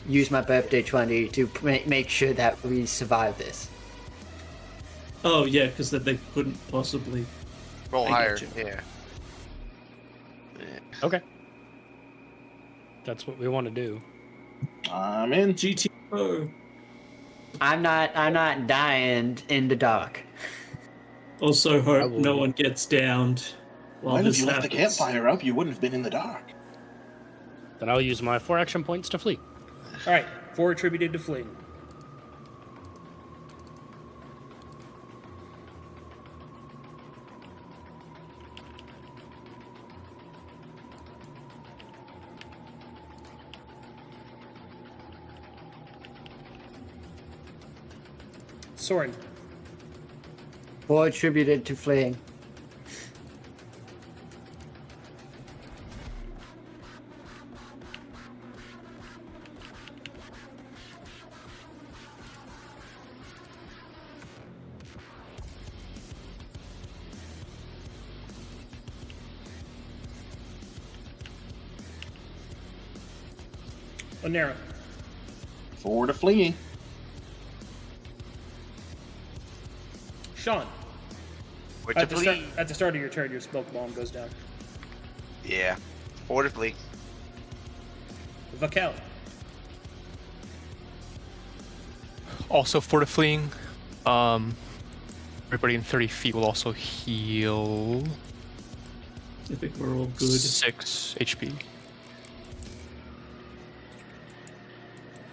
use my birthday 20 to make sure that we survive this. Oh yeah, because then they couldn't possibly. Roll I higher. get you. Yeah. Okay. That's what we want to do. I'm in. GTO. I'm not dying in the dark. Also I hope will- no one gets downed while Well, if this you left the happens. campfire up, you wouldn't have been in the dark. Then I'll use my 4 action points to flee. All right, 4 attributed to fleeing. Soren, 4 attributed to fleeing. Onera, 4 to fleeing. Sean. Where to At flee? the start of your turn, your smoke bomb goes down. Yeah. 4 to flee. Vakel, Also, for the fleeing, everybody in 30 feet will also heal I think we're all good. 6 HP.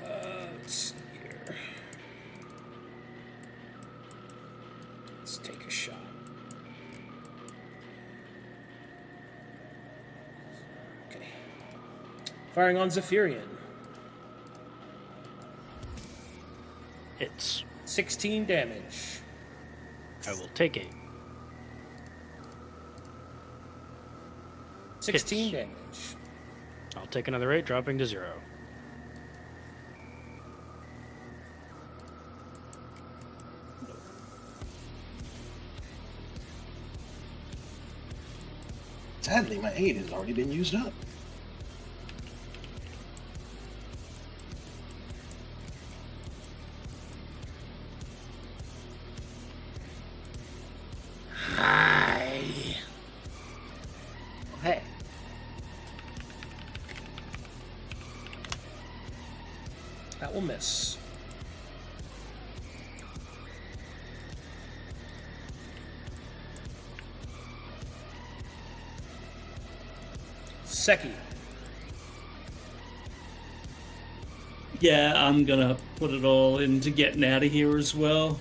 let's see here. Let's take a shot. Okay. Firing on Zephyrian. Hits. 16 damage. I will take it. 16 Hits. damage. I'll take another 8, dropping to 0. Sadly, my aid has already been used up. Hey, That will miss. Seki. Yeah, I'm gonna put it all into getting out of here as well.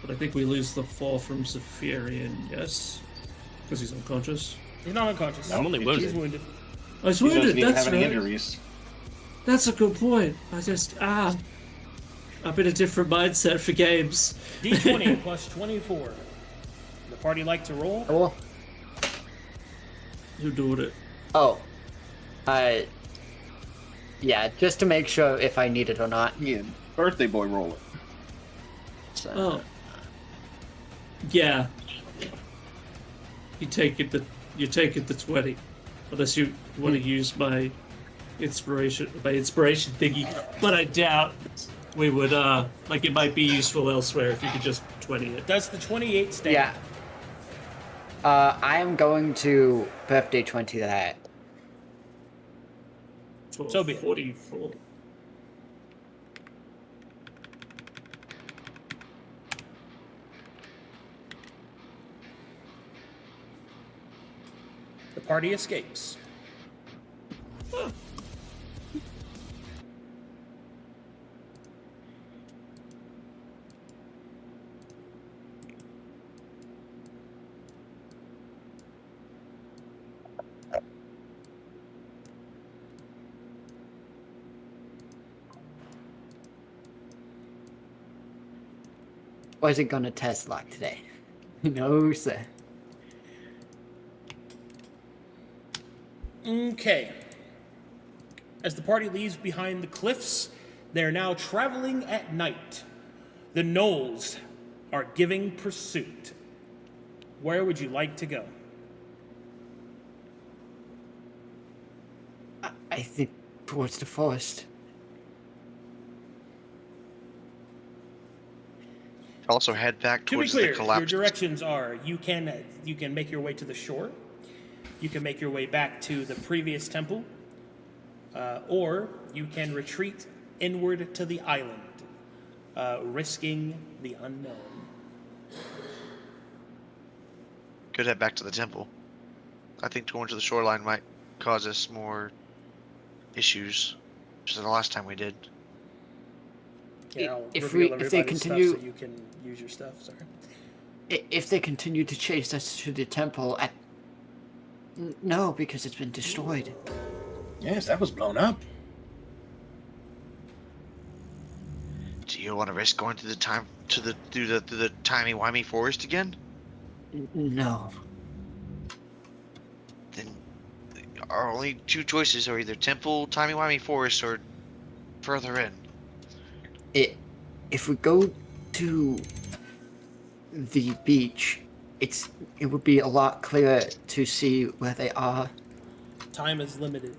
But I think we lose the fall from Zephyrian, yes? Because he's unconscious. He's not unconscious. I'm only He's wounded. wounded. I was He doesn't wounded, even that's have any right. injuries. That's a good point. I'm in a different mindset for games. D20 plus 24. The party like to roll? well, Who doing it? oh, yeah, just to make sure if I need it or not. Yeah, birthday boy roll it. Oh. Yeah. You take it to 20. Unless you want to use my inspiration thingy. But I doubt we would it might be useful elsewhere if you could just 20 it. Does the 28 stand? Yeah. I am going to birthday 20 that. So be it. 44. The party escapes. Or is it gonna test luck today? No, sir. Okay. As the party leaves behind the cliffs, they are now traveling at night. The gnolls are giving pursuit. Where would you like to go? I think towards the forest. Also head back To be towards clear, the your collapse. directions are you can make your way to the shore, you can make your way back to the previous temple, or you can retreat inward to the island, risking the unknown. Could head back to the temple. I think going to the shoreline might cause us more issues, just than the last time we did. Yeah, I'll If reveal they everybody's continue- stuff so you can use your stuff. Sorry. If they continue to chase us to the temple no, because it's been destroyed. Yes, that was blown up. Do you want to risk going through the timey-wimey forest again? No. Then our only two choices are either temple, timey-wimey forest, or further in. If we go to the beach, it would be a lot clearer to see where they are, Time is limited.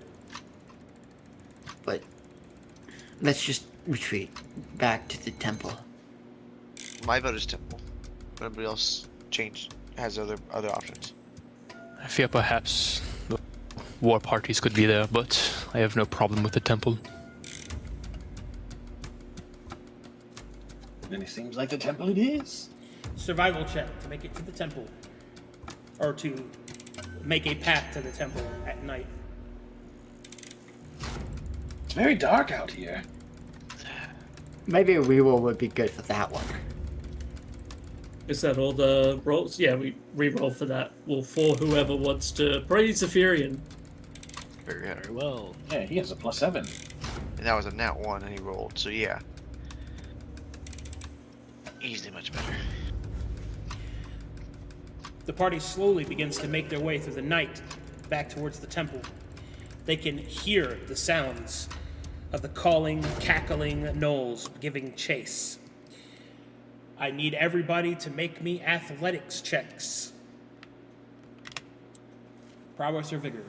but let's just retreat back to the temple. My vote is temple. But everybody else has other options. I fear perhaps the war parties could be there, but I have no problem with the temple. Then it seems like the temple it is. Survival check to make it to the temple, or to make a path to the temple at night. It's very dark out here. Maybe a reroll would be good for that one. Is that all the rolls? Yeah, we re-roll for that. Well, for whoever wants to praise Zephyrian. Very well. Yeah, he has a +7. And that was a nat 1 and he rolled, so yeah. Easily much better. The party slowly begins to make their way through the night back towards the temple. They can hear the sounds of the calling, cackling gnolls giving chase. I need everybody to make me athletics checks. Prowess or vigor.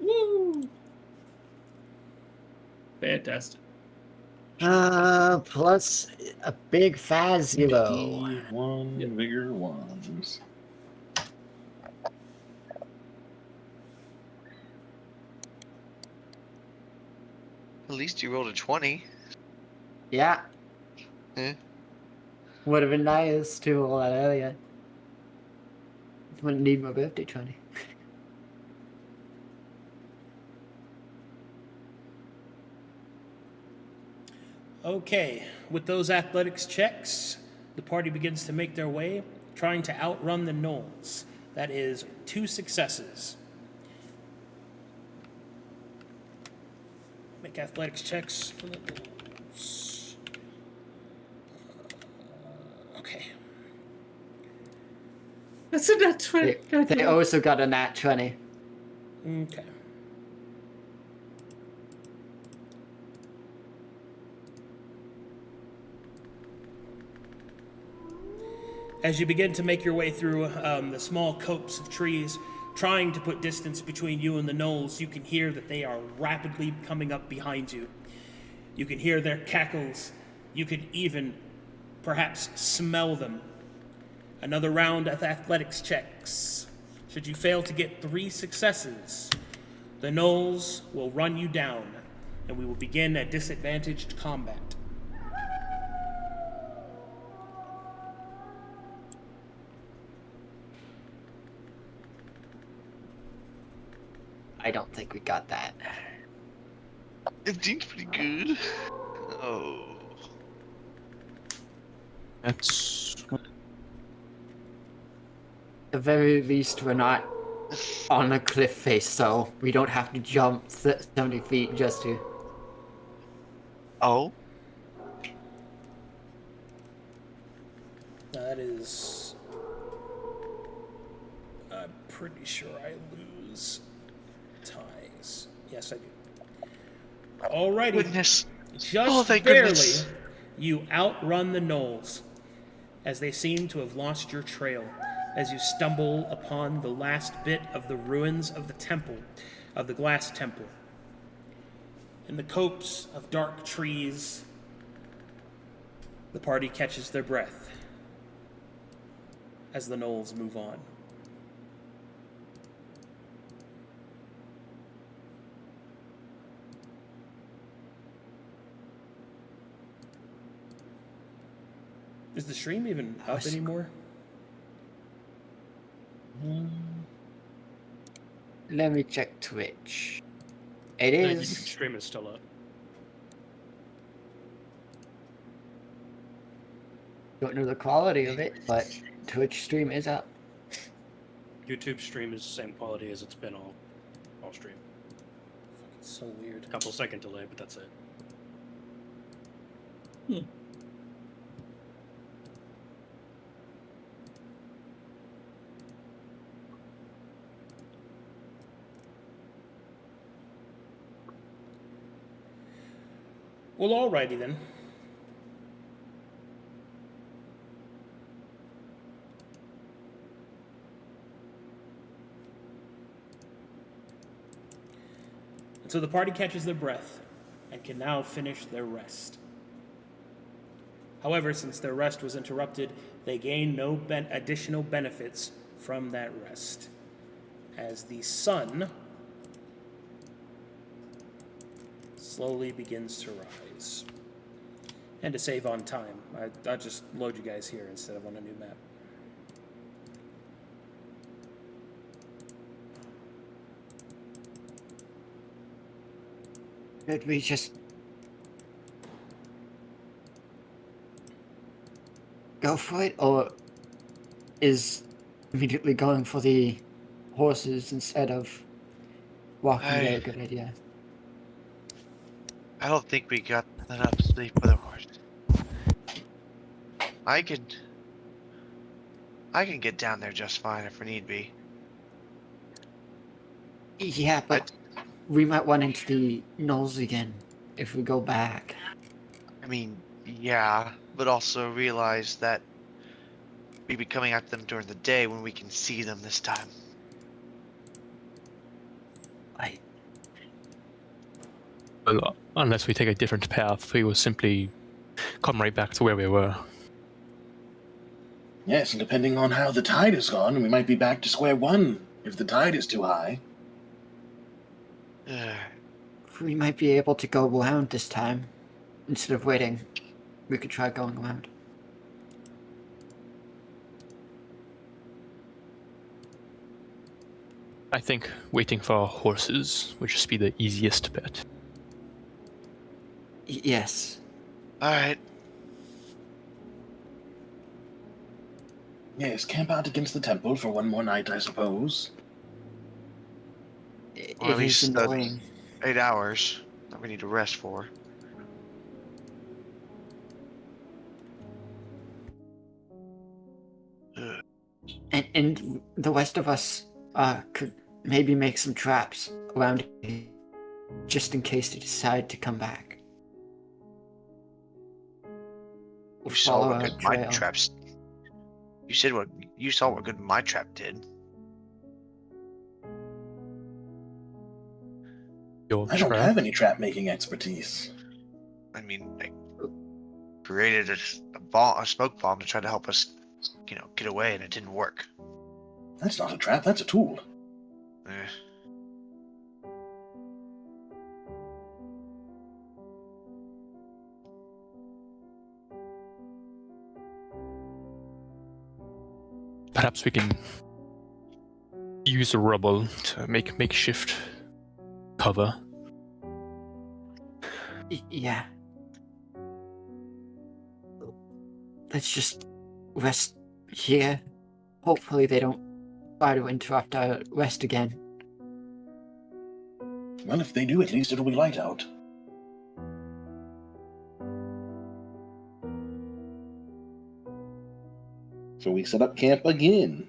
Woo! Fantastic. Plus a big fat 0. 1 vigor 1s. At least you rolled a 20. Yeah. Eh? Would have been nice to roll that earlier. Wouldn't need my birthday 20. Okay, with those athletics checks, the party begins to make their way, trying to outrun the gnolls. That is 2 successes. Make athletics checks for the gnolls. Okay. That's a nat 20. They also got a nat 20. Okay. As you begin to make your way through the small copse of trees, trying to put distance between you and the gnolls, you can hear that they are rapidly coming up behind you. You can hear their cackles. You can even perhaps smell them. Another round of athletics checks. Should you fail to get 3 successes, the gnolls will run you down, and we will begin a disadvantaged combat. I don't think we got that. It seems pretty good. Oh. That's At the very least, we're not on a cliff face, so we don't have to jump 70 feet just to... Oh. That is... I'm pretty sure I lose ties. Yes, I do. Alrighty. Goodness. Just Oh, thank barely, goodness. you outrun the gnolls, as they seem to have lost your trail, as you stumble upon the last bit of the ruins of the temple, of the glass temple. In the copse of dark trees, the party catches their breath as the gnolls move on. Is the stream even up anymore? Let me check Twitch. It The is... YouTube stream is still up. Don't know the quality of it, but Twitch stream is up. YouTube stream is the same quality as it's been all stream. It's so weird. Couple second delay, but that's it. Well, alrighty then. And so the party catches their breath and can now finish their rest. However, since their rest was interrupted, they gain no additional benefits from that rest, as the sun slowly begins to rise. And to save on time, I'll just load you guys here instead of on a new map. Could we just... go for it, or is immediately going for the horses instead of walking there a good idea? I don't think we got enough sleep for the horse. I can get down there just fine if we need be. Yeah, but we might run into the gnolls again if we go back. I mean, yeah, but also realize that we'd be coming after them during the day when we can see them this time. well, unless we take a different path, we will simply come right back to where we were. Yes, and depending on how the tide has gone, we might be back to square one if the tide is too high. We might be able to go around this time. Instead of waiting, we could try going around. I think waiting for our horses would just be the easiest bet. Yes. Alright. Yes, camp out against the temple for one more night, I suppose. It Or at is least annoying. 8 hours that we need to rest for. And the rest of us could maybe make some traps around here, just in case they decide to come back. Or You saw follow what our good mine trail. traps. you saw what good my trap did. Your I don't trap. have any trap making expertise. I mean, I created a smoke bomb to try to help us, get away, and it didn't work. That's not a trap, that's a tool. Eh. Perhaps we can use the rubble to make makeshift cover. Yeah. Let's just rest here. Hopefully they don't try to interrupt our rest again. Well, if they do, at least it'll be light out. So we set up camp again.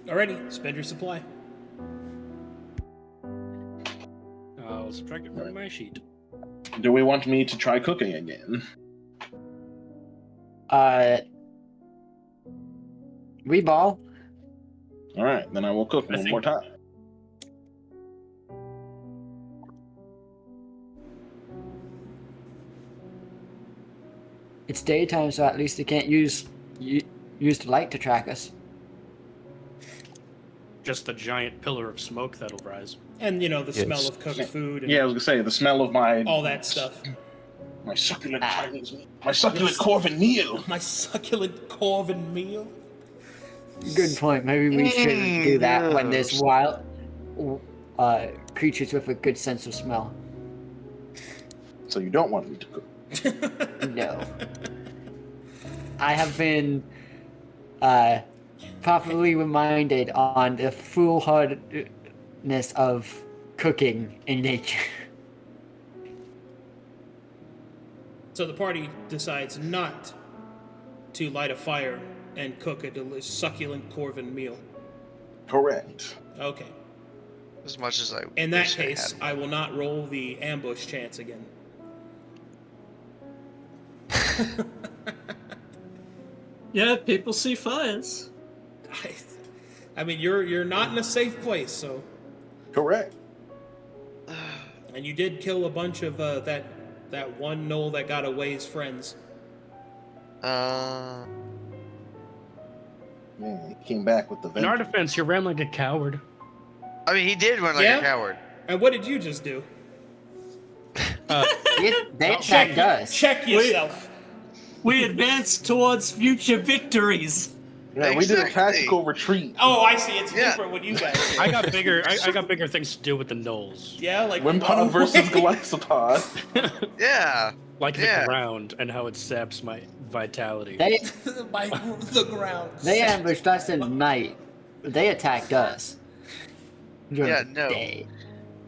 Alrighty, spend your supply. I'll subtract it from my sheet. Do we want me to try cooking again? Reball. All right, then I will cook one more time. It's daytime, so at least they can't use the light to track us. Just the giant pillar of smoke that'll rise. And, the Yes. smell of cooked food and Yeah, I was gonna say the smell of my all that stuff. my succulent Chinese meal, my succulent Corvin meal. My succulent Corvin meal. Good point. Maybe we shouldn't do that when there's wild creatures with a good sense of smell. So you don't want me to cook? No. I have been properly reminded on the foolhardiness of cooking in nature. So the party decides not to light a fire and cook a delicious succulent Corvin meal. Correct. Okay. As much as I. In that wish I case, had. I will not roll the ambush chance again. Yeah, people see fires. I mean, you're not in a safe place, so. Correct. And you did kill a bunch of that one gnoll that got away's friends. Yeah, he came back with the In our vengeance. defense, you ran like a coward. I mean, he did run like Yeah? a coward. And what did you just do? They attacked us. Check yourself. We advance towards future victories. Yeah, we did a Exactly. tactical retreat. Oh, I see. It's Yeah. different when you guys. do. I got bigger. I got bigger things to do with the gnolls, Yeah, like Wimpod versus Galaxopod. Yeah. like Yeah. the ground and how it saps my vitality. They by the ground. they ambushed us in the night. They attacked us. during Yeah, the no. day.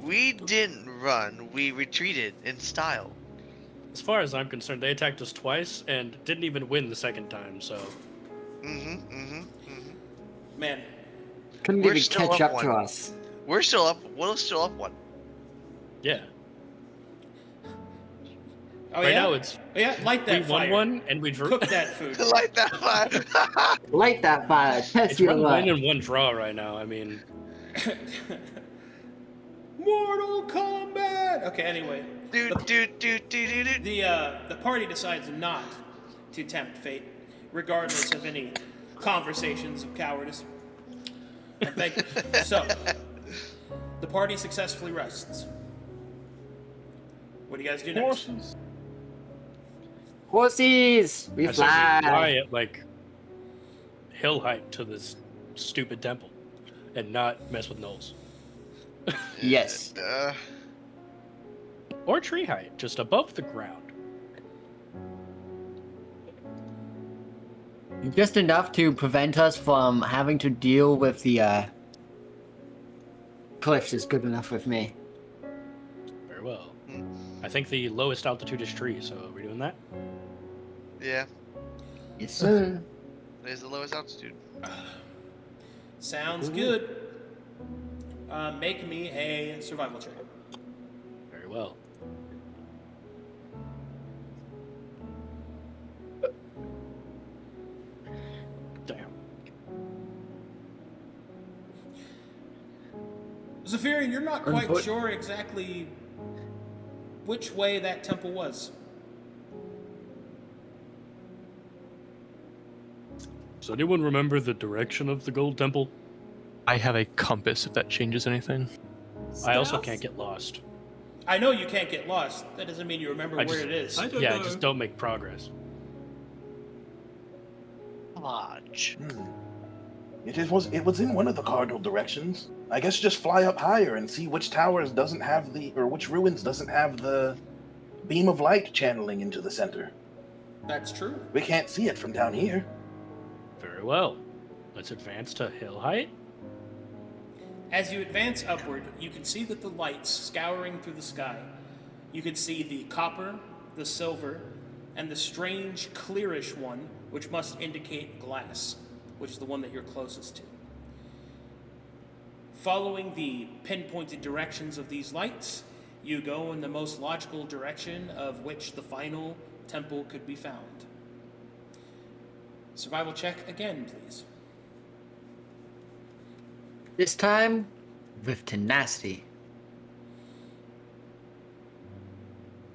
We didn't run. We retreated in style. As far as I'm concerned, they attacked us twice and didn't even win the second time. So Man, Couldn't We're even still catch up up to one. us. We're still up. We're still up one. yeah, oh right yeah, now it's light that we won fire. one and we drew. Cook that food. Light that fire. Light that fire. Test It's your one luck. win and one draw right now. I mean, Mortal Kombat. Okay, anyway, do. the party decides not to tempt fate, regardless of any conversations of cowardice. And so, the party successfully rests. What do you guys do next? Horses. Horses! We I said we fly fly. at like hill height to this stupid temple, and not mess with gnolls. Yes. Or tree height, just above the ground. Just enough to prevent us from having to deal with the cliffs is good enough with me. Very well. I think the lowest altitude is tree, so are we doing that? Yeah. Yes, sir. There's the lowest altitude. Sounds good. Make me a survival check. Very well. Zephyrian, you're not quite Unfor- sure exactly which way that temple was. Does anyone remember the direction of the gold temple? I have a compass if that changes anything. I also Stealth? can't get lost. I know you can't get lost. That doesn't mean you remember I where just- it is. I don't Yeah, know. I just don't make progress. Lodge. It was in one of the cardinal directions. I guess just fly up higher and see which towers doesn't have which ruins doesn't have the beam of light channeling into the center. That's true. We can't see it from down here. Very well. Let's advance to hill height. As you advance upward, you can see that the lights scouring through the sky. You can see the copper, the silver, and the strange clearish one, which must indicate glass, which is the one that you're closest to. Following the pinpointed directions of these lights, you go in the most logical direction of which the final temple could be found. Survival check again, please. This time, with tenacity.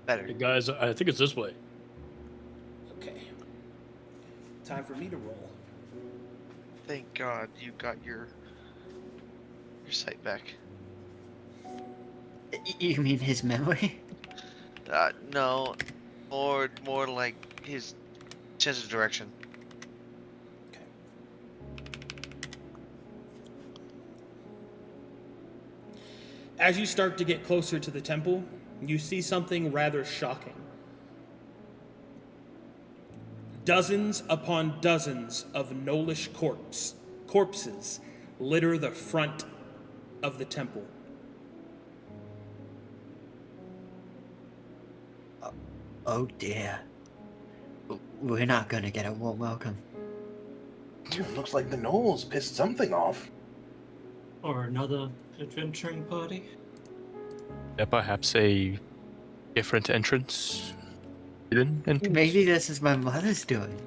Better. Hey guys, I think it's this way. Okay. Time for me to roll. Thank God you got your sight back. You mean his memory? No, more like his sense of direction. Okay. As you start to get closer to the temple, you see something rather shocking. Dozens upon dozens of Gnollish corpses litter the front of the temple. Oh dear. We're not gonna get a warm welcome. It looks like the gnolls pissed something off. Or another adventuring party. Yeah, perhaps a different entrance. Hidden entrance. Maybe this is my mother's doing.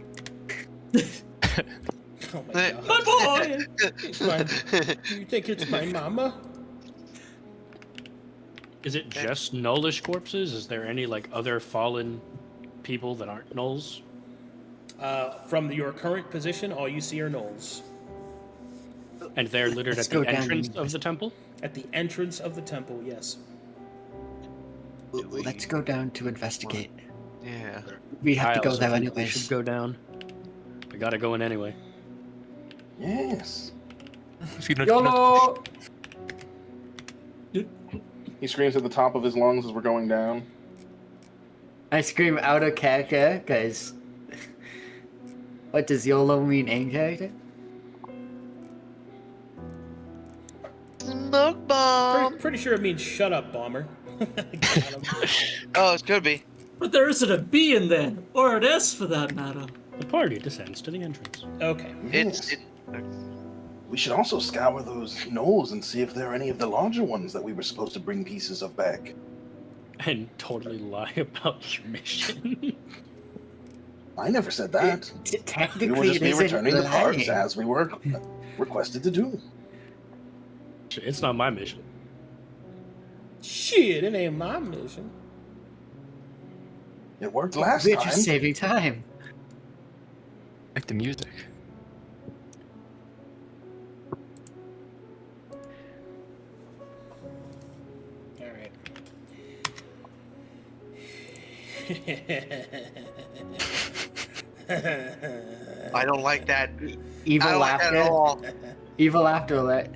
Oh my god. My boy! It's my, do you think it's my mama? Is it just Gnollish corpses? Is there any like other fallen people that aren't Gnolls? From your current position, all you see are gnolls. And they're littered Let's at the go down entrance and- of the temple? At the entrance of the temple, yes. Let's go down to investigate. Yeah. We have to I go also there think we anyways. should go down. We gotta go in anyway. Yes. YOLO! He screams at the top of his lungs as we're going down. I scream out of character, because... What does YOLO mean in character? Smoke bomb. Pretty sure it means shut up, bomber. Got him. Oh, it could be. But there isn't a B in there, or an S for that matter. The party descends to the entrance. Okay. It's Yes. We should also scour those gnolls and see if there are any of the larger ones that we were supposed to bring pieces of back. And totally lie about your mission. I never said that. We will Technically, just it be isn't returning the parts lying. as we were requested to do. It's not my mission. Shit, it ain't my mission. It worked last We're time. just saving time. Like the music. All right. I don't like that. Evil I don't like that at laughter. all. Evil laughter alert.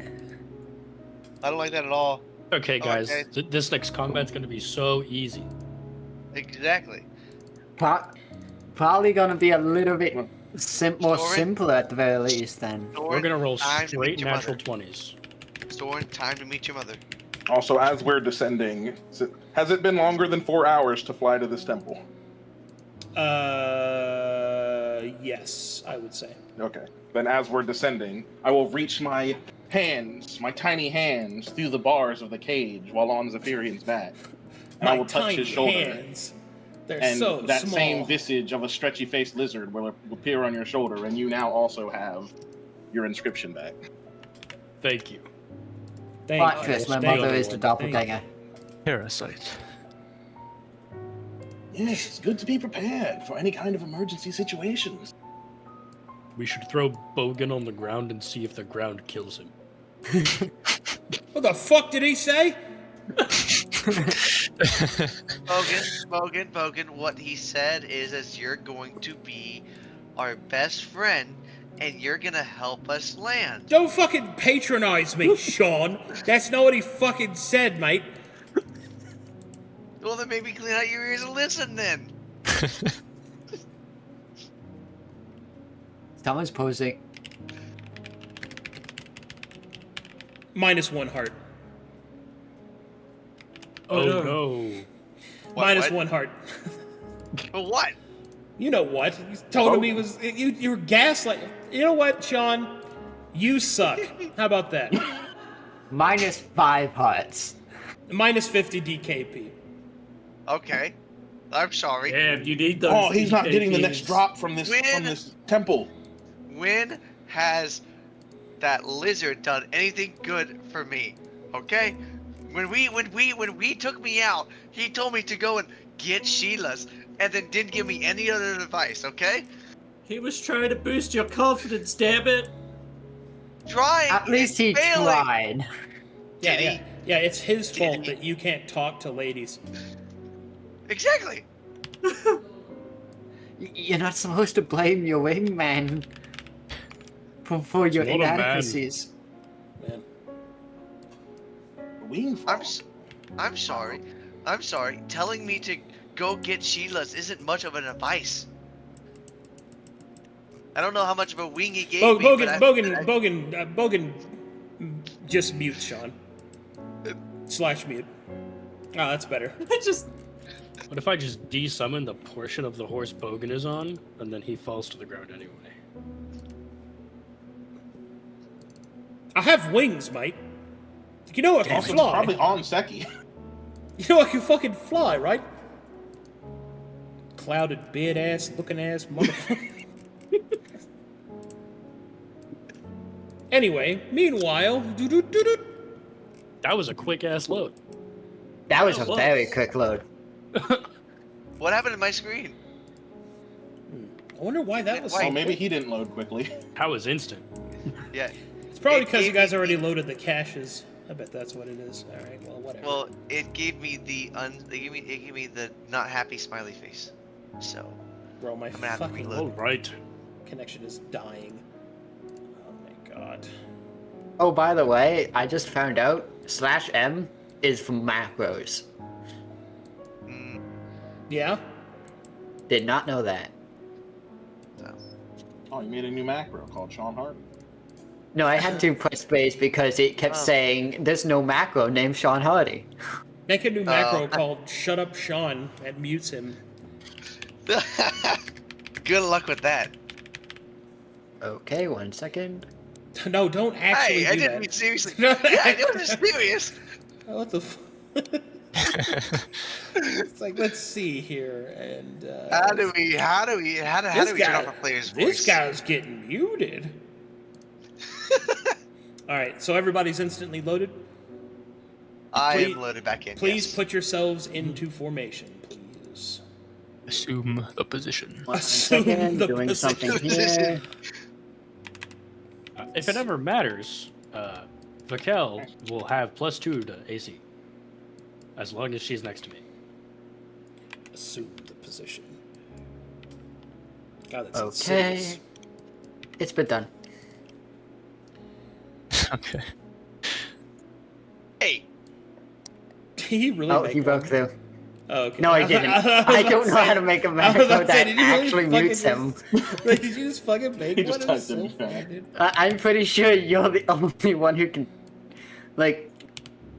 I don't like that at all. Okay, guys, Okay. this next combat's gonna be so easy. Exactly. Probably gonna be a little bit more Story? simpler at the very least then. We're gonna roll Time to straight meet your natural mother. 20s. Storing time to meet your mother. Also, as we're descending, has it been longer than 4 hours to fly to this temple? Yes, I would say. Okay. Then as we're descending, I will reach my hands, my tiny hands, through the bars of the cage while on Zephyrian's back. And I My will touch tiny his shoulder. hands. They're And so that small. same visage of a stretchy-faced lizard will appear on your shoulder, and you now also have your inscription back. Thank you. Thank Chris, my thank mother you, is the Wanda, thank doppelganger. Parasite. Yes, it's good to be prepared for any kind of emergency situations. We should throw Bogan on the ground and see if the ground kills him. What the fuck did he say? Bogan, what he said is you're going to be our best friend and you're gonna help us land. Don't fucking patronize me, Sean. That's not what he fucking said, mate. Well, then maybe clean out your ears and listen then. Someone's posing. -1 heart. Oh no. no. Minus What? 1 heart. But what? You know what? You told him he was. You were gaslighting. You know what, Sean? You suck. How about that? -5 hearts. -50 DKP. Okay. I'm sorry. Damn, you need those. Oh, he's not getting the next DKPs. drop from this temple. When has that lizard done anything good for me? Okay? When we took me out, he told me to go and get Sheila's and then didn't give me any other advice, okay? He was trying to boost your confidence, damn it. Trying At least and he failing. tried. Yeah, Did he? yeah. It's his Did fault he? that you can't talk to ladies. Exactly. You're not supposed to blame your wingman for your not a man. inadequacies. Man. Wing I'm sorry. I'm sorry. Telling me to go get Sheila's isn't much of an advice. I don't know how much of a wing he gave me, but Bogan, just mute Sean. / mute. Oh, that's better. I just. What if I just desummon the portion of the horse Bogan is on, and then he falls to the ground anyway? I have wings, mate. You know I can Also, it's fly. probably on Seki. You know I can fucking fly, right? Clouded beard ass looking ass motherfucker. Anyway, meanwhile, That was a quick ass load. That was That a was. very quick load. what happened to my screen? I wonder why that was Why? so Oh, maybe he didn't load quickly. That was instant. Yeah. It's probably It because you gave guys me- already loaded the caches. I bet that's what it is. All right, well, whatever. Well, it gave me it gave me the not happy smiley face. So, Bro, my gonna have to fucking reload. Right. connection is dying. Oh my god. Oh, by the way, I just found out /M is for macros. mm, Yeah? Did not know that. so. Oh, you made a new macro called Sean Hart. No, I had to press space because it kept Oh. saying there's no macro named Sean Hardy. Make a new macro Oh. called Shut Up Sean and mutes him. Good luck with that. Okay, 1 second. No, don't actually Hey, I do didn't that. mean seriously. No, Yeah, I know it's serious. What the It's like, let's see here, and How do we this turn off a player's voice? This guy's getting muted. Alright, so everybody's instantly loaded. I Please- am loaded back in. Please yes. put yourselves into formation, please. Assume the position. 1 Assume second, the doing position. something here. If it ever matters, Vakel will have +2 to AC. As long as she's next to me. Assume the position. God, that's Okay. insidious. It's been done. Okay. Hey, He really Oh, make he broke one? through. Oh, okay. No, I didn't. I don't know how to make a I was macro about to say, that did you really actually fucking mutes him. Like, did you just fucking make He one? just It was typed in so fan. funny, dude. I'm pretty sure you're the only one who can, like,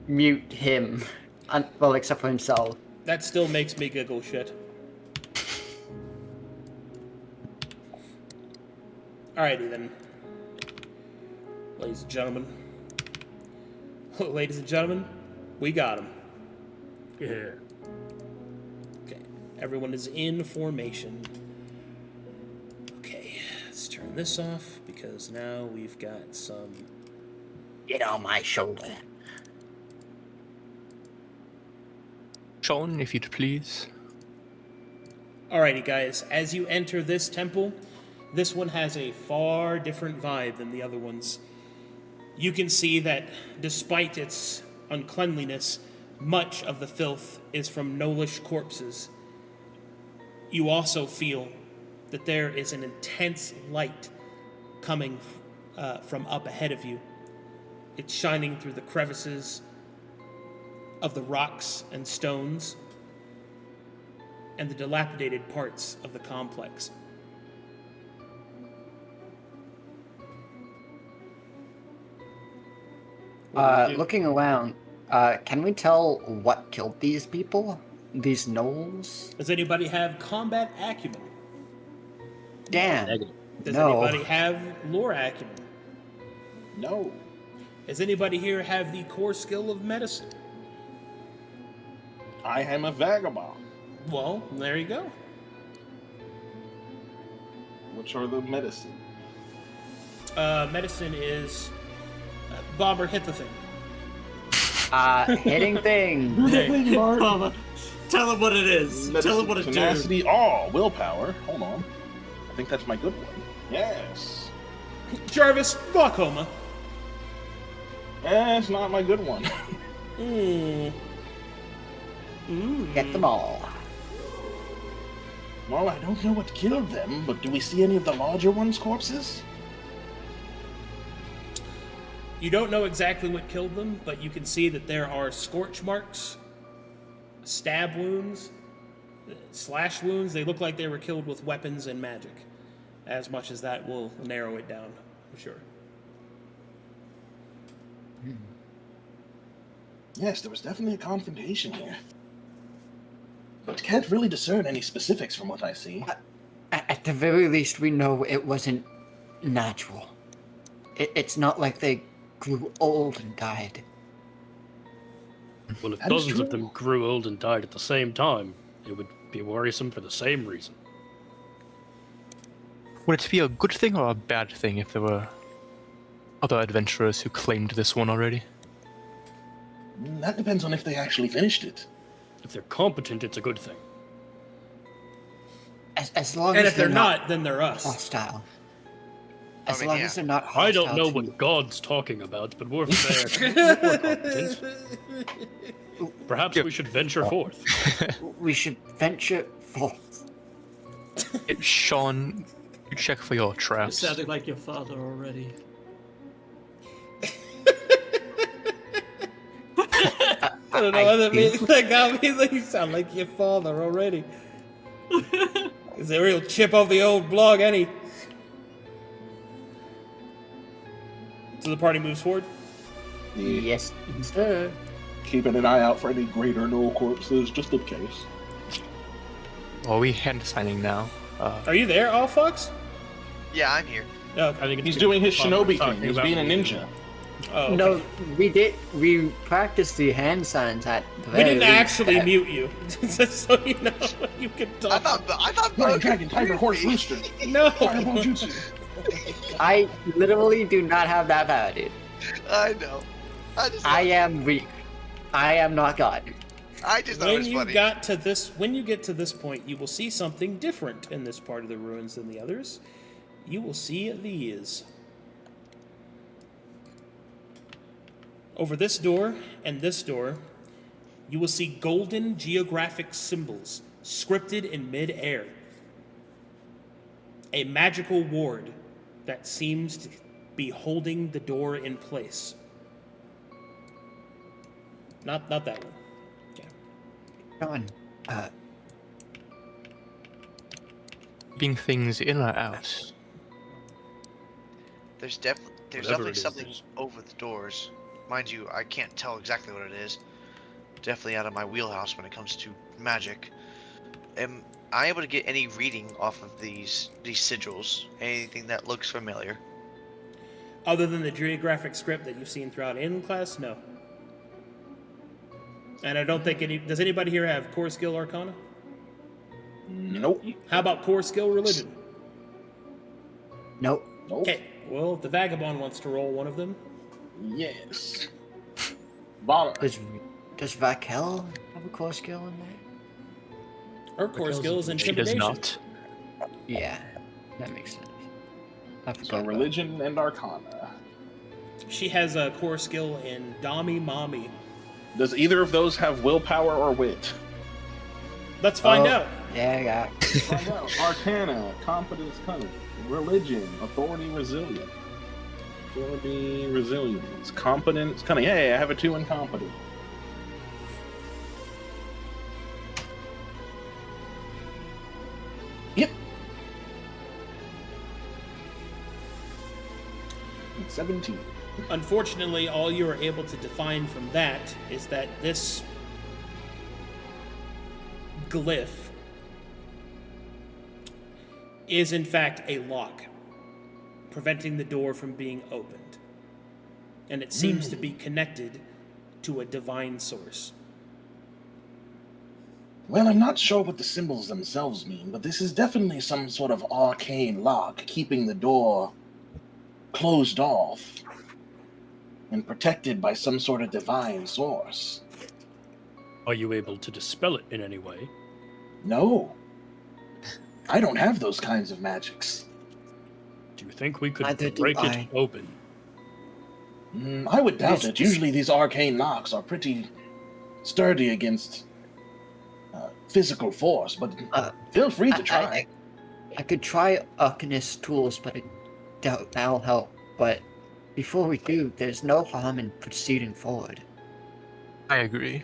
mute him. Well, except for himself. That still makes me giggle shit. Alrighty then. Ladies and gentlemen. Ladies and gentlemen, we got him. Yeah. Okay, everyone is in formation. Okay, let's turn this off because now we've got some... Get on my shoulder. Sean, if you'd please. Alrighty, guys. As you enter this temple, this one has a far different vibe than the other ones. You can see that despite its uncleanliness, much of the filth is from gnollish corpses. You also feel that there is an intense light coming from up ahead of you. It's shining through the crevices of the rocks and stones and the dilapidated parts of the complex. What do you do? Looking around, can we tell what killed these people? These gnolls? Does anybody have combat acumen? Damn. Negative. Does No. anybody have lore acumen? No. Does anybody here have the core skill of medicine? I am a vagabond. Well, there you go. Which are the medicine? Medicine is Bomber hit the thing. Hitting thing. Mama, tell him what it is. Tell him what it Tenacity, do. willpower. Hold on. I think that's my good one. Yes. Jarvis, glaucoma. It's not my good one. Get them all. Well, I don't know what killed them, but do we see any of the larger ones' corpses? You don't know exactly what killed them, but you can see that there are scorch marks, stab wounds, slash wounds. They look like they were killed with weapons and magic. As much as that will narrow it down, for sure. Yes, there was definitely a confrontation here. But can't really discern any specifics from what I see. At the very least, we know it wasn't natural. It's not like they grew old and died. Well, if That is dozens of true. them grew old and died at the same time, it would be worrisome for the same reason. Would it be a good thing or a bad thing if there were other adventurers who claimed this one already? That depends on if they actually finished it. If they're competent, it's a good thing. As long And as if they're not, then they're us. hostile. As mean, long yeah. as they're not hostile. I don't know to- what God's talking about, but we're fair. We're competent. Perhaps we should venture forth. We should venture forth. Sean, you check for your It traps. sounded like your father already. I don't know what that means. That got me. Like, you sound like your father already. He's a real chip off the old block, ain't he? So the party moves forward. Yes, sir. Keeping an eye out for any greater gnoll corpses, just in case. Are we hand signing now? Are you there, all fucks? Yeah, I'm here. No. I think it's He's good doing his fun shinobi talking thing. He's about being a the- ninja. Oh, okay. No, we practiced the hand signs at the We very didn't least. actually mute you, just so you know you can I talk. thought Lion, Bogan dragon, tiger, horse, muted me. rooster. No. Fireball jutsu. I literally do not have that power, dude. I know. I am weak. I am not God. I just thought it When was you funny. when you get to this point, you will see something different in this part of the ruins than the others. You will see these. Over this door and this door, you will see golden geographic symbols scripted in mid-air. A magical ward that seems to be holding the door in place. Not that one. Okay. John, Keeping things in or out? There's Whatever definitely it is, something there's- over the doors. Mind you, I can't tell exactly what it is. Definitely out of my wheelhouse when it comes to magic. Am I able to get any reading off of these sigils? Anything that looks familiar? Other than the geographic script that you've seen throughout Aelenclast, no. And I don't think does anybody here have core skill Arcana? Nope. How about core skill Religion? nope. Nope. Okay, well, if the Vagabond wants to roll one of them, Yes. Bomber. Does Vakel have have a core skill in there? Her core skill is She does intimidation. not. Yeah, that makes sense. I forgot So about religion and arcana. She has a core skill in Dami Mommy. Does either of those have willpower or wit? Let's find Oh. out. Yeah, I got. Find out. Arcana, competence, cunning, religion, authority, resilience. Authority, resilience, competence, cunning. Hey, I have a 2 in competence. Yep. 17. Unfortunately, all you are able to define from that is that this glyph is in fact a lock, preventing the door from being opened. And it seems to be connected to a divine source. Well, I'm not sure what the symbols themselves mean, but this is definitely some sort of arcane lock keeping the door closed off and protected by some sort of divine source. Are you able to dispel it in any way? No. I don't have those kinds of magics. Do you think we could Neither do break it I. open? I would doubt Yes, it. Usually these arcane locks are pretty sturdy against physical force, but feel free to try. I could try Arcanist tools, but I doubt that'll help. But before we do, there's no harm in proceeding forward. I agree.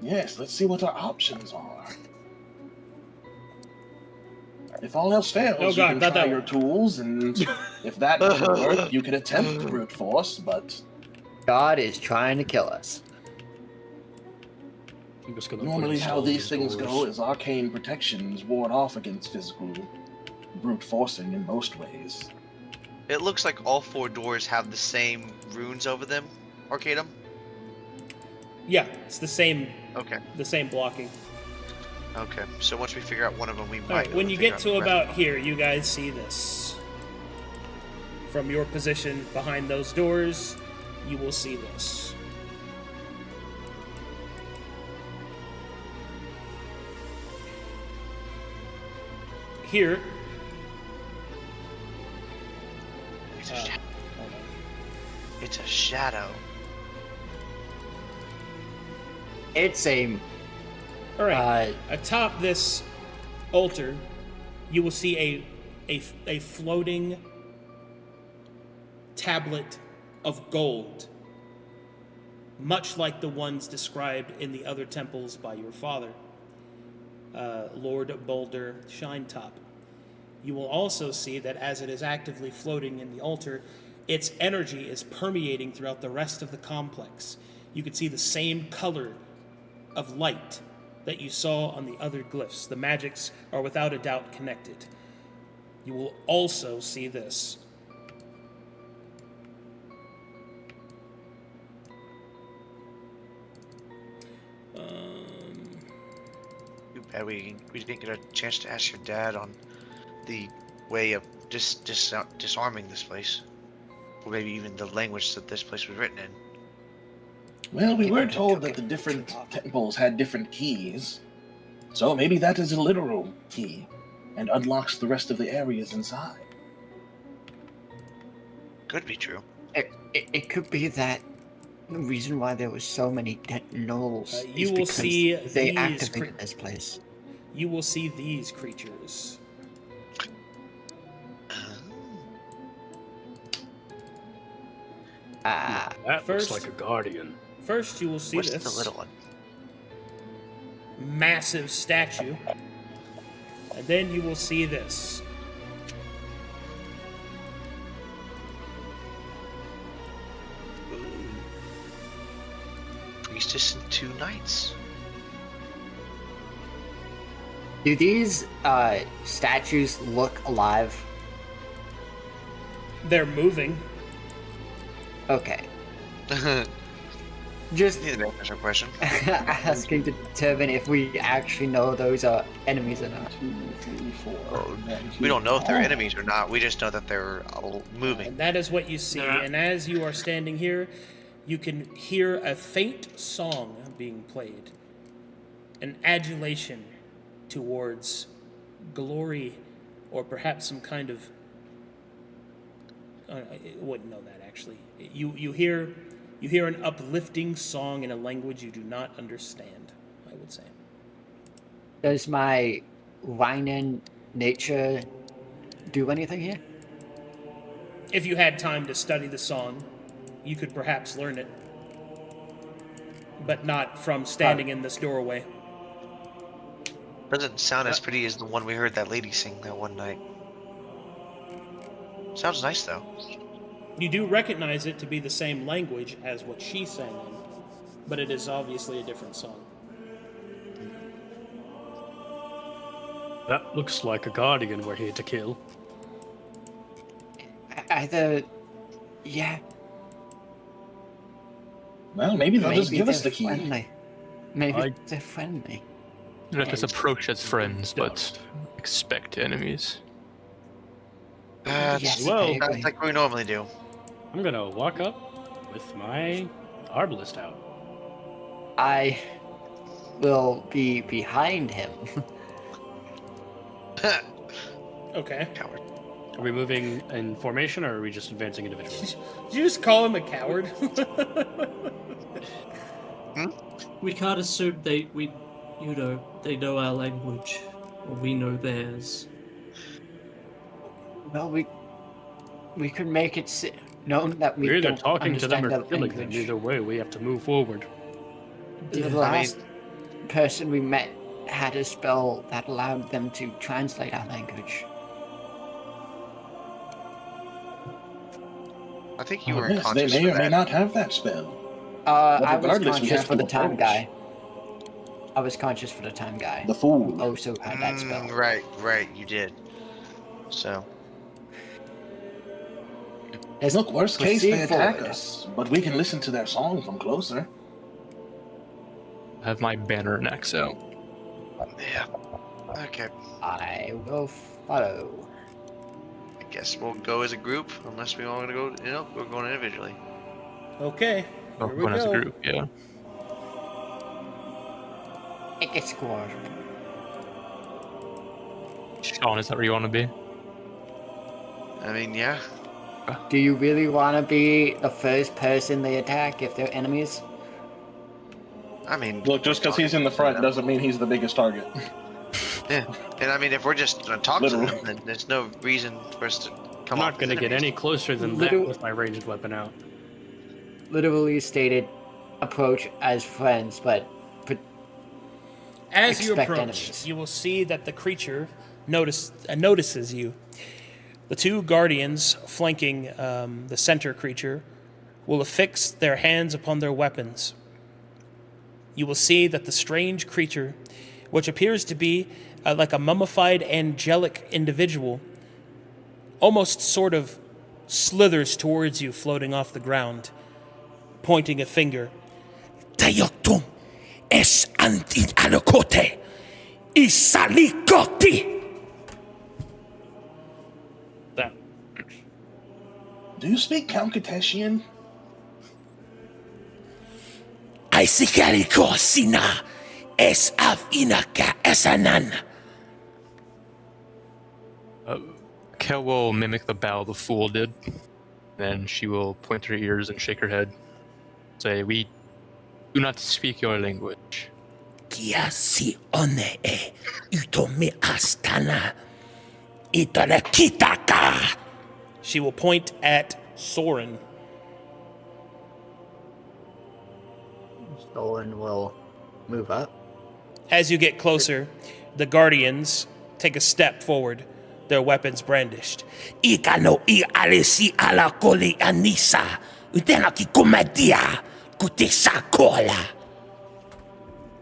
Yes, let's see what our options are. If all else fails, Oh, you God, can not try that your one. tools, and if that doesn't work, you can attempt brute force, but God is trying to kill us. I'm just gonna normally put how install these things doors. go is arcane protections ward off against physical brute forcing in most ways. It looks like all 4 doors have the same runes over them, Arcadum. Yeah, it's the same Okay. blocking. Okay. So once we figure out one of them, we might. Alright, be when able you figure get out to the rest about of them. here, you guys see this. From your position behind those doors, you will see this. Here, It's a, hold on. it's a shadow. It's a All right. uh, Atop this altar, you will see a floating tablet of gold, much like the ones described in the other temples by your father, Lord Boulder Shinetop. You will also see that as it is actively floating in the altar, its energy is permeating throughout the rest of the complex. You can see the same color of light that you saw on the other glyphs. The magics are without a doubt connected. You will also see this. Too bad we didn't get a chance to ask your dad on the way of disarming this place, or maybe even the language that this place was written in. Well, we were Took told it that the too different long. temples had different keys, so maybe that is a literal key and unlocks the rest of the areas inside. Could be true. it could be that the reason why there was so many dead gnolls You is will because see they these activated this place. You will see these creatures. Ah, That First- looks like a guardian. First, you will see What's this the little one? massive statue, and then you will see this. Priestess and 2 knights. do these statues look alive? They're moving. Okay, Need just to answer a question. asking to determine if we actually know those are enemies or not. 2, 3, 4. Oh, We don't know if they're enemies or not. We just know that they're moving. And that is what you see. Yeah. And as you are standing here, you can hear a faint song being played an adulation towards glory, or perhaps some kind of... I wouldn't know that, actually. You hear an uplifting song in a language you do not understand, I would say. Does my whining nature do anything here? If you had time to study the song, you could perhaps learn it. But not from standing in this doorway. Doesn't sound as pretty as the one we heard that lady sing that one night. Sounds nice though. You do recognize it to be the same language as what she sang in, but it is obviously a different song. That looks like a guardian we're here to kill. Either... Yeah. Well, maybe they'll just give us they're the key. friendly. Maybe I- they're friendly. Let us approach as friends, but expect enemies. Yes, well, I That's agree. like we normally do. I'm gonna walk up with my arbalist out. I will be behind him. Okay. Coward. Are we moving in formation, or are we just advancing individually? Did you just call him a coward? We can't assume they know our language, or we know theirs. Well, we could make it known that we We're either don't talking to them understand or the killing them. language. Either way, we have to move forward. The last person we met had a spell that allowed them to translate our language. I think you were Yes, they conscious may of or may that. not have that spell. I was regardless, we conscious have for to the time approach. guy. I was conscious for the time guy. The fool. Also had that spell. Right, you did. So, Let's Look, worst case, they proceed attack forward. us, but we can listen to their song from closer. I have my banner and axe out. yeah. Okay. I will follow. I guess we'll go as a group, unless we want to go, we're going individually. Okay. Oh, Here we going as a go. group, yeah. It gets scored. Sean, is that where you want to be? I mean, yeah. Do you really want to be the first person they attack if they're enemies? I mean, Look, just because he's in the front doesn't mean he's the biggest target. yeah. And I mean, if we're just going to talk to Literally. them, then there's no reason for us to I'm come not off going to as get enemies. any closer than that Little- with my ranged weapon out. Literally stated, approach as friends, but As you Expect approach, enemies. you will see that the creature notices you. The two guardians flanking the center creature will affix their hands upon their weapons. You will see that the strange creature, which appears to be like a mummified angelic individual, almost sort of slithers towards you, floating off the ground, pointing a finger. Tayotum es antin alokote isalikoti. That Do you speak Calcutetian? Aisikaliko sina es avinaka esanan. Kel will mimic the bow the fool did. Then she will point her ears and shake her head. Say, we do not speak your language. Kia si one e utomi astana itara kitaka. She will point at Soren. Stolen will move up. As you get closer, the guardians take a step forward, their weapons brandished. Ikano I alisi ala koli anisa utena ki komedia kutisa kola.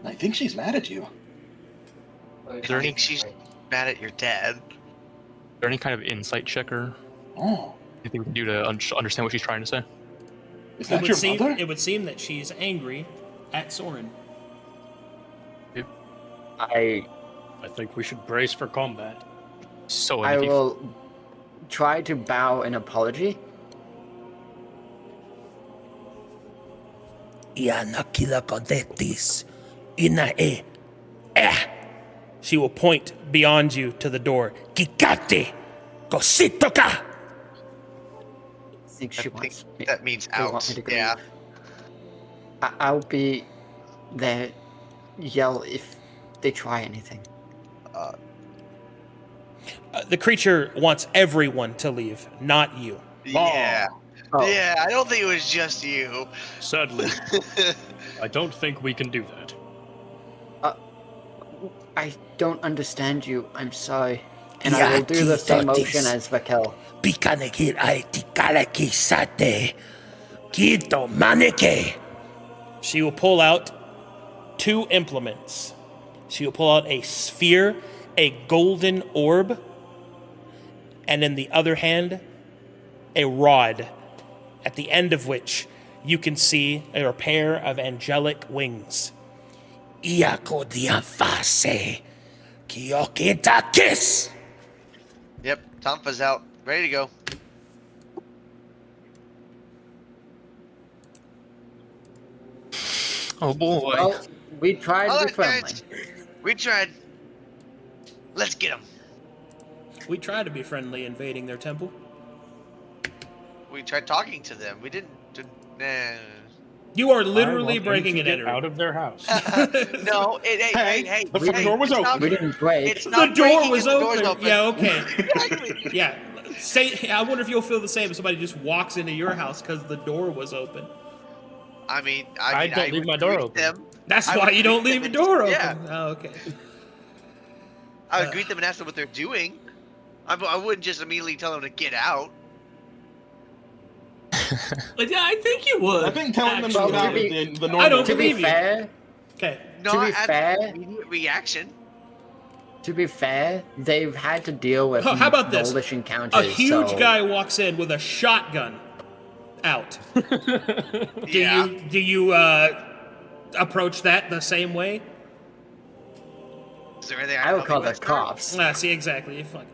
I think she's mad at you. I think she's mad at your dad. Is there any kind of insight checker? Oh, Anything we can do to understand what she's trying to say? is that your mother? It would seem that she's angry at Soren. I think we should brace for combat. So, I if you- will try to bow an apology. Ia nakila kodetis ina e She will point beyond you to the door. Kikate! Kositoka! I think I she think wants me. that means they want out. me to go. Yeah. I'll be there. Yell if they try anything. The creature wants everyone to leave, not you. Yeah. Oh. Yeah, I don't think it was just you. Sadly, I don't think we can do that. I don't understand you. I'm sorry. And I will do the same motion as Vakel. Pikanekir altikaleki sate. Kito maneke. She will pull out 2 implements. She will pull out a sphere, a golden orb, and in the other hand, a rod, at the end of which you can see a pair of angelic wings. Iako diafase. Kyokita kiss! Yep, Tonfa's out. Ready to go. Oh boy. Well, we tried to be Alright, friendly. guys. We tried. Let's get him. We try to be friendly invading their temple. We tried talking to them. We didn't. You are I literally want them breaking to and get entering. out of their house. No, hey, the front door was it's open. not- We didn't break. It's The not door breaking was if the door's open. Yeah, okay. Exactly. Yeah. Say, I wonder if you'll feel the same if somebody just walks into your house because the door was open. I mean, I don't leave would my door greet open. Them. That's I why would you don't greet leave them the door open. Yeah. Oh, okay. I would greet them and ask them what they're doing. I wouldn't just immediately tell them to get out. But yeah, I think you would. I think telling them to get out Actually, is the normal. I don't To believe be you. fair, Okay. Not be as fair- an immediate reaction. they've had to deal with How about this? ghoulish encounters. A huge so guy walks in with a shotgun out. Yeah. Do you approach that the same way? Is there anything I would can call help the you with, sir? Ah, cops. see, exactly. You fucking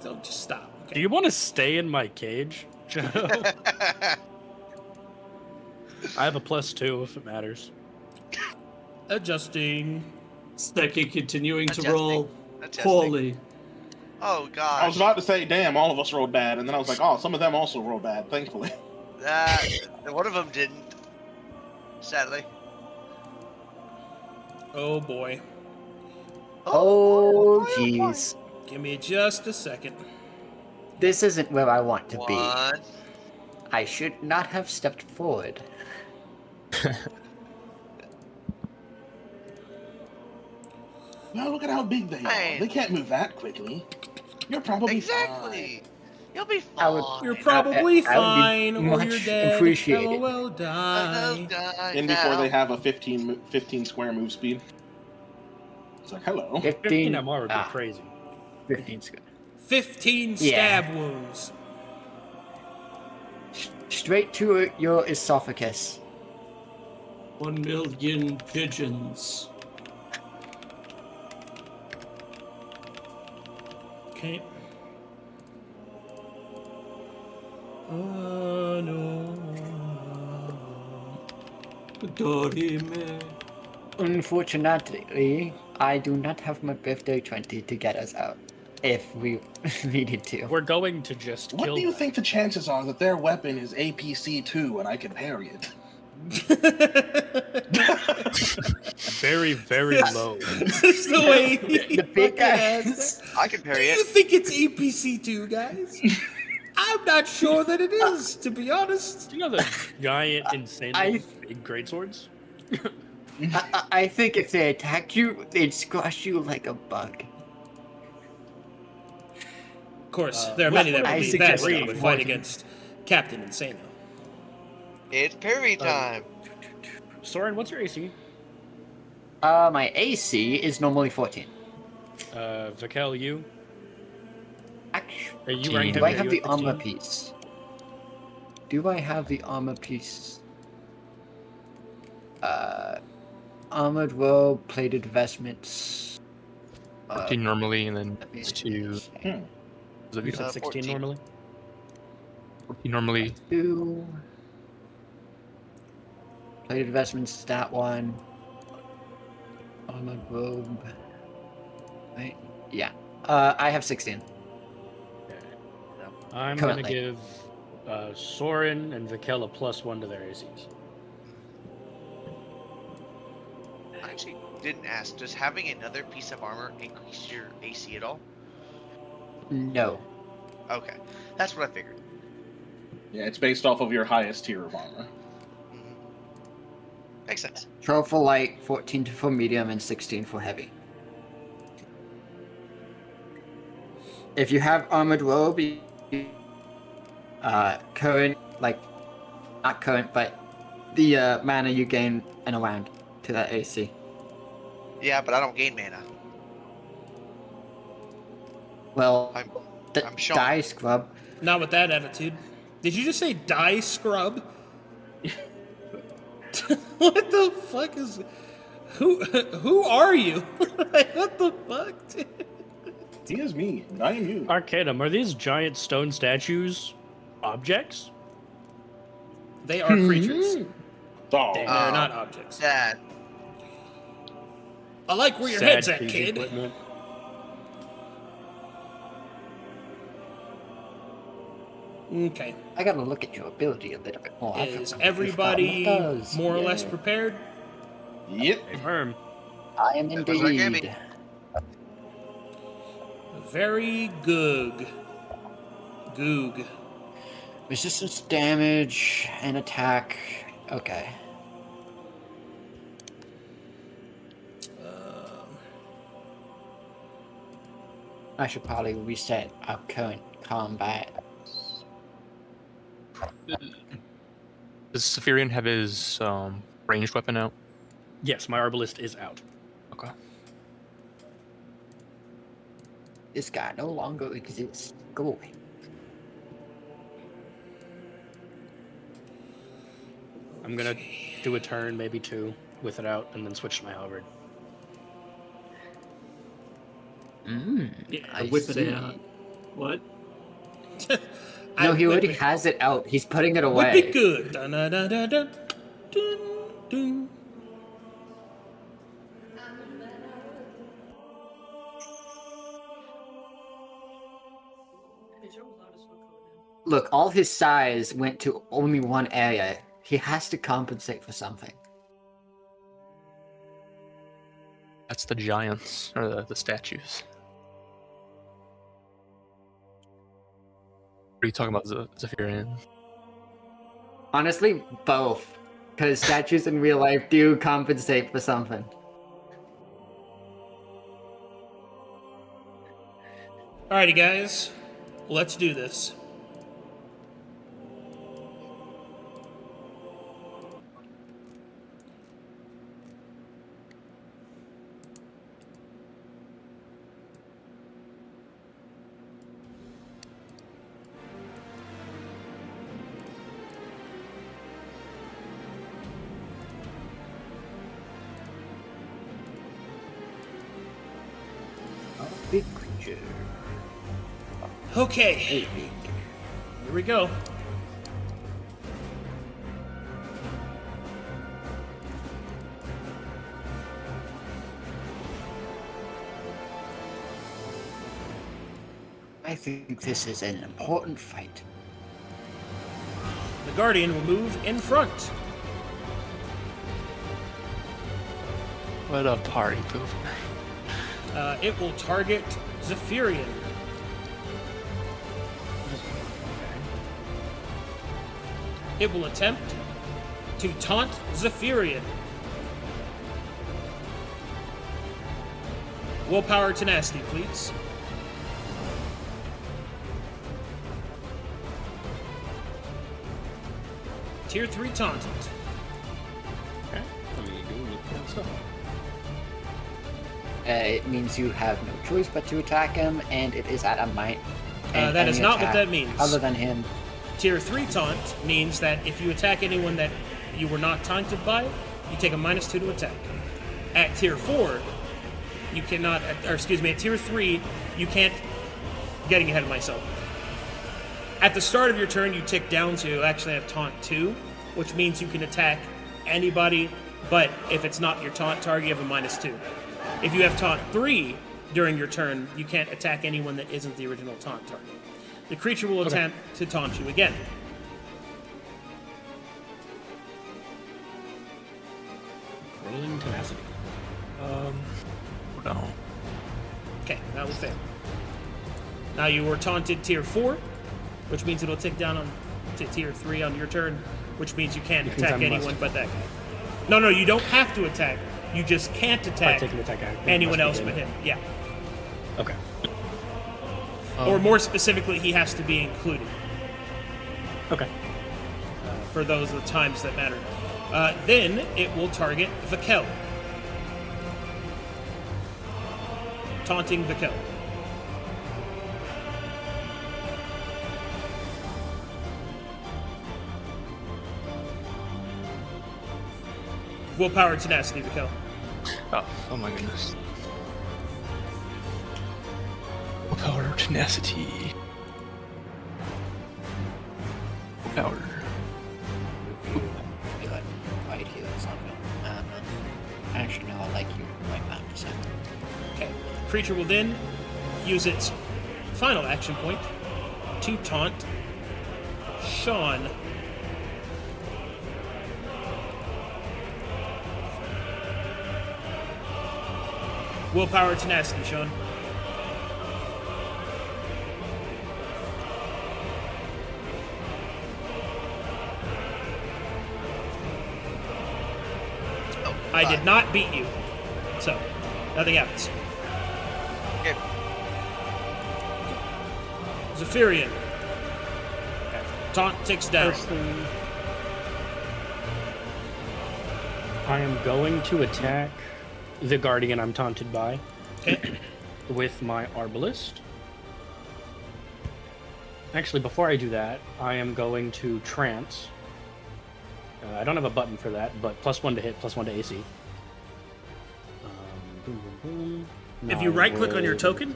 don't just stop. Do Okay. you want to stay in my cage, Joe? I have a +2 if it matters. Adjusting. Second continuing to Adjusting. roll Adjusting. poorly. Oh gosh. I was about to say, damn, all of us rolled bad, and then I was like, oh, some of them also rolled bad, thankfully. One of them didn't. Sadly. Oh boy. Oh, jeez. Give me just a second. This isn't where I want to be. One. I should not have stepped forward. Now look at how big they are. Man. They can't move that quickly. You're probably Exactly. You'll be I would- fine. You're probably I would fine, be or you're much dead. appreciated. LOL, die. And before they have a 15 square move speed. It's like, hello. 15 MR would be ah, crazy. 15's good. 15 Yeah. stab wounds. Straight to your esophagus. 1 million pigeons. Okay. Oh no. Dorime. Unfortunately, I do not have my birthday 20 to get us out. If we needed to. We're going to just What kill do you them. think the chances are that their weapon is APC-2 and I can parry it? Very, very low. That's the way he The big fucking asked guys. it. I can Do parry you it. think it's APC2, guys? I'm not sure that it is, to be honest. Do you know the giant, insanely I- big greatswords? I think if they attack you, they'd squash you like a bug. Of course, there are many that I would be bad suggest that would reading. fight against Captain Insano. It's parry time. Soren, what's your AC? My AC is normally 14. Vakel, you? Actually, Are you wearing do I heavy? have Are the you at armor 15? piece? Do I have the armor piece? Armored robe, plated vestments. 14 normally, and then let me it's 2. see. You said 16 14. normally? 14 normally. 2. Plated vestments, that one. Armored robe. Right. Yeah. I have 16. I'm going to give Soren and Vikel a +1 to their ACs. I actually didn't ask. Does having another piece of armor increase your AC at all? No. Okay, that's what I figured. Yeah, it's based off of your highest tier of armor. Mhm. Makes sense. 12 for light, 14 for medium, and 16 for heavy. If you have armored robe, current, like, not current, but the mana you gain in a round to that AC. Yeah, but I don't gain mana. Well, I'm shown. die scrub. Not with that attitude. Did you just say die scrub? What the fuck is... Who are you? Like, what the fuck, dude? He is me. I am you. Arcadum, are these giant stone statues objects? They are creatures. Oh, They're not objects. Sad. I like where your Sad head's at, piece of kid. equipment. Okay. I gotta look at your ability a little bit more. I Is forgot everybody what it does. more or less Yeah. prepared? yep. Confirm. I am That was like indeed. heavy. Very good. Goog. Resistance damage and attack. Okay. I should probably reset our current combat. Does Saphirian have his ranged weapon out? Yes, my Arbalist is out. Okay. This guy no longer exists. Go away. I'm gonna do a turn, maybe two, with it out, and then switch to my halberd. Yeah, I whip see. it out. What? No, he already whip has it out. He's putting it it. Whip away. it good. Dun, dun, dun, dun, dun. Dun, dun. Look, all his size went to only one area. He has to compensate for something. That's the giants, or the statues. What are you talking about, Zephyrian? Honestly, both. Because statues in real life do compensate for something. Alrighty, guys. Let's do this. A big creature. Okay, A big. here we go. I think this is an important fight. The Guardian will move in front. What a party poof. It will target Zephyrian. It will attempt to taunt Zephyrian. Willpower tenacity, please. Tier 3 taunted. Okay. Let me go look that stuff up. It means you have no choice but to attack him, and it is at a might. And That is any not what attack that means. Other than him. Tier 3 taunt means that if you attack anyone that you were not taunted by, you take a -2 to attack. At Tier 4, you cannot, or excuse me, at Tier 3, you can't, getting ahead of myself. At the start of your turn, you tick down to actually have Taunt 2, which means you can attack anybody, but if it's not your taunt target, you have a -2. If you have taunt 3 during your turn, you can't attack anyone that isn't the original taunt target. The creature will attempt to taunt you again. Rolling tenacity. No. Okay, that will fail. Now you were taunted tier 4, which means it'll tick down to tier 3 on your turn, which means you can't attack anyone but that guy. No, you don't have to attack. You just can't attack anyone else but him. Yeah. Okay. Or more specifically, he has to be included. Okay. For those are the times that matter. Then it will target Vakel. Taunting Vakel. Willpower tenacity, Vakel. Oh my goodness. Willpower, tenacity. Willpower. Be like, right here or something. Actually, no, I like you like 9%. Okay. Creature will then use its final action point to taunt Sean. Willpower tenacity, Sean. I did not beat you, so nothing happens. Okay. Zephyrian. Taunt ticks down. First thing, I am going to attack the guardian I'm taunted by Okay. with my arbalist. Actually, before I do that, I am going to trance. I don't have a button for that, but +1 to hit, +1 to AC. Boom, boom, boom. If Now you I right-click on your will- token,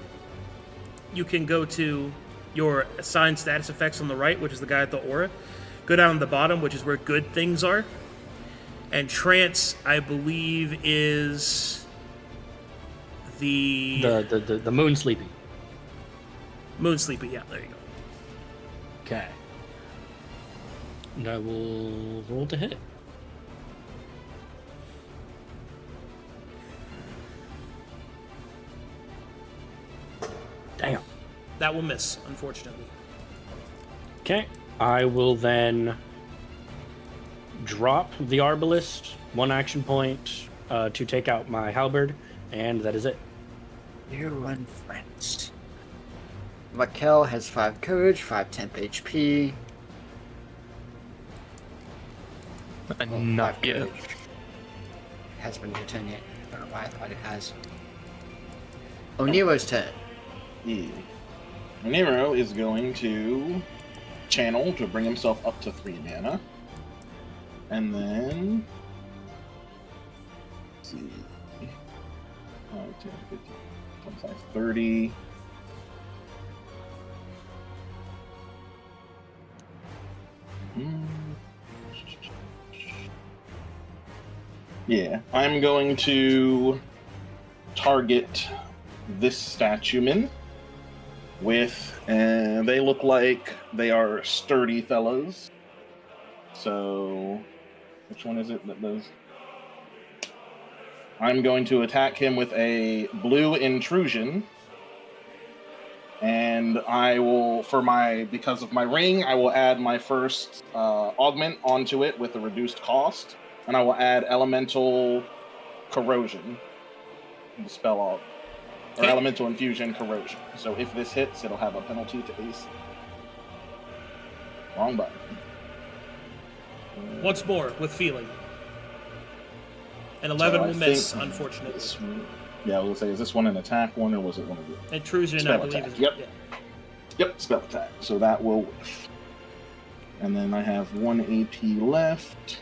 you can go to your assigned status effects on the right, which is the guy at the aura. Go down to the bottom, which is where good things are. And trance, I believe, is the moon sleepy. Moon Sleepy. Yeah, there you go. Okay. And I will roll to hit. Damn. That will miss, unfortunately. Okay. I will then drop the arbalist, 1 action point to take out my halberd, and that is it. You run friends. Raquel has 5 courage, 5 temp HP. Not 5 yet. courage. It hasn't been your turn yet. I don't know why I thought it has. Onero's turn. Yeah. Nero is going to channel to bring himself up to 3 mana. And then... Let's see. 5, 10, 15, 25, 30. Yeah, I'm going to target this statueman with, they look like they are sturdy fellows. So, which one is it that does? I'm going to attack him with a blue intrusion. And I will, because of my ring, I will add my first augment onto it with a reduced cost. And I will add elemental corrosion. The spell or Okay. elemental infusion corrosion. So if this hits, it'll have a penalty to AC. Wrong button. Once more, with feeling. An 11 So I will miss, think unfortunately. Yeah, I was gonna say, is this one an attack one, or was it one of the Intrusion, spell I believe, attack? is... Yep. Yeah. Yep, spell attack. So that will whiff. And then I have 1 AP left.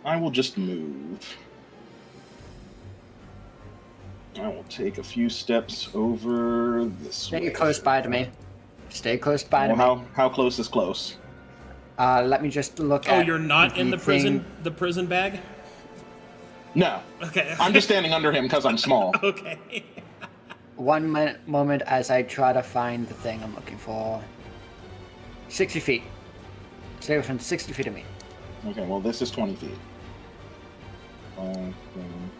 I will just move. I will take a few steps over this way. Stay close by to me. Stay close by to Well, me. how close is close? Let me just look Oh, at. you're not in the prison, thing. the prison bag? No. Okay. I'm just standing under him because I'm small. Okay. One moment as I try to find the thing I'm looking for. 60 feet. Stay within 60 feet of me. Okay, well, this is 20 feet. 5, 10,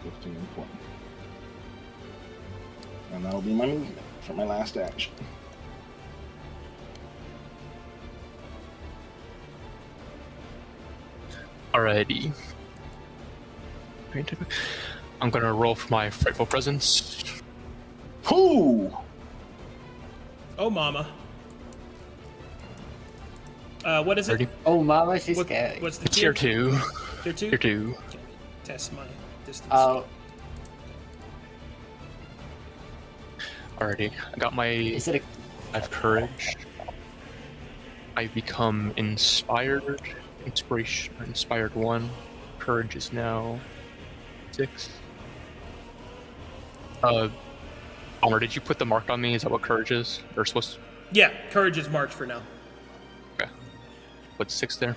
15, 20. And that'll be my movement for my last action. Alrighty. I'm gonna roll for my frightful presence. Whoo! Oh, mama. What is it? 30. Oh, mama, she's What- scary. What's the Tier 2. Tier 2? Tier 2. Okay, test my distance. Oh, Alrighty. I got my is it a... I have courage. I become inspired. Inspired 1. Courage is now 6. Palmer, did you put the mark on me? Is that what courage is? Or supposed to Yeah, courage is marked for now. put 6 there?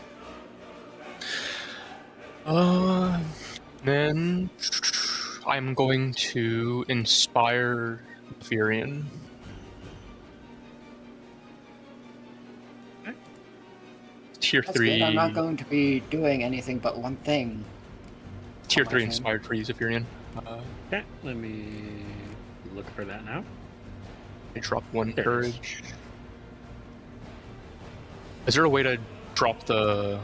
Then I'm going to inspire Furion. Tier That's 3. good. I'm not going to be doing anything but one thing. Tier my 3 turn. inspired for you, Zephyrian. Okay, let me look for that now. I drop 1 There it is. courage. Is there a way to drop the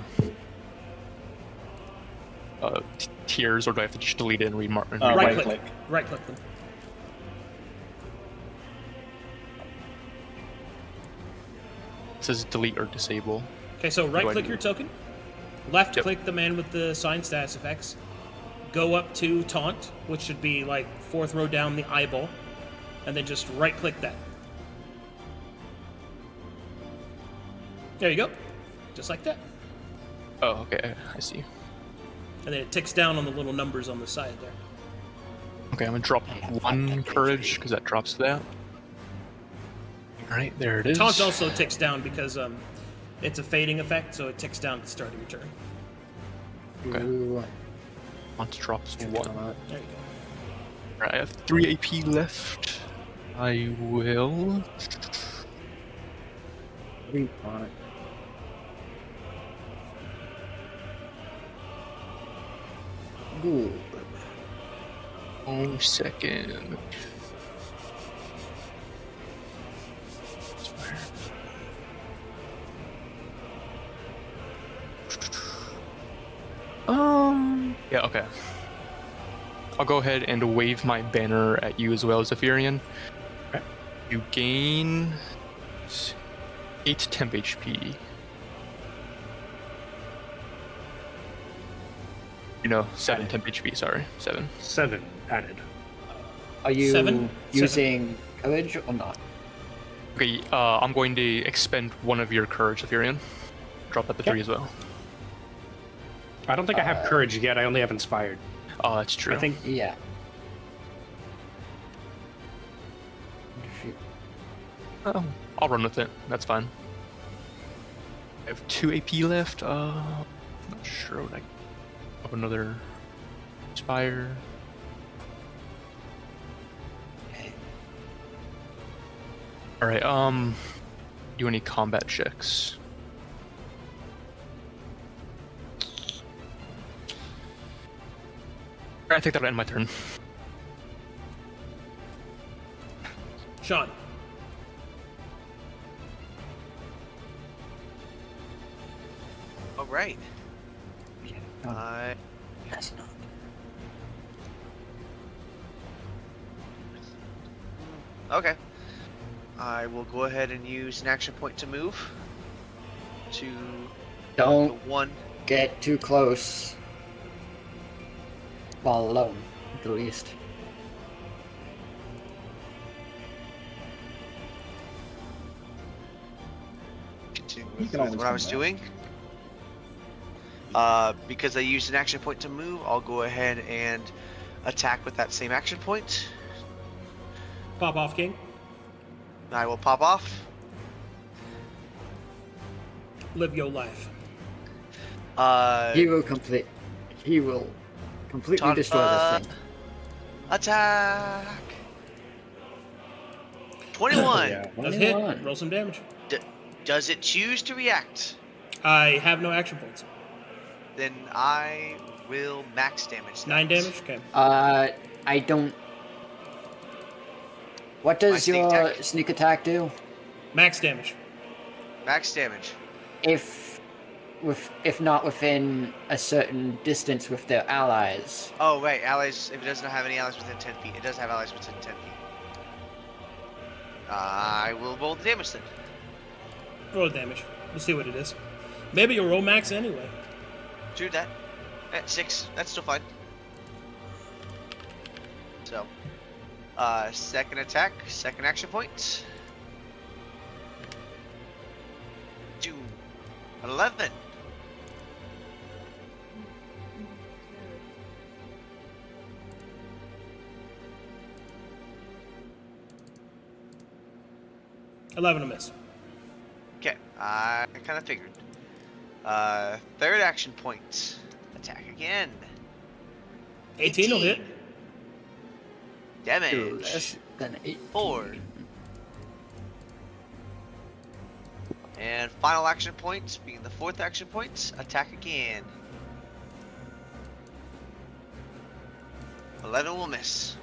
tiers, or do I have to just delete it and remark? Right Right click. click. Right click them. It says delete or disable. Okay, so right click do? your token. Left Yep. click the man with the sign status effects. Go up to taunt, which should be like 4th row down the eyeball. And then just right click that. There you go. Just like that. Oh, okay, I see. And then it ticks down on the little numbers on the side there. Okay, I'm gonna drop I have 1 that courage because that drops that. Alright, there it is. Taunt also ticks down because it's a fading effect, so it ticks down at the start of your turn. Okay. Ooh, Taunt drops come 1. on. There you go. Alright, I have 3 AP left. I will. Repot. Good. 1 second. Yeah, okay. I'll go ahead and wave my banner at you as well, Zephyrian. Okay. You gain 8 temp HP. You know, 7 temp HP, sorry. 7. 7 added. Are you 7? using courage or not? Okay, I'm going to expend 1 of your courage, Zephyrian. Drop that to 3 as well. I don't think I have courage yet. I only have inspired. Oh, that's true. I think Yeah. Oh, I'll run with it. That's fine. I have 2 AP left. Not sure what I have another Inspire. Okay. Alright, do any combat checks? I think that'll end my turn. Sean. All right. Oh, I that's not. okay. I will go ahead and use an action point to move to the Don't 1. get too close. While alone, at least. Continue You with can always what I come was back. doing. Because I used an action point to move, I'll go ahead and attack with that same action point. Pop off, King. I will pop off. Live your life. He will completely destroy this thing. Attack. 21. Yeah. That's hit. 21. Roll some damage. Does it choose to react? I have no action points. Then I will max damage. 9 damage? Okay. I don't. What My does sneak your attack? sneak attack do? Max damage. Max damage. If not within a certain distance with their allies. Oh, right. Allies, if it doesn't have any allies within 10 feet. It does have allies within 10 feet. I will roll the damage then. Roll damage. We'll see what it is. Maybe you'll roll max anyway. True that. At 6. That's still fine. So, second attack, second action point. 2. 11. $11 a miss. Okay, I kind of figured. Third action point. Attack again. 18 will hit. Damage. Less than 8. 4. And final action point, being the fourth action point, attack again. 11 will miss.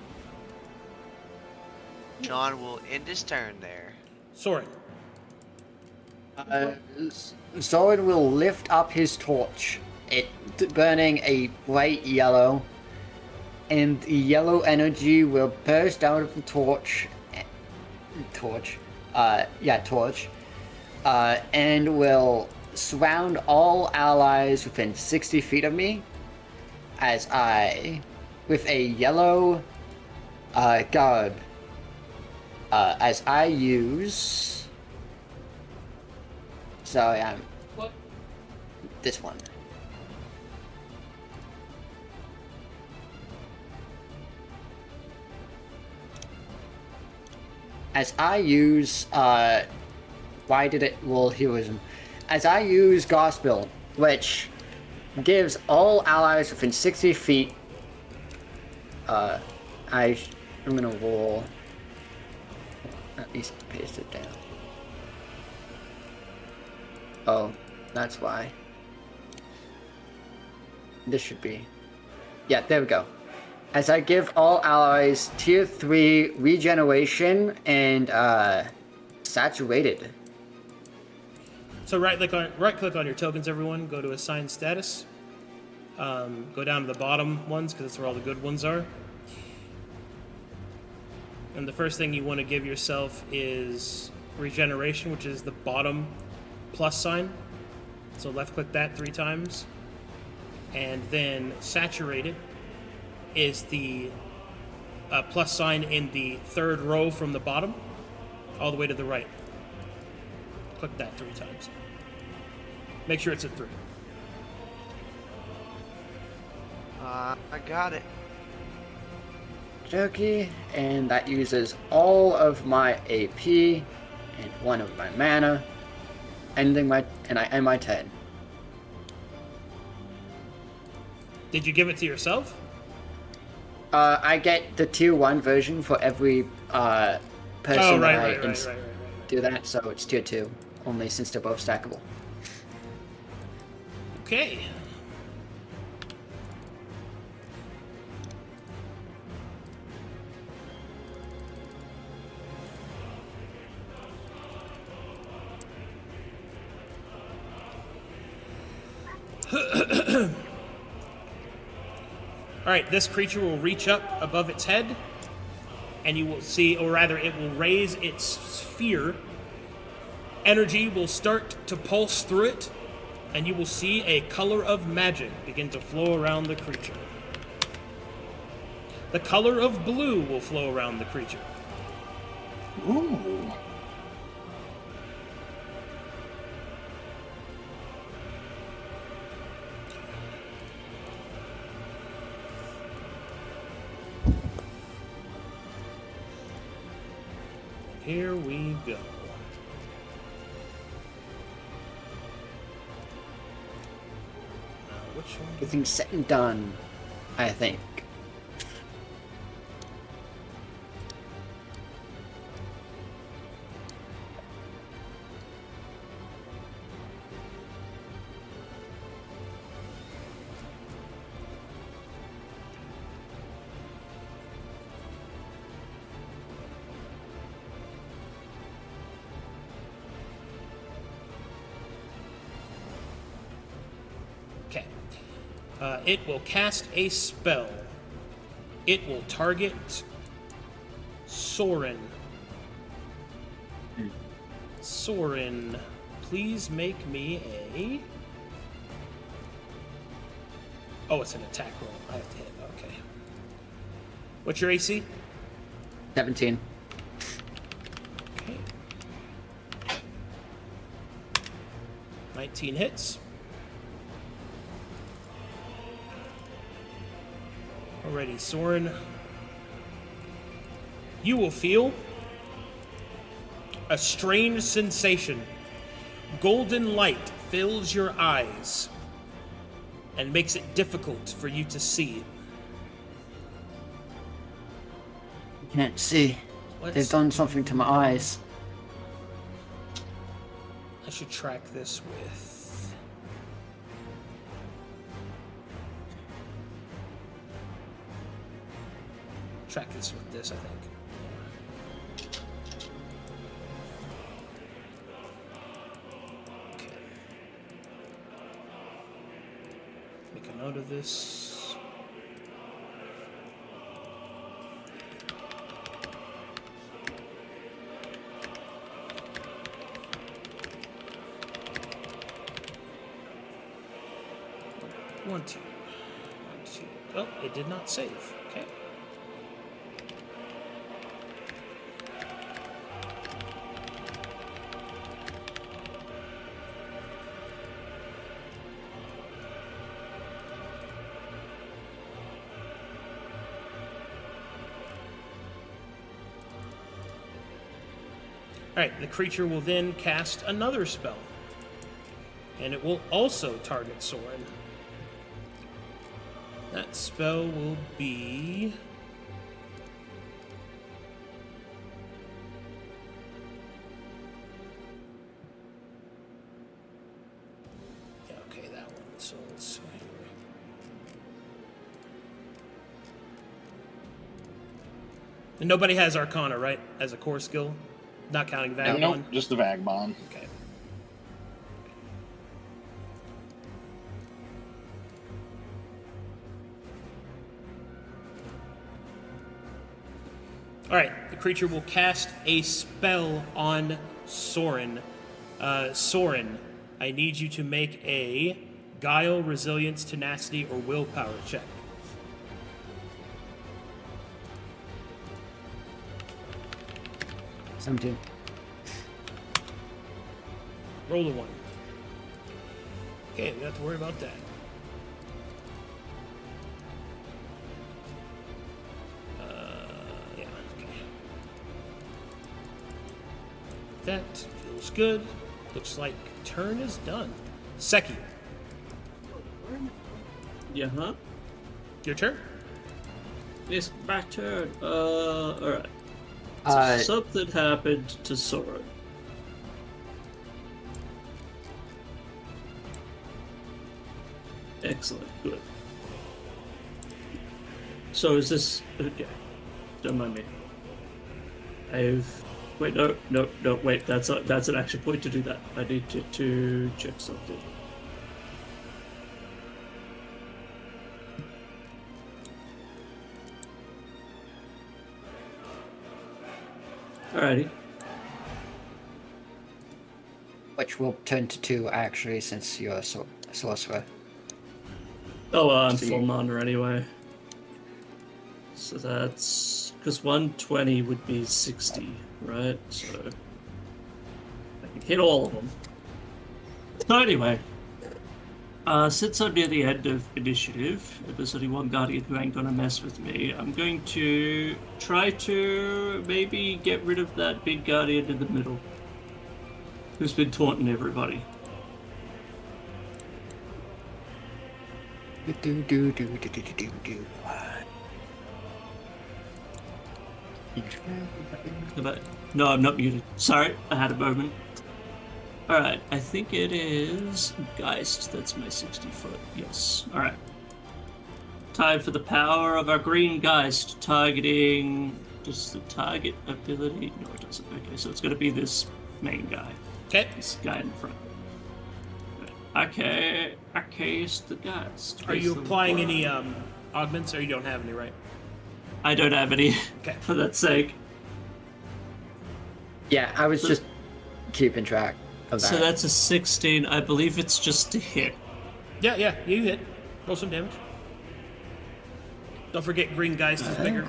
John will end his turn there. Soren. Soren will lift up his torch, it burning a bright yellow, and the yellow energy will burst out of the torch, and will surround all allies within 60 feet of me, as I, with a yellow garb, as I use. Sorry, I'm. What? This one. As I use, why did it roll heroism? As I use Gospel, which gives all allies within 60 feet, I'm gonna roll, at least paste it down. Oh, that's why. This should be, yeah, there we go. As I give all allies tier 3 regeneration and saturated. So right click on your tokens, everyone. Go to assign status. Go down to the bottom ones because that's where all the good ones are. And the first thing you want to give yourself is regeneration, which is the bottom plus sign. So left click that 3 times. And then saturated is the plus sign in the third row from the bottom all the way to the right. Click that 3 times. Make sure it's at 3. I got it. Okay, and that uses all of my AP and 1 of my mana, and I end my turn. Did you give it to yourself? I get the tier 1 version for every person that do that, so it's tier 2 only since they're both stackable. Okay. Alright, this creature will reach up above its head, and you will see, or rather, it will raise its sphere. Energy will start to pulse through it, and you will see a color of magic begin to flow around the creature. The color of blue will flow around the creature. Ooh. Here we go. Which one? Everything's set and done, I think. Okay. It will cast a spell. It will target Soren. Soren, please make me a... Oh, it's an attack roll. I have to hit. Okay. What's your AC? 17. Okay. 19 hits. Alrighty, Soren. You will feel a strange sensation. Golden light fills your eyes and makes it difficult for you to see. Can't see. They've done something to my eyes. I should track this with... Track this with this, I think. Okay. Make a note of this. One, two. Oh, it did not save. Okay. Alright, the creature will then cast another spell. And it will also target Soren. That spell will be... Yeah, okay, that one. So let's see here. And nobody has Arcana, right? As a core skill? Not counting Vagabond? Nope, just the Vagabond. Okay. Alright, the creature will cast a spell on Soren. Soren, I need you to make a Guile, Resilience, Tenacity, or Willpower check. Something. Roll a 1. Okay, we don't have to worry about that. Yeah, okay. That feels good. Looks like turn is done. Seki, Yeah, huh? your turn? It's my turn. Alright. Uh, Something happened to Sora. Excellent, good. So is this okay? Don't mind me. Wait, no, wait. That's an action point to do that. I need to check something. Alrighty. which will turn to 2 actually, since you're a sorcerer. Oh, I'm So full you- mana anyway. So that's... Because 120 would be 60, right? So... I can hit all of them. So anyway... Since I'm near the end of initiative, if there's only one guardian who ain't gonna mess with me, I'm going to try to maybe get rid of that big guardian in the middle, who's been taunting everybody. No, I'm not muted. Sorry, I had a moment. Alright, I think it is Geist. That's my 60-foot. Yes. Alright. Time for the power of our green Geist. Targeting... Does the target ability... No, it doesn't. Okay, so it's going to be this main guy. Okay. This guy in front. Okay. I cast the Geist. Are you applying any augments, or you don't have any, right? I don't have any, Okay. for that sake. Yeah, I was just keeping track of that. So that's a 16. I believe it's just a hit. Yeah, you hit. Roll some damage. Don't forget Green Geist is bigger.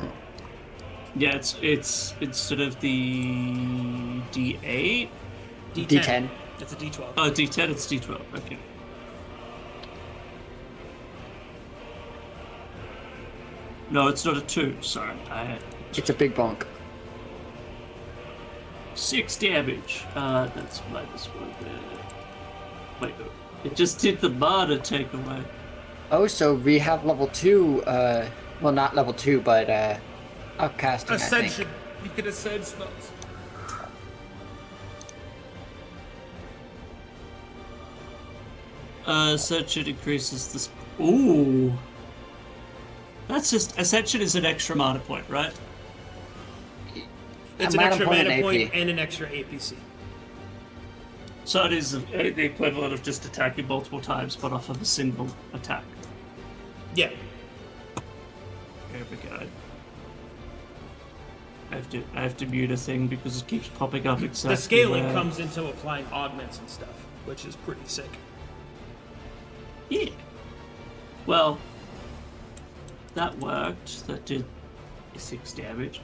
Yeah, it's instead of the D8. D10. It's a D12. Oh, D10. It's D12. Okay. No, it's not a 2. Sorry, It's a big bonk. 6 damage. That's minus 1 there. Wait, it just did the mana takeaway. Oh, so we have level 2, well, not level 2, but, upcasting, Ascension. I think. You can ascend spells. Ascension increases this. Ooh. That's just. Ascension is an extra mana point, right? It's A an mana extra point mana and point AP. and an extra APC. So it is the equivalent of just attacking multiple times, but off of a single attack. Yeah. There we go. I have to mute a thing because it keeps popping up exactly. The scaling where- comes into applying augments and stuff, which is pretty sick. Yeah. Well, that worked. That did 6 damage.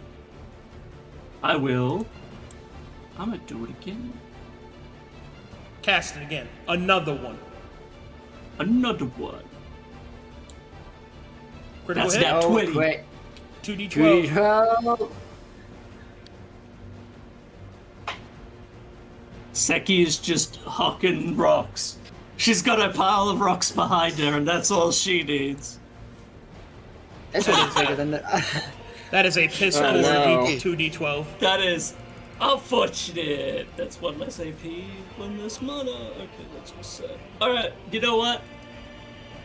I'm gonna do it again. Cast it again. Another one. Another one. Critical That's hit. now- Oh, 20. wait. 2d12. 2d12. Seki is just hucking rocks. She's got a pile of rocks behind her, and that's all she needs. This one's bigger than the... That is a piss poor no. 2d12. That is unfortunate. That's 1 less AP, 1 less mana. Okay, that's all set. Alright, you know what?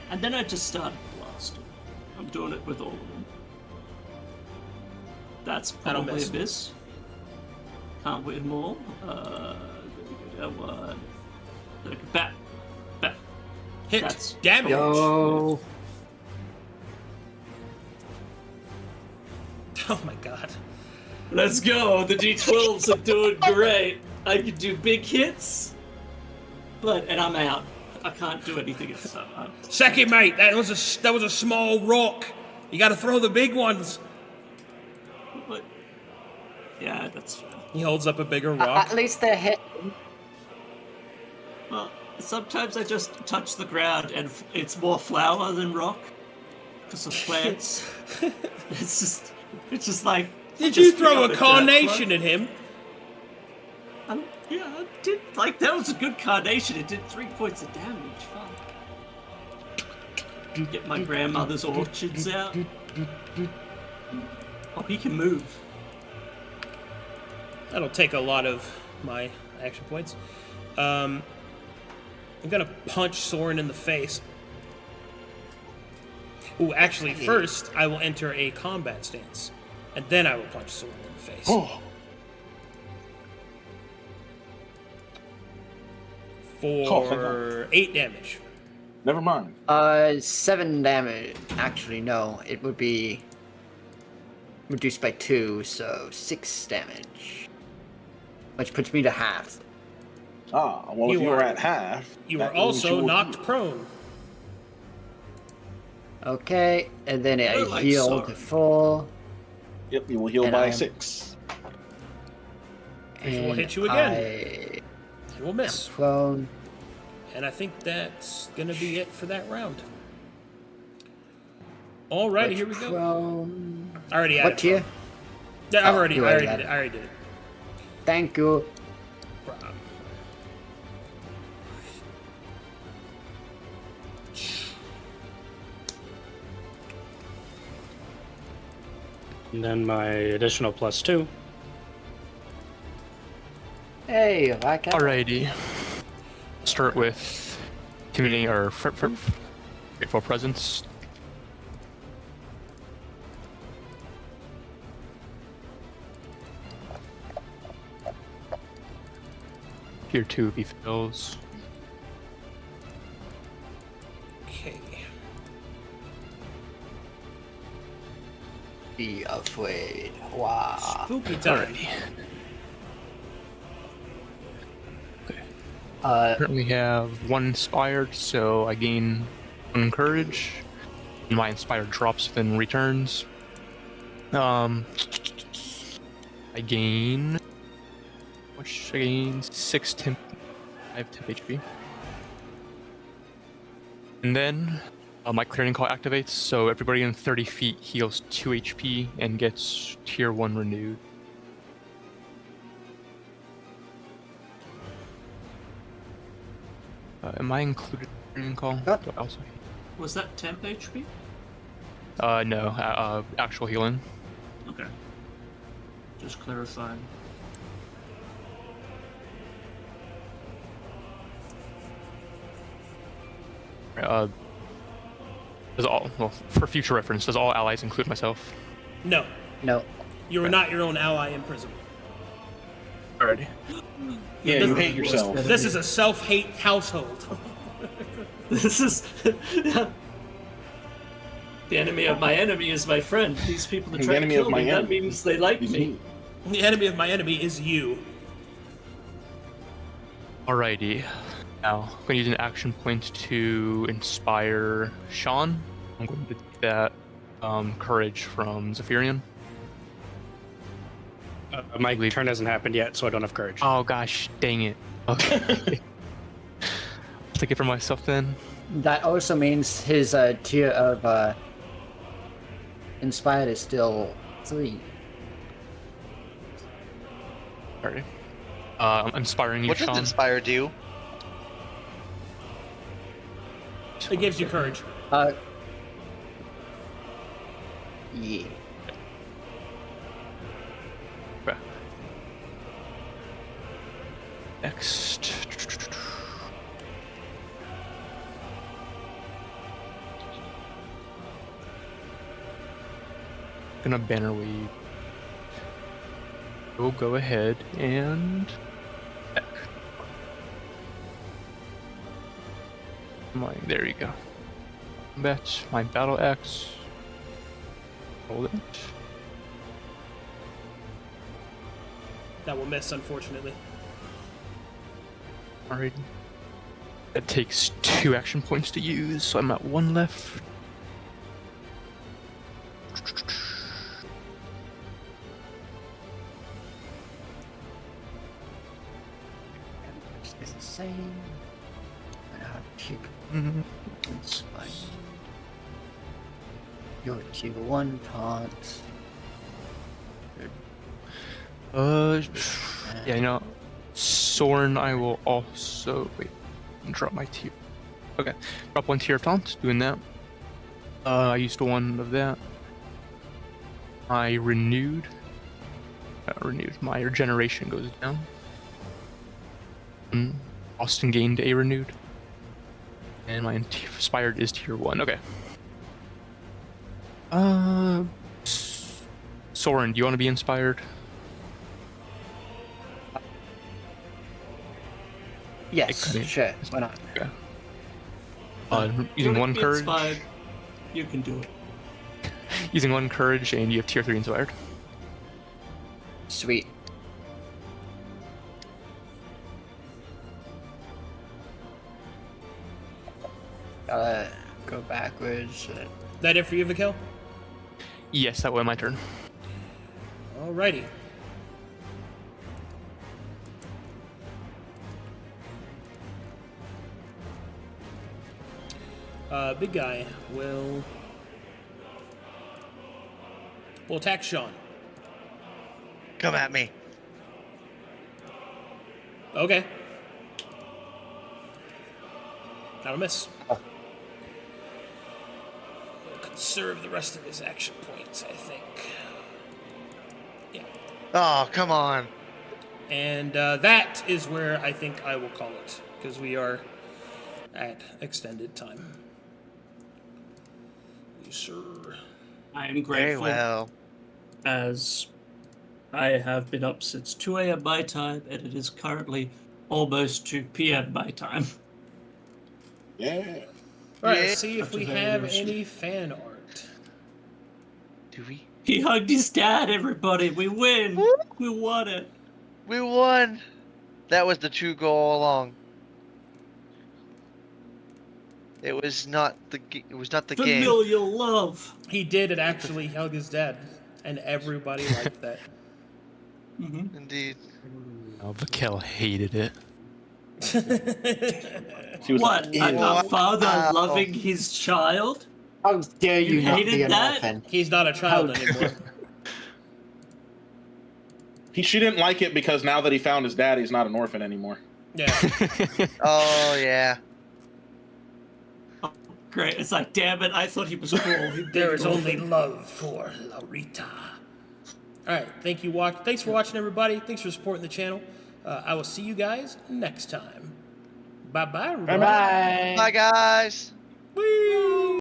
And then I just started blasting. I'm doing it with all of them. That's That'll probably miss. a miss. Can't win more. There we go. That one. Bat. Hit. That's- Damage. Yo. Oh my god. Let's go. The D12s are doing great. I can do big hits, and I'm out. I can't do anything else. Second, mate. That was a small rock. You got to throw the big ones. But yeah, that's fair. He holds up a bigger rock. At least they're hit. Well, sometimes I just touch the ground and it's more flower than rock because of plants. It's just like. Did just you pick throw up a dirt carnation block. at him? Yeah, I did. Like that was a good carnation. It did 3 points of damage. Fuck. Get my grandmother's orchids out. Oh, he can move. That'll take a lot of my action points. I'm gonna punch Soren in the face. Ooh, actually, first I will enter a combat stance, and then I will punch Soren in the face. Oh, For 8 damage. never mind. 7 damage. Actually, no. It would be reduced by 2, so 6 damage. Which puts me to half. Ah, well, if You you were are- at half, You that are means also will knocked heal. prone. Okay, and then I like heal Soren. to full. Yep, you will heal And by I'm- 6. Which will And hit you again. I You will miss. prone. And I think that's gonna be it for that round. Alrighty, here we go. I already added What tier? Yeah, I Oh, already you did added it. I already did it. Thank you. Problem. And then my additional +2. Hey, like that. Alrighty. Start with intimidating or grateful presence. Tier 2 if he fails. Okay. Be afraid. Wow. Spooky time. Alrighty. Uh, Currently have 1 inspired, so I gain 1 courage. And my inspired drops within returns. I gain. Which I gain 6 temp. I have temp HP. And then my clearing call activates, so everybody in 30 feet heals 2 HP and gets tier 1 renewed. Am I included in clearing call? What? Do I also? Was that temp HP? No, actual healing. Okay. Just clarifying. Does all, well, for future reference, does all allies include myself? No, no. you are not your own ally in prison. Alrighty. Yeah, you hate yourself. This is a self-hate household. This is the enemy of my enemy is my friend. These people that The try to enemy kill of my me, that enemy means they like me. The enemy of my enemy is you. Alrighty. Now, I'm going to use an action point to inspire Sean. I'm going to take that courage from Zephyrian. My turn hasn't happened yet, so I don't have courage. Oh gosh, dang it. Okay. I'll take it for myself then. That also means his tier of inspired is still 3. Alrighty. I'm inspiring you, What does Sean. Inspire do? It gives you courage. Yeah. Okay. Next. Gonna banner wave. We'll go ahead and back. There you go. Combat my battle axe. Hold it. That will miss, unfortunately. Alright. That takes 2 action points to use, so I'm at 1 left. It's the same. And how to keep inspired. Your tier 1 taunt. Yeah, you know, Soren, I will also wait. Drop my tier. Okay, drop 1 tier of taunt. Doing that. I used 1 of that. I renewed. My regeneration goes down. Austin gained a renewed. And my inspired is tier 1. Okay. Soren, do you want to be inspired? Yes, It- sure. Why not? Okay. You Using wanna 1 be courage. inspired, you can do it. Using 1 courage, and you have tier 3 inspired. Sweet. Go backwards. That it for you, Vikil? Yes, that was my turn. Alrighty. Big guy will attack Sean. Come at me. Okay. Not a miss. Conserve the rest of his action points, I think. Yeah. Oh, come on. And that is where I think I will call it, because we are at extended time. Yes, sir. I am Very grateful well. as I have been up since 2 a.m. my time, and it is currently almost 2 p.m. my time. Yeah. All right, Yeah. let's see if After we the have anniversary. any fan art. Do we? He hugged his dad, everybody. We win. Woo! We won it. We won. That was the true goal all along. It was not the. It was not the game. Familial love. He did actually hug his dad, and everybody liked that. Mm-hmm. Indeed. Oh, Vakel hated it. She was What? like, A father Wow. loving his child? How dare You you not hated be an that? orphan? He's not a child How- anymore. she didn't like it because now that he found his dad, he's not an orphan anymore. Yeah. Oh yeah. Great. It's like, damn it, I thought he was cool. There is only love for Laurita. All right, thank you. Thanks for watching, everybody. Thanks for supporting the channel. I will see you guys next time. Bye-bye, everybody. Bye. Bye guys. Woo!